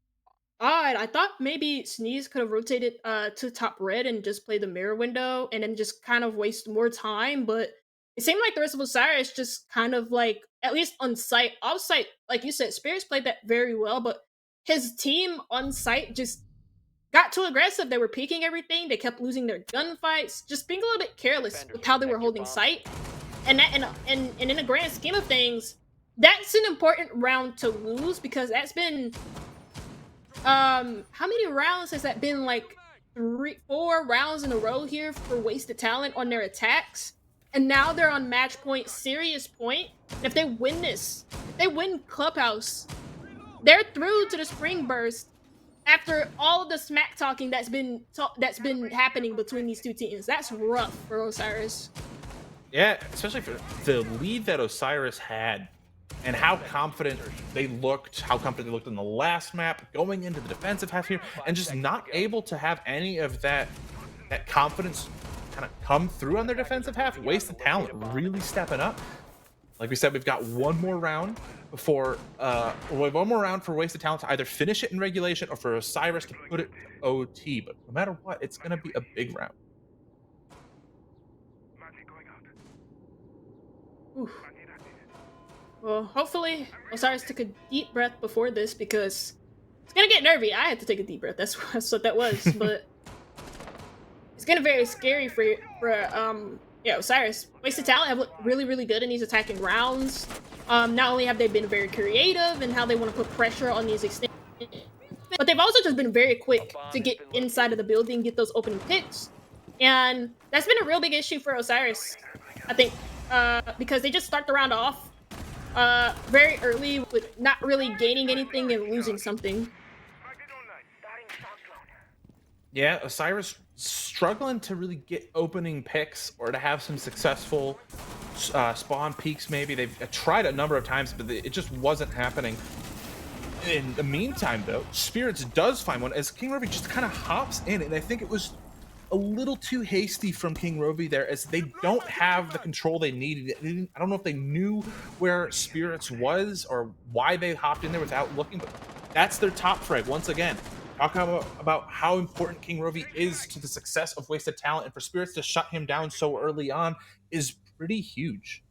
odd. I thought maybe Sneeze could have rotated to top red and just play the mirror window and then just kind of waste more time, but it seemed like the rest of Osiris just kind of, like, at least on site, off site, like you said, Spirits played that very well, but his team on site just got too aggressive. They were peeking everything. They kept losing their gunfights, just being a little bit careless with how they were holding sight. And that, and in the grand scheme of things, that's an important round to lose, because that's been how many rounds has that been? Like 4 rounds in a row here for wasted talent on their attacks, and now they're on match point, serious point. And if they win this, if they win Clubhouse, they're through to the spring burst after all of the smack talking that's been happening between these two teams. That's rough for Osiris. Yeah, especially for the lead that Osiris had and how confident they looked, in the last map, going into the defensive half here, and just not able to have any of that confidence kind of come through on their defensive half. Wasted talent really stepping up. Like we said, we've got one more round before we have one more round for wasted talent to either finish it in regulation or for Osiris to put it to OT. But no matter what, it's gonna be a big round. Oof. Well, hopefully Osiris took a deep breath before this, because it's gonna get nervy. I had to take a deep breath. That's what that was. But it's gonna be very scary for yeah, Osiris. Wasted Talent have looked really, really good in these attacking rounds. Not only have they been very creative in how they want to put pressure on these extended, but they've also just been very quick to get inside of the building, get those opening picks. And that's been a real big issue for Osiris, I think, because they just start the round off very early with not really gaining anything and losing something. Yeah, Osiris struggling to really get opening picks or to have some successful spawn peaks. Maybe they've tried a number of times, but it just wasn't happening. In the meantime, though, Spirits does find one as King Rovi just kind of hops in, and I think it was a little too hasty from King Rovi there, as they don't have the control they needed. I don't know if they knew where Spirits was or why they hopped in there without looking, but that's their top frag once again. Talk about how important King Rovi is to the success of Wasted Talent, and for Spirits to shut him down so early on is pretty huge.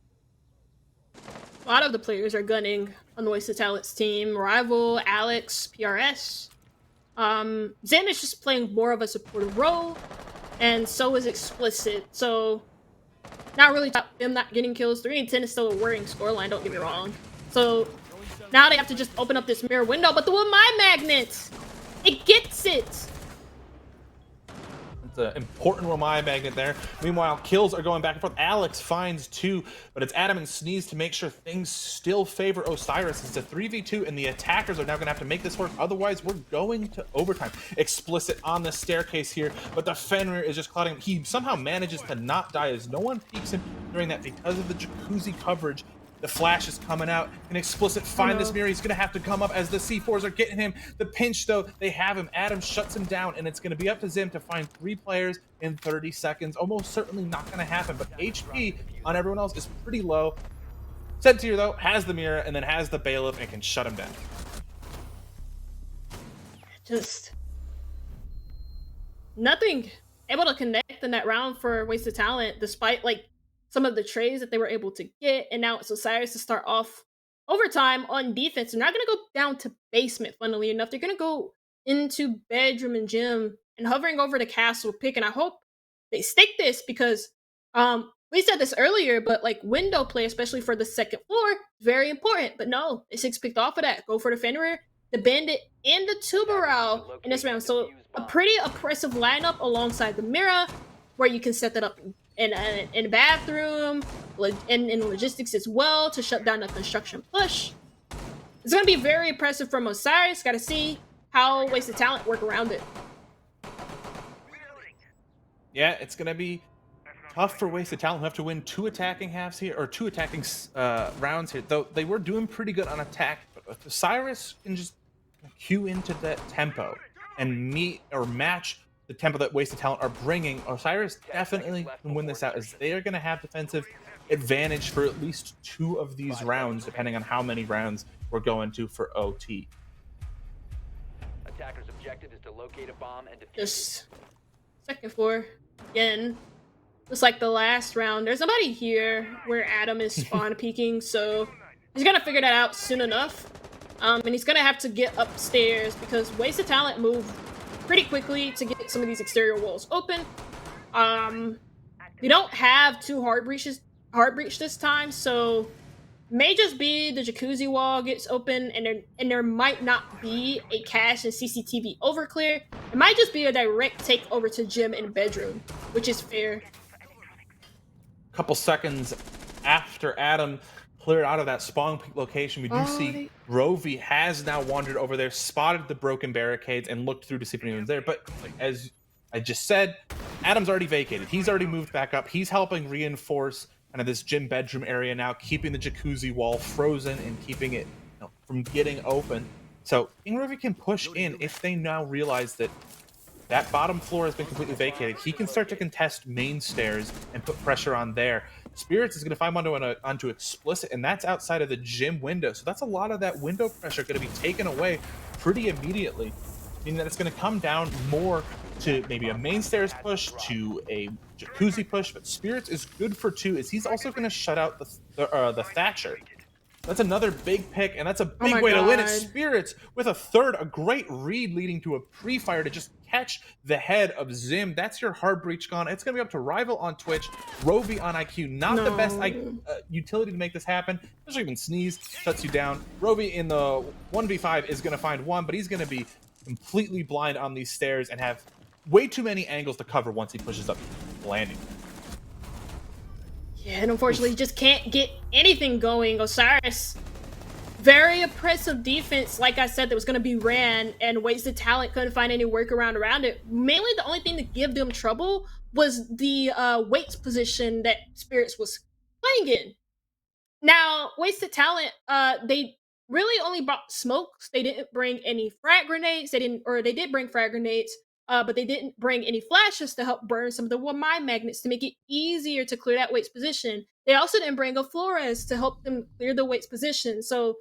A lot of the players are gunning on the Wasted Talents team. Rival, Alex, PRS. Zim is just playing more of a supportive role, and so is Explicit. So, not really about them not getting kills. 3-10 is still a worrying scoreline, don't get me wrong. So, now they have to just open up this mirror window, but the my magnet! It gets it! It's an important Wamai magnet there. Meanwhile, kills are going back and forth. Alex finds 2, but it's Adam and Sneeze to make sure things still favor Osiris. It's a 3v2, and the attackers are now going to have to make this work. Otherwise, we're going to overtime. Explicit on the staircase here, but the Fenrir is just clouding. He somehow manages to not die as no one peeks him during that because of the jacuzzi coverage. The flash is coming out. Can Explicit find this mirror? He's going to have to come up as the C4s are getting him. The pinch, though, they have him. Adam shuts him down, and it's going to be up to Zim to find 3 players in 30 seconds. Almost certainly not going to happen, but HP on everyone else is pretty low. Sentier, though, has the mirror and then has the bailiff and can shut him down. Just nothing able to connect in that round for Wasted Talent, despite, like, some of the trades that they were able to get. And now it's Osiris to start off overtime on defense. They're not going to go down to basement, funnily enough. They're going to go into bedroom and gym and hovering over the castle pick. And I hope they stick this, because we said this earlier, but like window play, especially for the second floor, very important. But no, the 6 picked off of that. Go for the Fenrir, the Bandit, and the Tuberal in this round. So a pretty oppressive lineup alongside the Mira, where you can set that up in a bathroom, and in logistics as well, to shut down the construction push. It's going to be very impressive from Osiris. Got to see how Wasted Talent work around it. Yeah, it's going to be tough for Wasted Talent, who have to win 2 attacking halves here, or 2 attacking rounds here. Though they were doing pretty good on attack, but Osiris can just cue into that tempo and meet or match the tempo that Wasted Talent are bringing. Osiris definitely can win this out, as they are going to have defensive advantage for at least 2 of these rounds, depending on how many rounds we're going to for OT. Attacker's objective is to locate a bomb and defuse Just second floor again. Just like the last round, there's nobody here where Adam is spawn peeking, so he's gonna figure that out soon enough. And he's gonna have to get upstairs, because Wasted Talent moved pretty quickly to get some of these exterior walls open. We don't have 2 hard breach this time, so may just be the jacuzzi wall gets open and there might not be a cache and CCTV overclear. It might just be a direct take over to gym and bedroom, which is fair. Couple seconds after Adam cleared out of that spawn location, we do see Rovi has now wandered over there, spotted the broken barricades, and looked through to see if anyone's there. But like, as I just said, Adam's already vacated. He's already moved back up. He's helping reinforce kind of this gym bedroom area now, keeping the jacuzzi wall frozen and keeping it from getting open. So King Rovi can push in if they now realize that that bottom floor has been completely vacated. He can start to contest main stairs and put pressure on there. Spirits is going to find onto explicit, and that's outside of the gym window. So that's a lot of that window pressure going to be taken away pretty immediately, meaning that it's going to come down more to maybe a main stairs push, to a jacuzzi push. But Spirits is good for 2, as he's also going to shut out the Thatcher. That's another big pick, and that's a big way to win it. Spirits with a third, a great read leading to a pre-fire to just catch the head of Zim. That's your hard breach gone. It's going to be up to Rival on Twitch, Rovi on IQ. Not the best utility to make this happen. Especially when Sneeze shuts you down. Rovi in the 1v5 is going to find 1, but he's going to be completely blind on these stairs and have way too many angles to cover once he pushes up the landing. Yeah, and unfortunately, he just can't get anything going. Osiris, very oppressive defense. Like I said, that was going to be ran, and Wasted Talent couldn't find any workaround around it. Mainly, the only thing that gave them trouble was the weights position that Spirits was playing in. Now, Wasted Talent, they really only brought smokes. They didn't bring any frag grenades. They did bring frag grenades. But they didn't bring any flashes to help burn some of the mine magnets to make it easier to clear that weights position. They also didn't bring a Flores to help them clear the weights position. So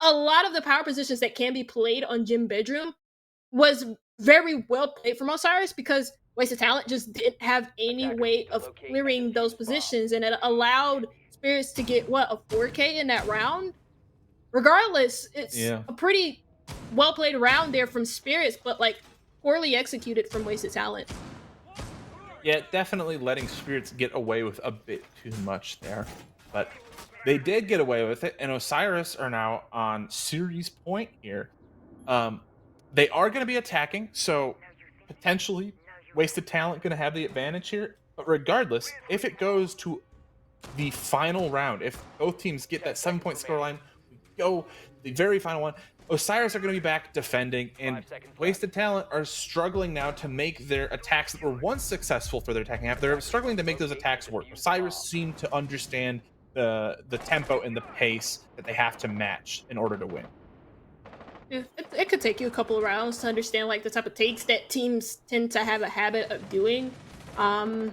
a lot of the power positions that can be played on Gym Bedroom was very well played from Osiris, because Wasted Talent just didn't have any way of clearing those positions, and it allowed Spirits to get, a 4K in that round? Regardless, it's a pretty well played round there from Spirits, but poorly executed from Wasted Talent. Yeah, definitely letting Spirits get away with a bit too much there. But they did get away with it, and Osiris are now on series point here. They are going to be attacking, so potentially Wasted Talent going to have the advantage here. But regardless, if it goes to the final round, if both teams get that 7-point scoreline, we go the very final one. Osiris are going to be back defending, and Wasted Talent are struggling now to make their attacks that were once successful for their attacking half. They're struggling to make those attacks work. Osiris seem to understand the tempo and the pace that they have to match in order to win. Yeah, it could take you a couple of rounds to understand the type of takes that teams tend to have a habit of doing. And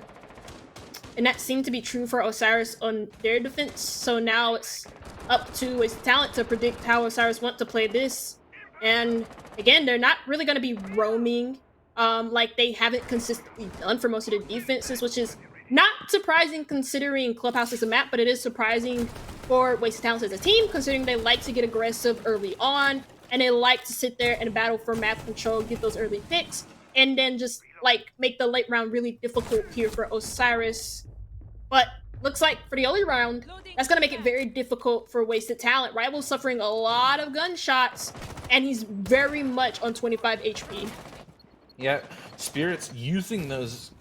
that seemed to be true for Osiris on their defense. So now it's up to Wasted Talent to predict how Osiris want to play this. And again, they're not really going to be roaming like they haven't consistently done for most of the defenses, which is not surprising considering Clubhouse is a map, but it is surprising for Wasted Talent as a team, considering they like to get aggressive early on, and they like to sit there and battle for map control, get those early picks, and then just make the late round really difficult here for Osiris. But looks like for the early round, that's going to make it very difficult for Wasted Talent. Rival's suffering a lot of gunshots, and he's very much on 25 HP. Yeah, Spirits using those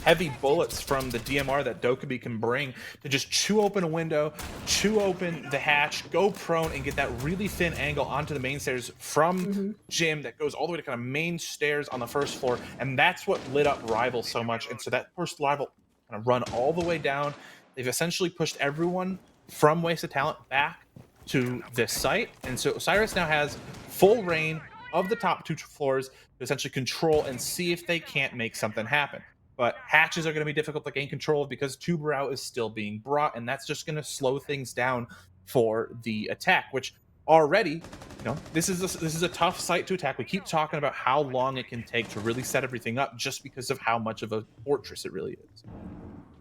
heavy bullets from the DMR that Dokkaebi can bring to just chew open a window, chew open the hatch, go prone, and get that really thin angle onto the main stairs from Gym that goes all the way to kind of main stairs on the first floor. And that's what lit up Rival so much. And so that forced Rival kind of run all the way down. They've essentially pushed everyone from Wasted Talent back to this site. And so Osiris now has full reign of the top 2 floors to essentially control and see if they can't make something happen. But hatches are going to be difficult to gain control of because Tuberau is still being brought, and that's just going to slow things down for the attack, which already, this is a tough site to attack. We keep talking about how long it can take to really set everything up just because of how much of a fortress it really is.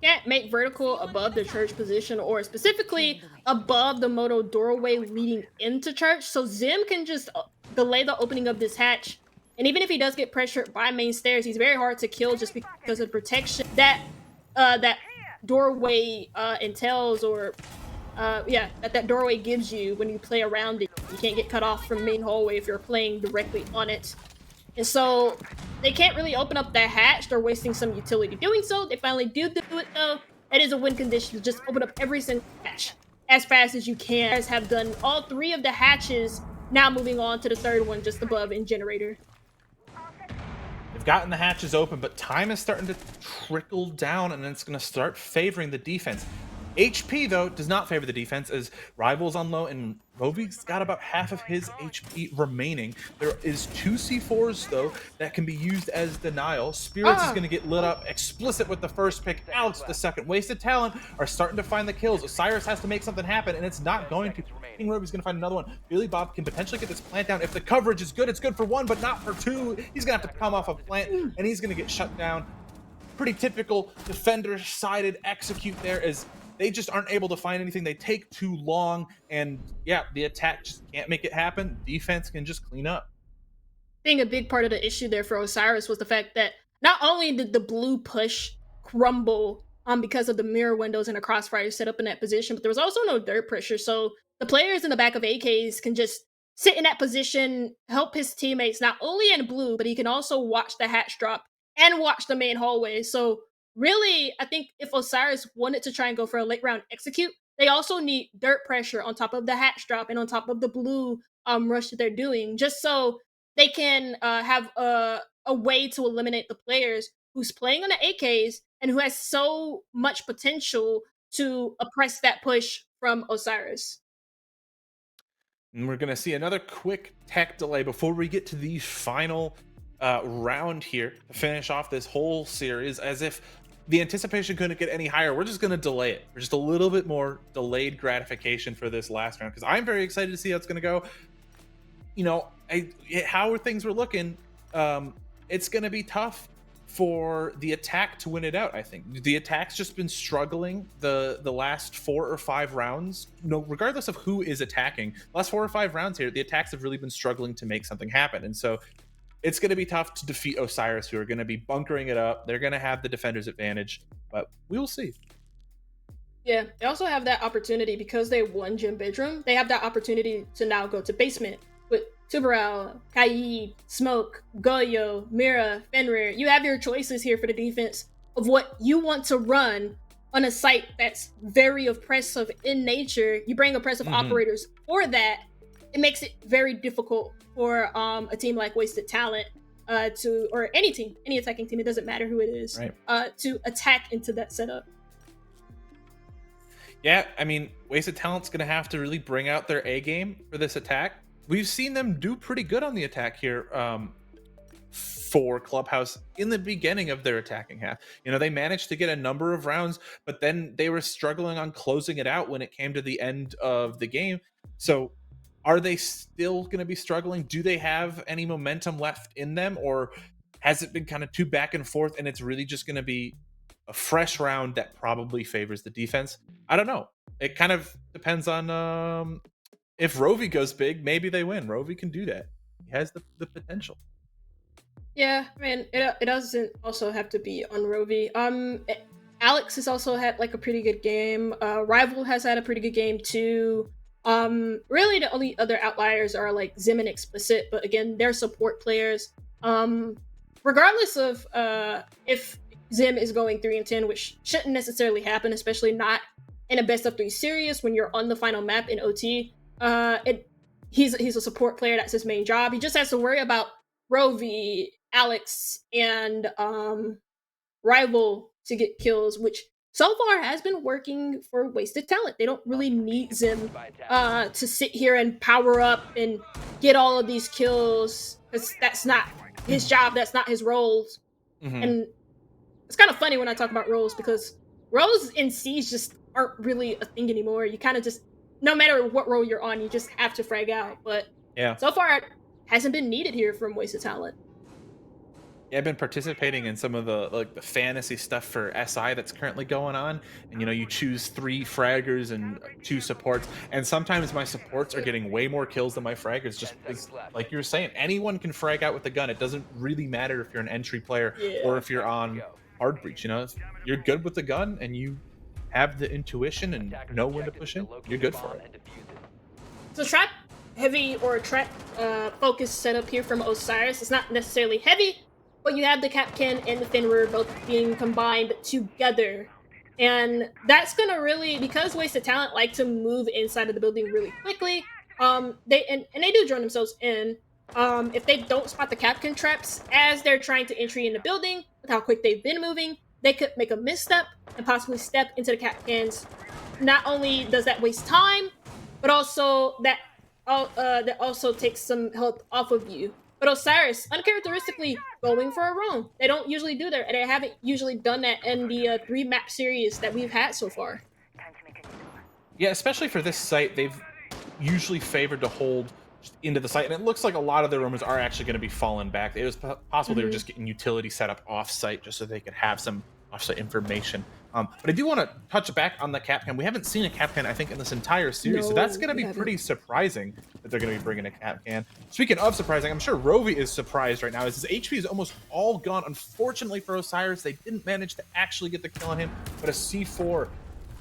Can't make vertical above the church position, or specifically above the moto doorway leading into church, so Zim can just delay the opening of this hatch. And even if he does get pressured by main stairs, he's very hard to kill just because of protection that that doorway entails, or yeah, that doorway gives you when you play around it. You can't get cut off from main hallway if you're playing directly on it. And so they can't really open up that hatch. They're wasting some utility doing so. They finally do it though. That is a win condition to just open up every single hatch as fast as you can. Guys have done all 3 of the hatches. Now moving on to the 3rd one just above in generator. They've gotten the hatches open, but time is starting to trickle down, and it's going to start favoring the defense. HP, though, does not favor the defense, as Rival's on low, and Rovi's got about half of his HP remaining. There is 2 C4s, though, that can be used as denial. Spirits is going to get lit up. Explicit with the first pick. Alex the second. Wasted Talent are starting to find the kills. Osiris has to make something happen, and it's not going to. King Rovi's going to find another one. Billy Bob can potentially get this plant down. If the coverage is good, it's good for 1, but not for 2. He's going to have to come off a plant, and he's going to get shut down. Pretty typical defender-sided execute there, as they just aren't able to find anything. They take too long, and yeah, the attack just can't make it happen. Defense can just clean up. I think a big part of the issue there for Osiris was the fact that not only did the blue push crumble because of the mirror windows and the crossfire set up in that position, but there was also no dirt pressure. So the players in the back of AKs can just sit in that position, help his teammates not only in blue, but he can also watch the hatch drop and watch the main hallway. So really, I think if Osiris wanted to try and go for a late round execute, they also need dirt pressure on top of the hatch drop and on top of the blue rush that they're doing, just so they can have a way to eliminate the players who's playing on the AKs and who has so much potential to oppress that push from Osiris. And we're going to see another quick tech delay before we get to the final round here to finish off this whole series. As if the anticipation couldn't get any higher, we're just going to delay it. We're just a little bit more delayed gratification for this last round, because I'm very excited to see how it's going to go. You know, how things were looking, it's going to be tough for the attack to win it out. I think the attack's just been struggling the last 4 or 5 rounds. Regardless of who is attacking, last 4 or 5 rounds here, the attacks have really been struggling to make something happen. And so it's going to be tough to defeat Osiris, who are going to be bunkering it up. They're going to have the defender's advantage, but we will see. Yeah, they also have that opportunity because they won Gym Bedroom. They have that opportunity to now go to basement with Tuberal, Kaid, Smoke, Goyo, Mira, Fenrir. You have your choices here for the defense of what you want to run on a site that's very oppressive in nature. You bring oppressive operators for that. It makes it very difficult for a team like Wasted Talent or any team, any attacking team, it doesn't matter who it is, right, to attack into that setup. Yeah, I mean, Wasted Talent's going to have to really bring out their A game for this attack. We've seen them do pretty good on the attack here for Clubhouse in the beginning of their attacking half. You know, they managed to get a number of rounds, but then they were struggling on closing it out when it came to the end of the game. So are they still going to be struggling? Do they have any momentum left in them, or has it been kind of too back and forth and it's really just going to be a fresh round that probably favors the defense? I don't know. It kind of depends on if Rovi goes big, maybe they win. Rovi can do that. He has the potential. Yeah, I mean, it doesn't also have to be on Rovi. Alex has also had like a pretty good game. Rival has had a pretty good game too. Really the only other outliers are like Zim and Explicit, but again, they're support players. Regardless of if Zim is going 3-10, which shouldn't necessarily happen, especially not in a best of 3 series when you're on the final map in OT. He's a support player. That's his main job. He just has to worry about Rovi, Alex, and Rival to get kills, which so far has been working for Wasted Talent. They don't really need Zim to sit here and power up and get all of these kills, because that's not his job. That's not his roles. And it's kind of funny when I talk about roles, because roles in Siege just aren't really a thing anymore. You kind of just, no matter what role you're on, you just have to frag out. But yeah, so far it hasn't been needed here from Wasted Talent. Yeah, I've been participating in some of the fantasy stuff for SI that's currently going on, and you choose 3 fraggers and 2 supports, and sometimes my supports are getting way more kills than my fraggers, just because, like you were saying, anyone can frag out with a gun. It doesn't really matter if you're an entry player or if you're on hard breach. You're good with the gun and you have the intuition and Attackers' know when to objective push is in, to locate you're a good for bomb it. and defuse it. So trap heavy or trap focused setup here from Osiris. It's not necessarily heavy, but you have the Capcan and the Fenrir both being combined together. And that's gonna really, because Wasted Talent like to move inside of the building really quickly. They do join themselves in. If they don't spot the Capcan traps as they're trying to entry in the building with how quick they've been moving, they could make a misstep and possibly step into the Capcans. Not only does that waste time, but also that also takes some health off of you. But Osiris, uncharacteristically, going for a roam. They don't usually do that, and they haven't usually done that in the 3 map series that we've had so far. Yeah, especially for this site, they've usually favored to hold just into the site, and it looks like a lot of their rumors are actually going to be fallen back. It was possible they were just getting utility set up off-site just so they could have some off-site information. But I do want to touch back on the Capcan. We haven't seen a Capcan, I think, in this entire series, so that's No, going to we be haven't. pretty surprising that they're going to be bringing a Capcan. Speaking of surprising, I'm sure Rovi is surprised right now, as his HP is almost all gone. Unfortunately for Osiris, they didn't manage to actually get the kill on him, but a C4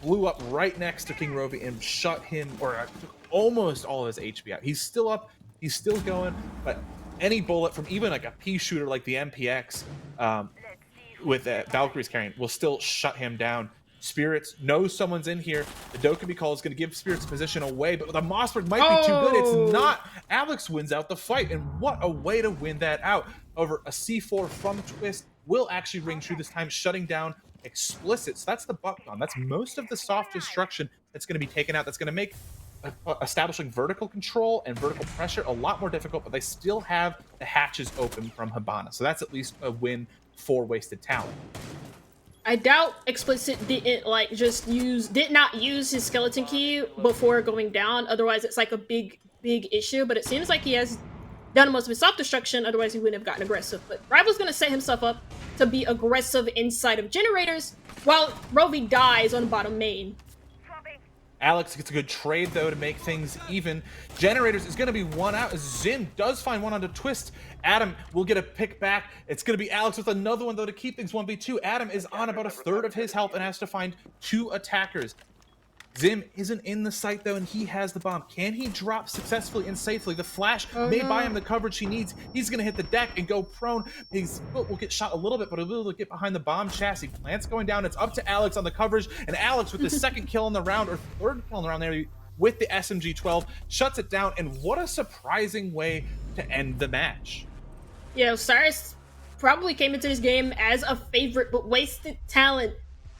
blew up right next to King Rovi and shut him, or took almost all of his HP out. He's still up, he's still going, but any bullet from even like a pea shooter like the MPX with Valkyrie's carrying will still shut him down. Spirits knows someone's in here. The Dokkaebi call is going to give Spirits position away, but the Mossberg might be too good. It's not. Alex wins out the fight, and what a way to win that out. Over a C4 from Twist will actually ring true this time, shutting down Explicit. So that's the buck gun. That's most of the soft destruction that's going to be taken out. That's going to make establishing vertical control and vertical pressure a lot more difficult, but they still have the hatches open from Hibana. So that's at least a win for Wasted Talent. I doubt Explicit didn't did not use his skeleton key before going down. Otherwise, it's like a big issue. But it seems like he has done most of his self destruction. Otherwise, he wouldn't have gotten aggressive. But Rival's gonna set himself up to be aggressive inside of generators, while Rovi dies on bottom main. Alex gets a good trade, though, to make things even. Generators is going to be one out. Zim does find one onto Twist. Adam will get a pick back. It's going to be Alex with another one, though, to keep things 1v2. Adam is on about a third of his health and has to find 2 attackers. Zim isn't in the site, though, and he has the bomb. Can he drop successfully and safely? The flash may buy him the coverage he needs. He's going to hit the deck and go prone. His foot will get shot a little bit, but he'll be able to get behind the bomb chassis. Plant's going down. It's up to Alex on the coverage, and Alex with his second kill in the round, or third kill in the round there, with the SMG-12, shuts it down, and what a surprising way to end the match. Yeah, Osiris probably came into this game as a favorite, but Wasted Talent,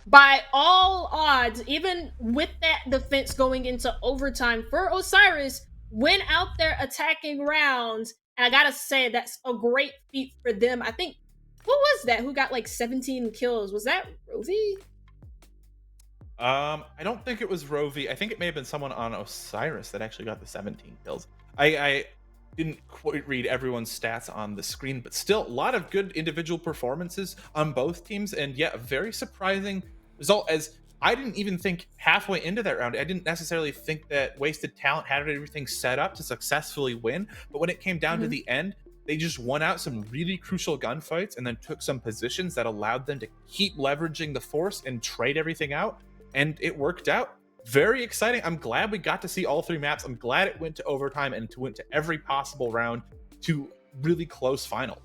by all odds, even with that defense going into overtime for Osiris, went out there attacking rounds. And I gotta say, that's a great feat for them. I think, what was that? Who got like 17 kills? Was that Rovi? I don't think it was Rovi. I think it may have been someone on Osiris that actually got the 17 kills. I didn't quite read everyone's stats on the screen, but still a lot of good individual performances on both teams, and yeah, a very surprising result, as I didn't even think halfway into that round, I didn't necessarily think that Wasted Talent had everything set up to successfully win, but when it came down to the end, they just won out some really crucial gunfights and then took some positions that allowed them to keep leveraging the force and trade everything out, and it worked out. Very exciting. I'm glad we got to see all 3 maps. I'm glad it went to overtime and went to every possible round to really close finals.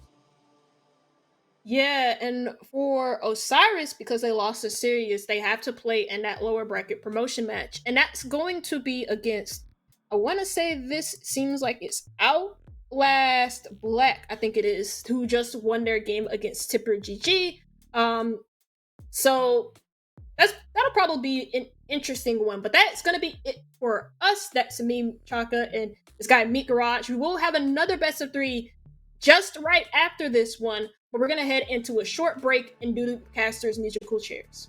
Yeah, and for Osiris, because they lost the series, they have to play in that lower bracket promotion match. And that's going to be against, I want to say this seems like it's Outlast Black, I think it is, who just won their game against Tipper GG. So that'll probably be an interesting one, but that's gonna be it for us. That's me, Chaka, and this guy Meat Garage. We will have another best of 3 just right after this one, but we're gonna head into a short break and do the casters musical chairs.